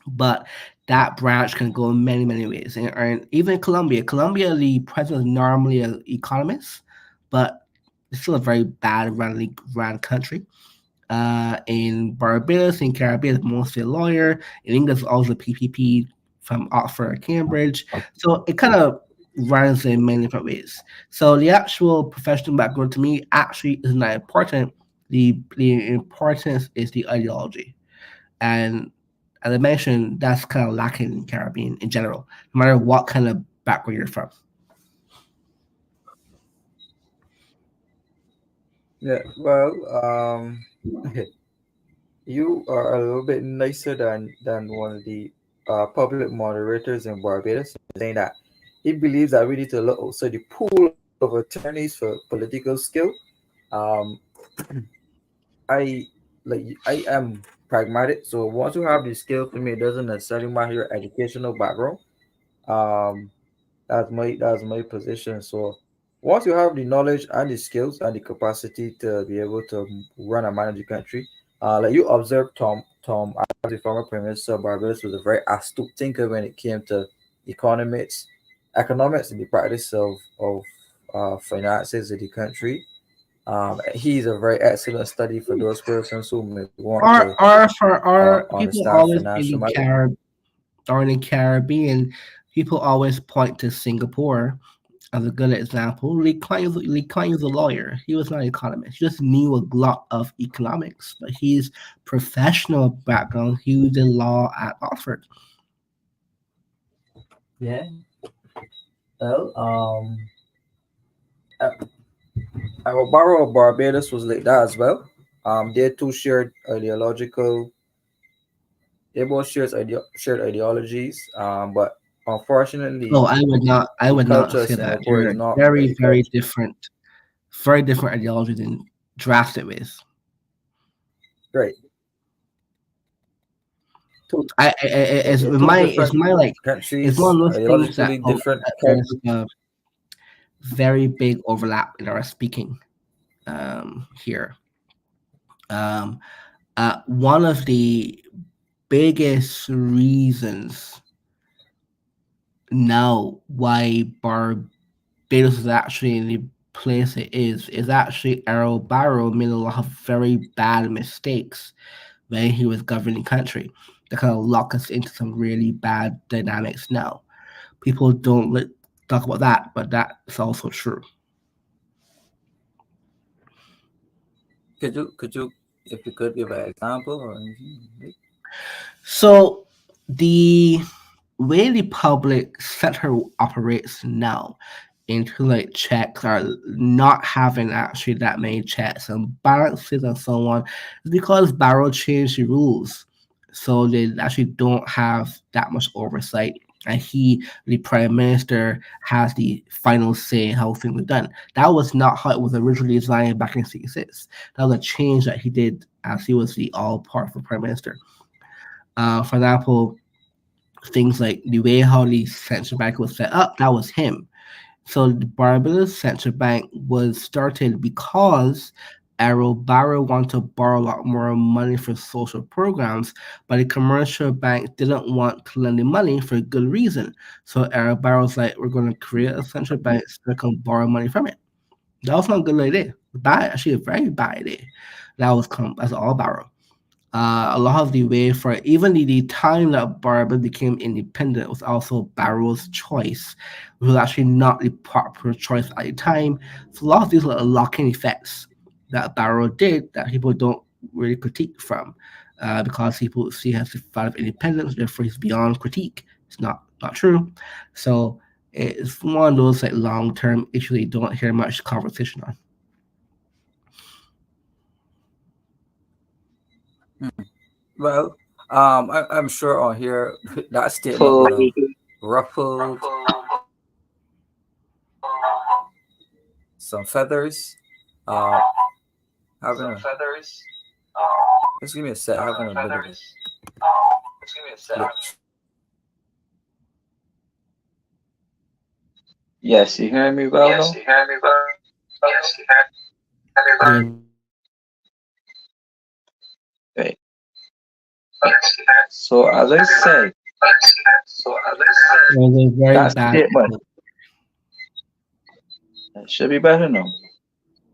but that branch can go in many, many ways. And even in Colombia, the president is normally an economist, but it's still a very bad run country. In Barbados, in Caribbean, it's mostly a lawyer. In England, it's also PPP from Oxford or Cambridge. So it kind of runs in many different ways. So the actual professional background to me actually is not important. The importance is the ideology. And as I mentioned, that's kind of lacking in Caribbean in general, no matter what kind of background you're from. Yeah. Well, you are a little bit nicer than one of the public moderators in Barbados, saying that he believes that we need to look also the pool of attorneys for political skill. Um, I I am pragmatic, so once you have the skill, for me, it doesn't necessarily matter your educational background. Um, that's my position. So once you have the knowledge and the skills and the capacity to be able to run and manage the country, like you observed, Tom as the former prime minister of Barbados was a very astute thinker when it came to economics, economics and the practice of finances of the country. He's a very excellent study for those persons who may want to Or for our people understand always in financial the matters. Caribbean, people always point to Singapore as a good example. Lee Kuan Yew was a lawyer. He was not an economist. He just knew a lot of economics, but his professional background, he did law at Oxford. Yeah. Well, uh, our borrow of Barbados was like that as well. They too shared ideological. They both shared ideologies. But No, unfortunately, I the would not culture of say that. Singapore is They're not very, very culture. very different ideology than drafted with. Great. Two, It's they're two it's different my like, it's one countries, of those things that ideologically different there's cultures. a very big overlap in our speaking here. Um, one of the biggest reasons now why Barbados is actually in the place it is actually Errol Barrow made a lot of very bad mistakes when he was governing the country that kind of lock us into some really bad dynamics now. People don't talk about that, but that's also true. Could you, if you could give an example or anything? So the way the public sector operates now into like checks are not having actually that many checks and balances and so on is because Barrow changed the rules. So they actually don't have that much oversight. And he, the prime minister, has the final say in how things are done. That was not how it was originally designed back in '66. That was a change that he did as he was the all powerful prime minister. For example, things like the way how the central bank was set up, that was him. So the Barbados Central Bank was started because Errol Barrow wanted to borrow a lot more money for social programs, but the commercial bank didn't want to lend the money for a good reason. So Errol Barrow's like, we're going to create a central bank so we can borrow money from it. That was not a good idea. Bad, actually a very bad idea. That's all Barrow. A lot of the way for even the time that Barbados became independent was also Barrow's choice, which was actually not the proper choice at the time. So a lot of these are locking effects that Barrow did that people don't really critique from, because people see him as the father of independence, therefore he's beyond critique. It's not true. So it's one of those like long term issues you don't hear much conversation on. Well, I'm sure on here that statement Full would have ruffled some feathers. Uh, having a just give me a sec. Having a bit of a glitch. Yes, you hear me well now? Yeah, Right. So as I said, it was a very that bad. statement should be better now.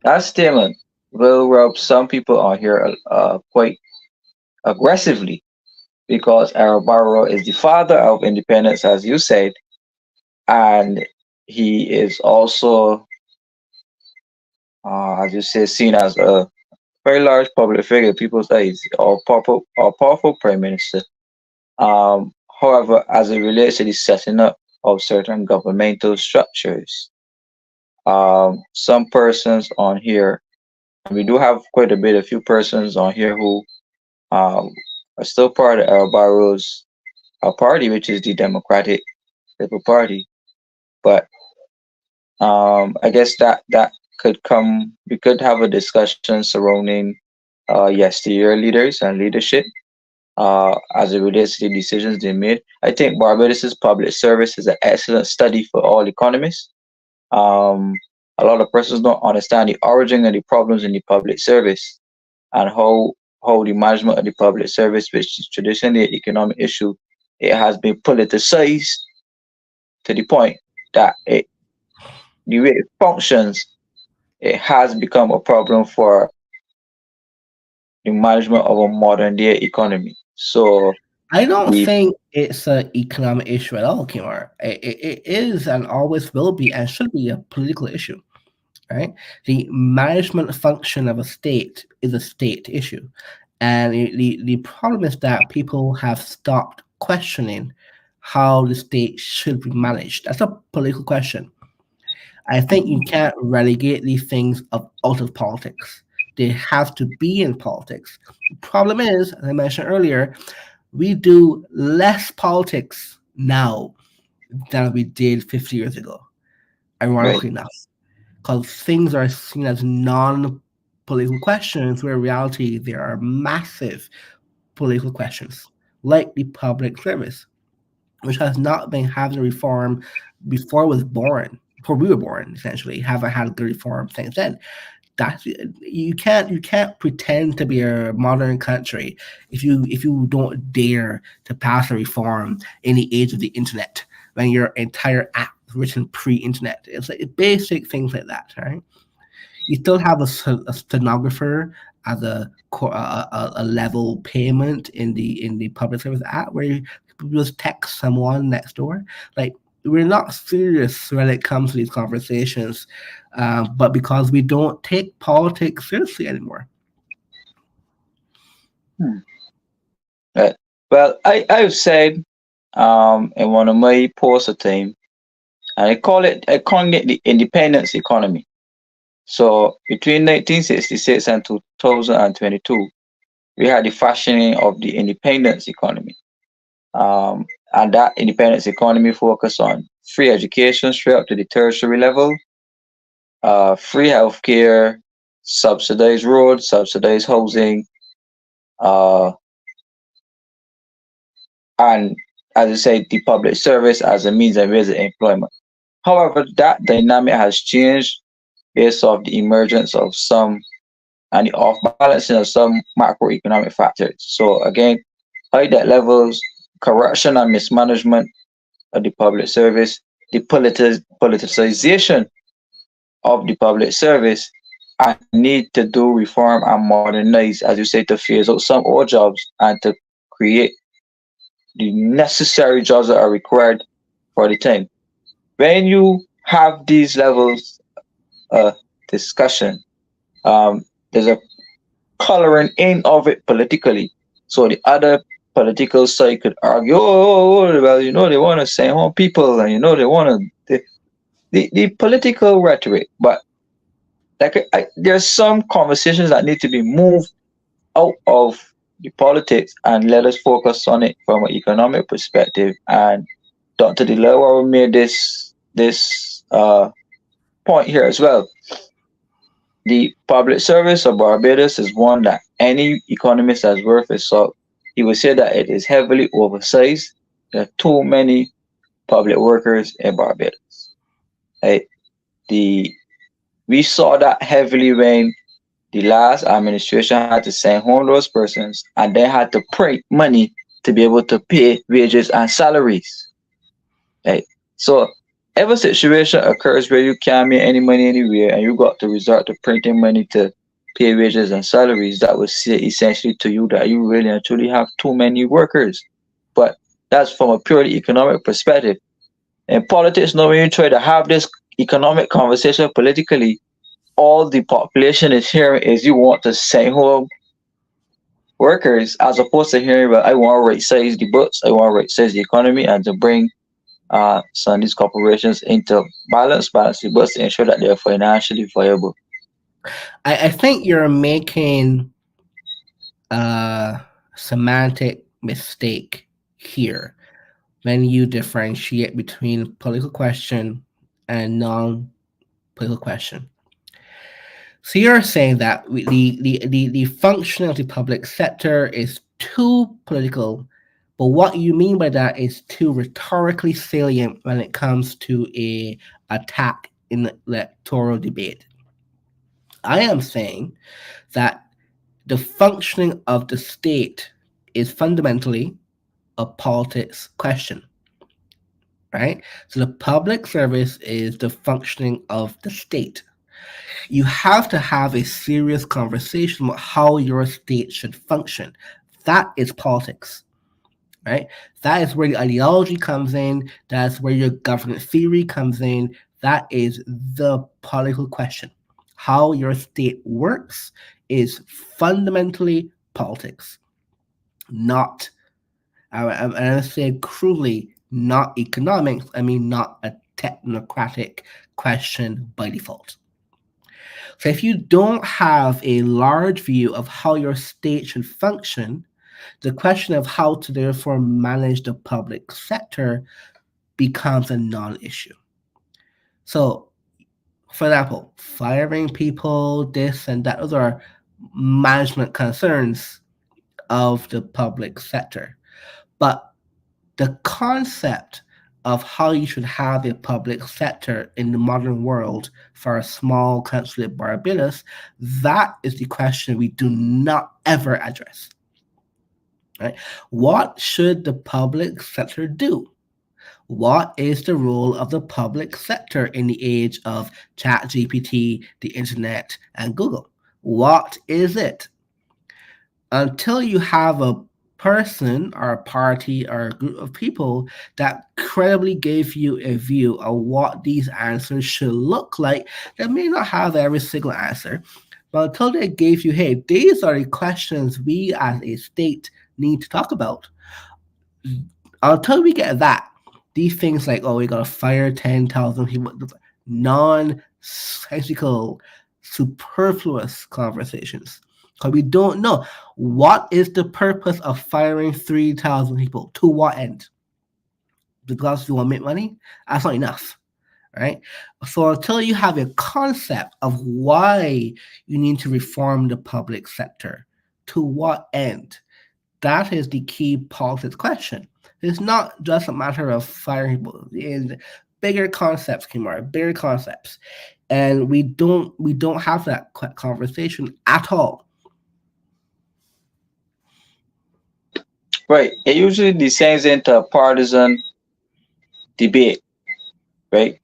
That statement will rub some people on here quite aggressively because Aaron Barrow is the father of independence, as you said, and he is also, as you say, seen as a very large public figure. People say he's a powerful prime minister. However, as it relates to the setting up of certain governmental structures, some persons on here, and we do have quite a bit, a few persons on here who um, are still part of El Barro's party, which is the Democratic Labour Party. But I guess that could come. We could have a discussion surrounding yesteryear leaders and leadership as it relates to the decisions they made. I think Barbados's public service is an excellent study for all economists. Um, a lot of persons don't understand the origin of the problems in the public service and how the management of the public service, which is traditionally an economic issue, it has been politicized to the point that the way it functions, it has become a problem for the management of a modern day economy. So I don't the think it's an economic issue at all, Kimar. It is and always will be and should be a political issue, right? The management function of a state is a state issue. And the problem is that people have stopped questioning how the state should be managed. That's a political question. I think you can't relegate these things out of politics. They have to be in politics. The problem is, as I mentioned earlier, we do less politics now than we did 50 years ago, Right. ironically enough, because things are seen as non-political questions, where in reality there are massive political questions, like the public service, which has not been having reform before was born, before we were born, essentially, haven't had good reform since then. That's you can't pretend to be a modern country if you don't dare to pass a reform in the age of the internet when your entire app is written pre-internet. It's like basic things like that, right? You still have a stenographer as a level payment in the public service app where you just text someone next door. Like, we're not serious when it comes to these conversations, but because we don't take politics seriously anymore. Hmm. Right. Well, I've said in one of my posts a time, and I call it the independence economy. So between 1966 and 2022, we had the fashioning of the independence economy. And that independence economy focused on free education straight up to the tertiary level, free healthcare, subsidized roads, subsidized housing, uh, and as I said, the public service as a means of raising employment. However, that dynamic has changed based off the emergence of some and the off balancing of some macroeconomic factors. So again, high debt levels, corruption and mismanagement of the public service, the politicization of the public service, and need to do reform and modernize, as you say, to phase out some old jobs and to create the necessary jobs that are required for the time. When you have these levels of discussion, there's a coloring in of it politically. So the other political side could argue, well, they want to send home people, and they want to the political rhetoric. But like, there's some conversations that need to be moved out of the politics and let us focus on it from an economic perspective. And Dr. Delawa made this point here as well. The public service of Barbados is one that any economist that's worth his salt, he would say that it is heavily oversized. There are too many public workers in Barbados. Right? The We saw that heavily when the last administration had to send home those persons and they had to print money to be able to pay wages and salaries. Right? So if a situation occurs where you can't make any money anywhere and you got to resort to printing money to pay wages and salaries, that would say essentially to you that you really and truly have too many workers. But that's from a purely economic perspective. In politics, now when you try to have this economic conversation politically, all the population is hearing is you want to send home workers as opposed to hearing, well, I want to right size the books, I want to right size the economy and to bring some of these corporations into balance the books to ensure that they're financially viable. I think you're making a semantic mistake here when you differentiate between political question and non-political question. So you're saying that the functioning of the public sector is too political, but what you mean by that is too rhetorically salient when it comes to a attack in the electoral debate. I am saying that the functioning of the state is fundamentally a politics question, right? So the public service is the functioning of the state. You have to have a serious conversation about how your state should function. That is politics, right? That is where the ideology comes in. That's where your government theory comes in. That is the political question. How your state works is fundamentally politics, not, and I say cruelly, not economics. I mean, not a technocratic question by default. So if you don't have a large view of how your state should function, the question of how to therefore manage the public sector becomes a non-issue. So, for example, firing people, this and that, those are management concerns of the public sector. But the concept of how you should have a public sector in the modern world for a small country like Barbados, that is the question we do not ever address. Right? What should the public sector do? What is the role of the public sector in the age of ChatGPT, the internet, and Google? What is it? Until you have a person or a party or a group of people that credibly gave you a view of what these answers should look like, they may not have every single answer, but until they gave you, hey, these are the questions we as a state need to talk about, until we get that, these things like, oh, we gotta fire 10,000 people, nonsensical, superfluous conversations. Because we don't know what is the purpose of firing 3,000 people. To what end? Because you want to make money? That's not enough, right? So until you have a concept of why you need to reform the public sector, to what end? That is the key politics question. It's not just a matter of firing people. It's bigger concepts, Kimura, bigger concepts, and we don't have that conversation at all. Right. It usually descends into a partisan debate, right,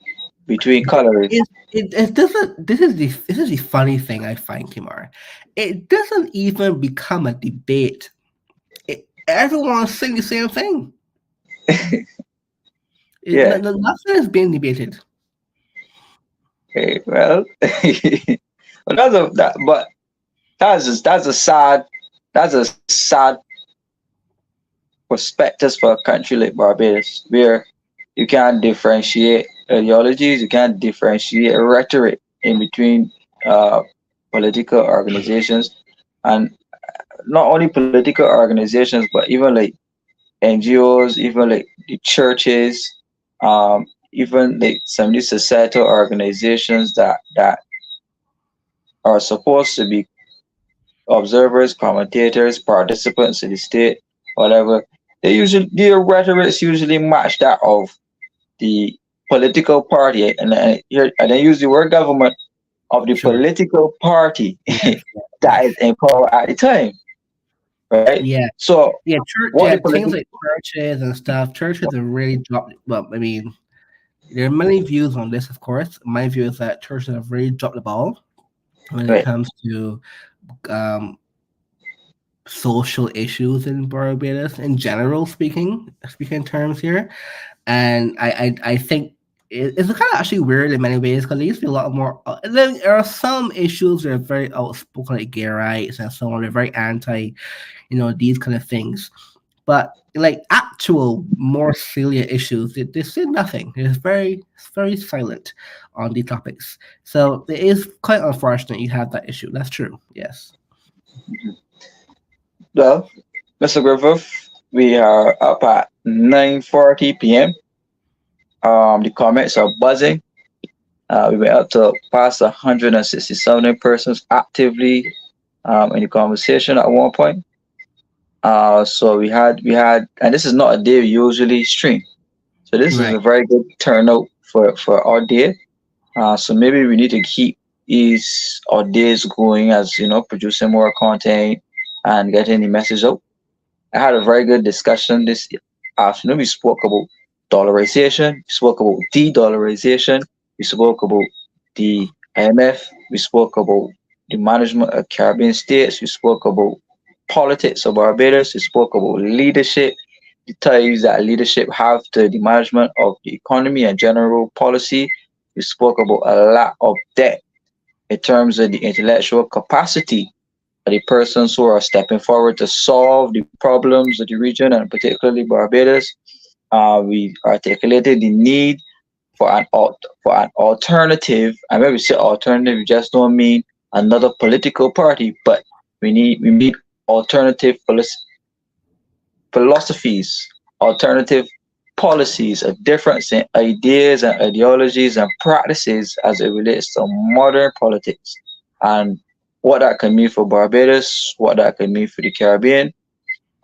between colors. It doesn't. This is the funny thing I find, Kimura. It doesn't even become a debate. Everyone's saying the same thing. Yeah. Nothing is being debated. Okay. Well, well, but that's a sad perspective for a country like Barbados, where you can't differentiate ideologies, you can't differentiate rhetoric in between uh, political organizations, and not only political organizations, but even like NGOs, even like the churches, even like some of these societal organizations that are supposed to be observers, commentators, participants in the state, whatever. Their rhetorics usually match that of the political party, and then use the word government of the Sure. political party Yes. that is in power at the time, right? Yeah. So Yeah. Church. what the Yeah. Things political like churches and stuff. Churches are really dropped. Well, I mean, there are many views on this, of course. My view is that churches have really dropped the ball when it right, comes to um, social issues in Barbados in general, speaking terms here. And I think it's kind of actually weird in many ways because there used to be a lot more. There are some issues that are very outspoken, like gay rights, and so on. They're very anti, these kind of things. But like actual more salient issues, they say nothing. It's very silent on these topics. So it is quite unfortunate you have that issue. That's true. Yes. well, Mr. Griffith, we are up at 9:40 p.m. The comments are buzzing. We went up to past 167 persons actively in the conversation at one point. So we had, and this is not a day we usually stream. So this is Right. a very good turnout for our day. So maybe we need to keep these our days going, as producing more content and getting the message out. I had a very good discussion this afternoon. We spoke about dollarization, we spoke about de-dollarization, we spoke about the IMF, we spoke about the management of Caribbean states, we spoke about politics of Barbados, we spoke about leadership, the ties that leadership have to the management of the economy and general policy. We spoke about a lot of depth in terms of the intellectual capacity of the persons who are stepping forward to solve the problems of the region and particularly Barbados. We articulated the need for an alternative. And when we say alternative, we just don't mean another political party, but we need alternative philosophies, alternative policies, a difference in ideas and ideologies and practices as it relates to modern politics, and what that can mean for Barbados, what that can mean for the Caribbean.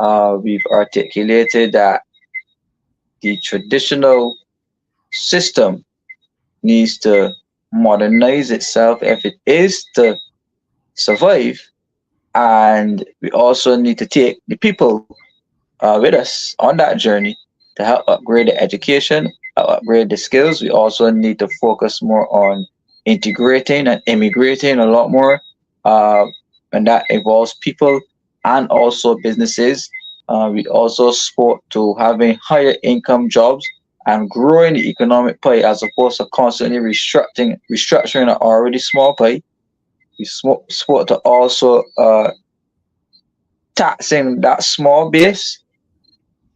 We've articulated that the traditional system needs to modernize itself if it is to survive, and we also need to take the people with us on that journey to help upgrade the education, upgrade the skills. We also need to focus more on integrating and immigrating a lot more, uh, and that involves people and also businesses. We also spoke to having higher income jobs and growing the economic pie as opposed to constantly restructuring an already small pie. We spoke to also taxing that small base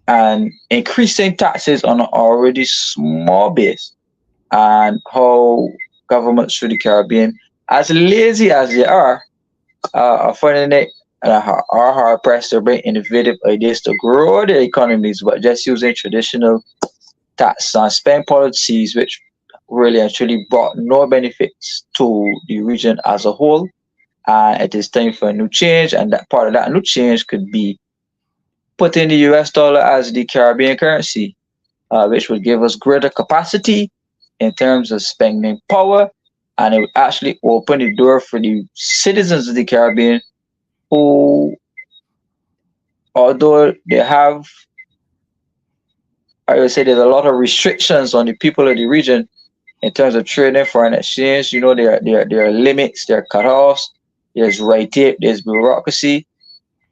and increasing taxes on an already small base, and how governments through the Caribbean, as lazy as they are finding it are hard pressed to bring innovative ideas to grow their economies, but just using traditional tax and spend policies, which really actually brought no benefits to the region as a whole. It is time for a new change, and that part of that new change could be putting the US dollar as the Caribbean currency, which would give us greater capacity in terms of spending power, and it would actually open the door for the citizens of the Caribbean who, although they have, I would say there's a lot of restrictions on the people of the region in terms of trading foreign exchange. You know, there are limits, there are cutoffs, there's red tape, there's bureaucracy,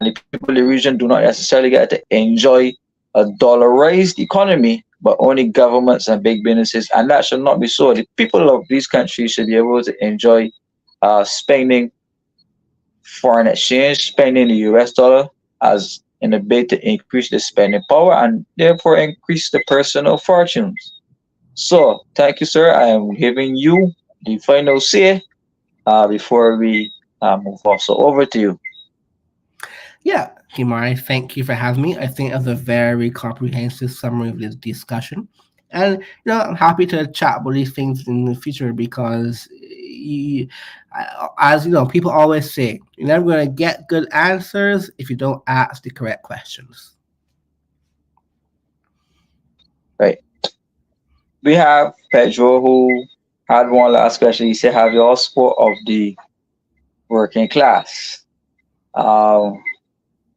and the people in the region do not necessarily get to enjoy a dollarized economy, but only governments and big businesses, and that should not be so. The people of these countries should be able to enjoy spending foreign exchange, spending the US dollar as in a bid to increase the spending power and therefore increase the personal fortunes. So, thank you, sir. I am giving you the final say before we move off. So, over to you. Yeah, Himari, thank you for having me. I think it was a very comprehensive summary of this discussion. And, I'm happy to chat about these things in the future because, as you know, people always say, you're never going to get good answers if you don't ask the correct questions. Right. We have Pedro who had one last question. He said, have you all spoke of the working class? Um,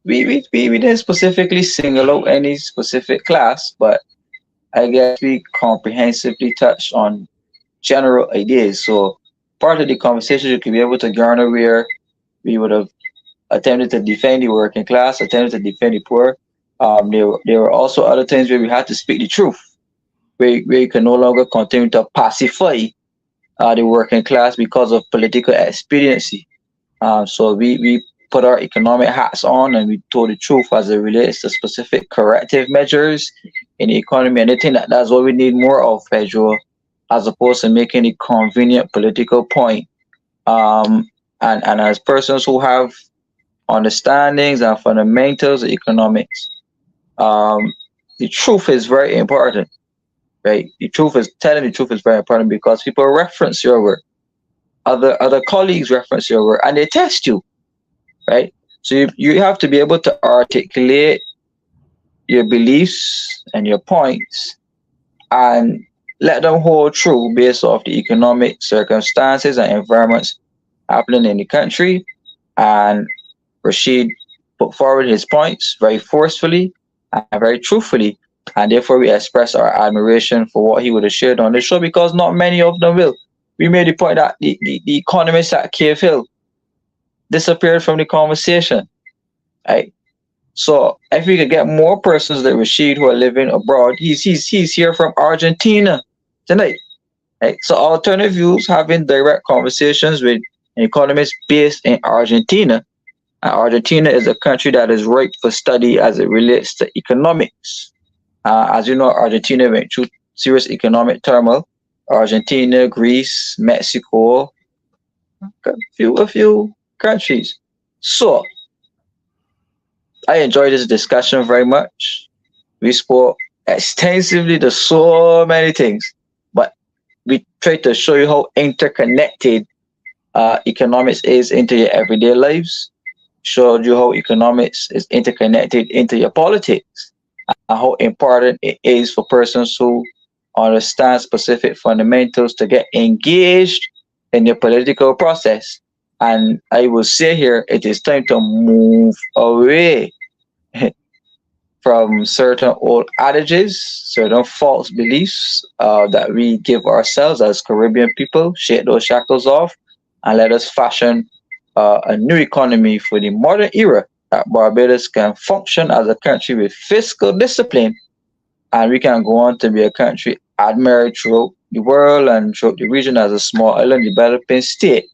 we didn't specifically single out any specific class, but I guess we comprehensively touched on general ideas. So part of the conversation you could be able to garner where we would have attempted to defend the working class, attempted to defend the poor. There were also other times where we had to speak the truth, where you can no longer continue to pacify the working class because of political expediency. So we put our economic hats on and we told the truth as it relates to specific corrective measures in the economy. And I think that's what we need more of, Pedro, as opposed to making a convenient political point. And as persons who have understandings and fundamentals of economics, the truth is very important, right? Telling the truth is very important because people reference your work, other colleagues reference your work, and they test you, right? So you have to be able to articulate your beliefs and your points and let them hold true based off the economic circumstances and environments happening in the country. And Rasheed put forward his points very forcefully and very truthfully. And therefore, we express our admiration for what he would have shared on the show because not many of them will. We made the point that the economist at Cave Hill disappeared from the conversation. Right? So if we could get more persons like Rasheed who are living abroad, he's here from Argentina tonight. Right? So alternative views having direct conversations with an economist based in Argentina. And Argentina is a country that is ripe for study as it relates to economics. As you know, Argentina went through serious economic turmoil. Argentina, Greece, Mexico, a few countries. So I enjoyed this discussion very much. We spoke extensively to so many things, but we tried to show you how interconnected economics is into your everyday lives. Showed you how economics is interconnected into your politics and how important it is for persons who understand specific fundamentals to get engaged in the political process. And I will say here, it is time to move away from certain old adages, certain false beliefs that we give ourselves as Caribbean people, shake those shackles off, and let us fashion a new economy for the modern era that Barbados can function as a country with fiscal discipline, and we can go on to be a country admired throughout the world and throughout the region as a small island developing state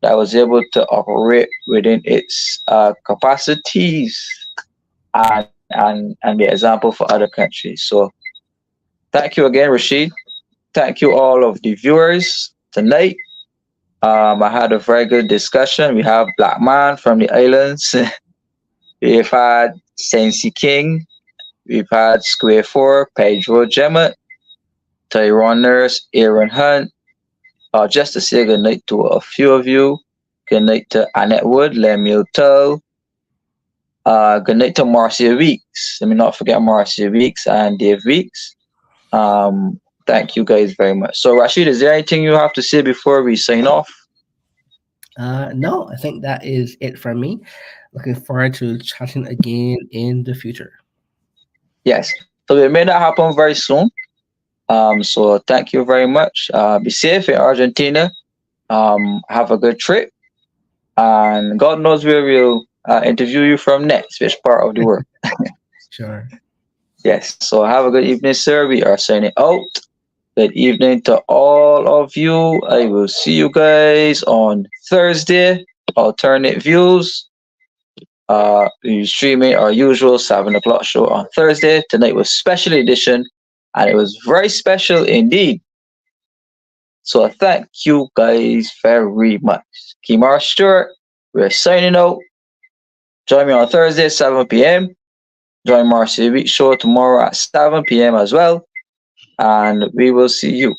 that was able to operate within its capacities and be an example for other countries. So thank you again, Rasheed. Thank you all of the viewers tonight. I had a very good discussion. We have Blackman from the islands. We've had Sensi King. We've had Square 4, Pedro Gemma, Tyrone Nurse, Aaron Hunt. Just to say good night to a few of you. Good night to Annette Wood, Lemuel Tull. Good night to Marcia Weeks. Let me not forget Marcia Weeks and Dave Weeks. Thank you guys very much. So, Rashid, is there anything you have to say before we sign off? No, I think that is it from me. Looking forward to chatting again in the future. Yes. So it may not happen very soon. So thank you very much. Be safe in Argentina. Have a good trip. And God knows where we'll interview you from next, which part of the world. Sure. Yes. So have a good evening, sir. We are signing out. Good evening to all of you. I will see you guys on Thursday. Alternate Views. We streaming our usual 7 o'clock show on Thursday. Tonight was special edition, and it was very special indeed. So thank you guys very much. Kimar Stuart, we're signing out. Join me on Thursday, 7 p.m. Join Marcy Week Show tomorrow at 7 p.m. as well. And we will see you.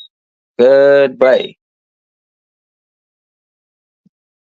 Goodbye.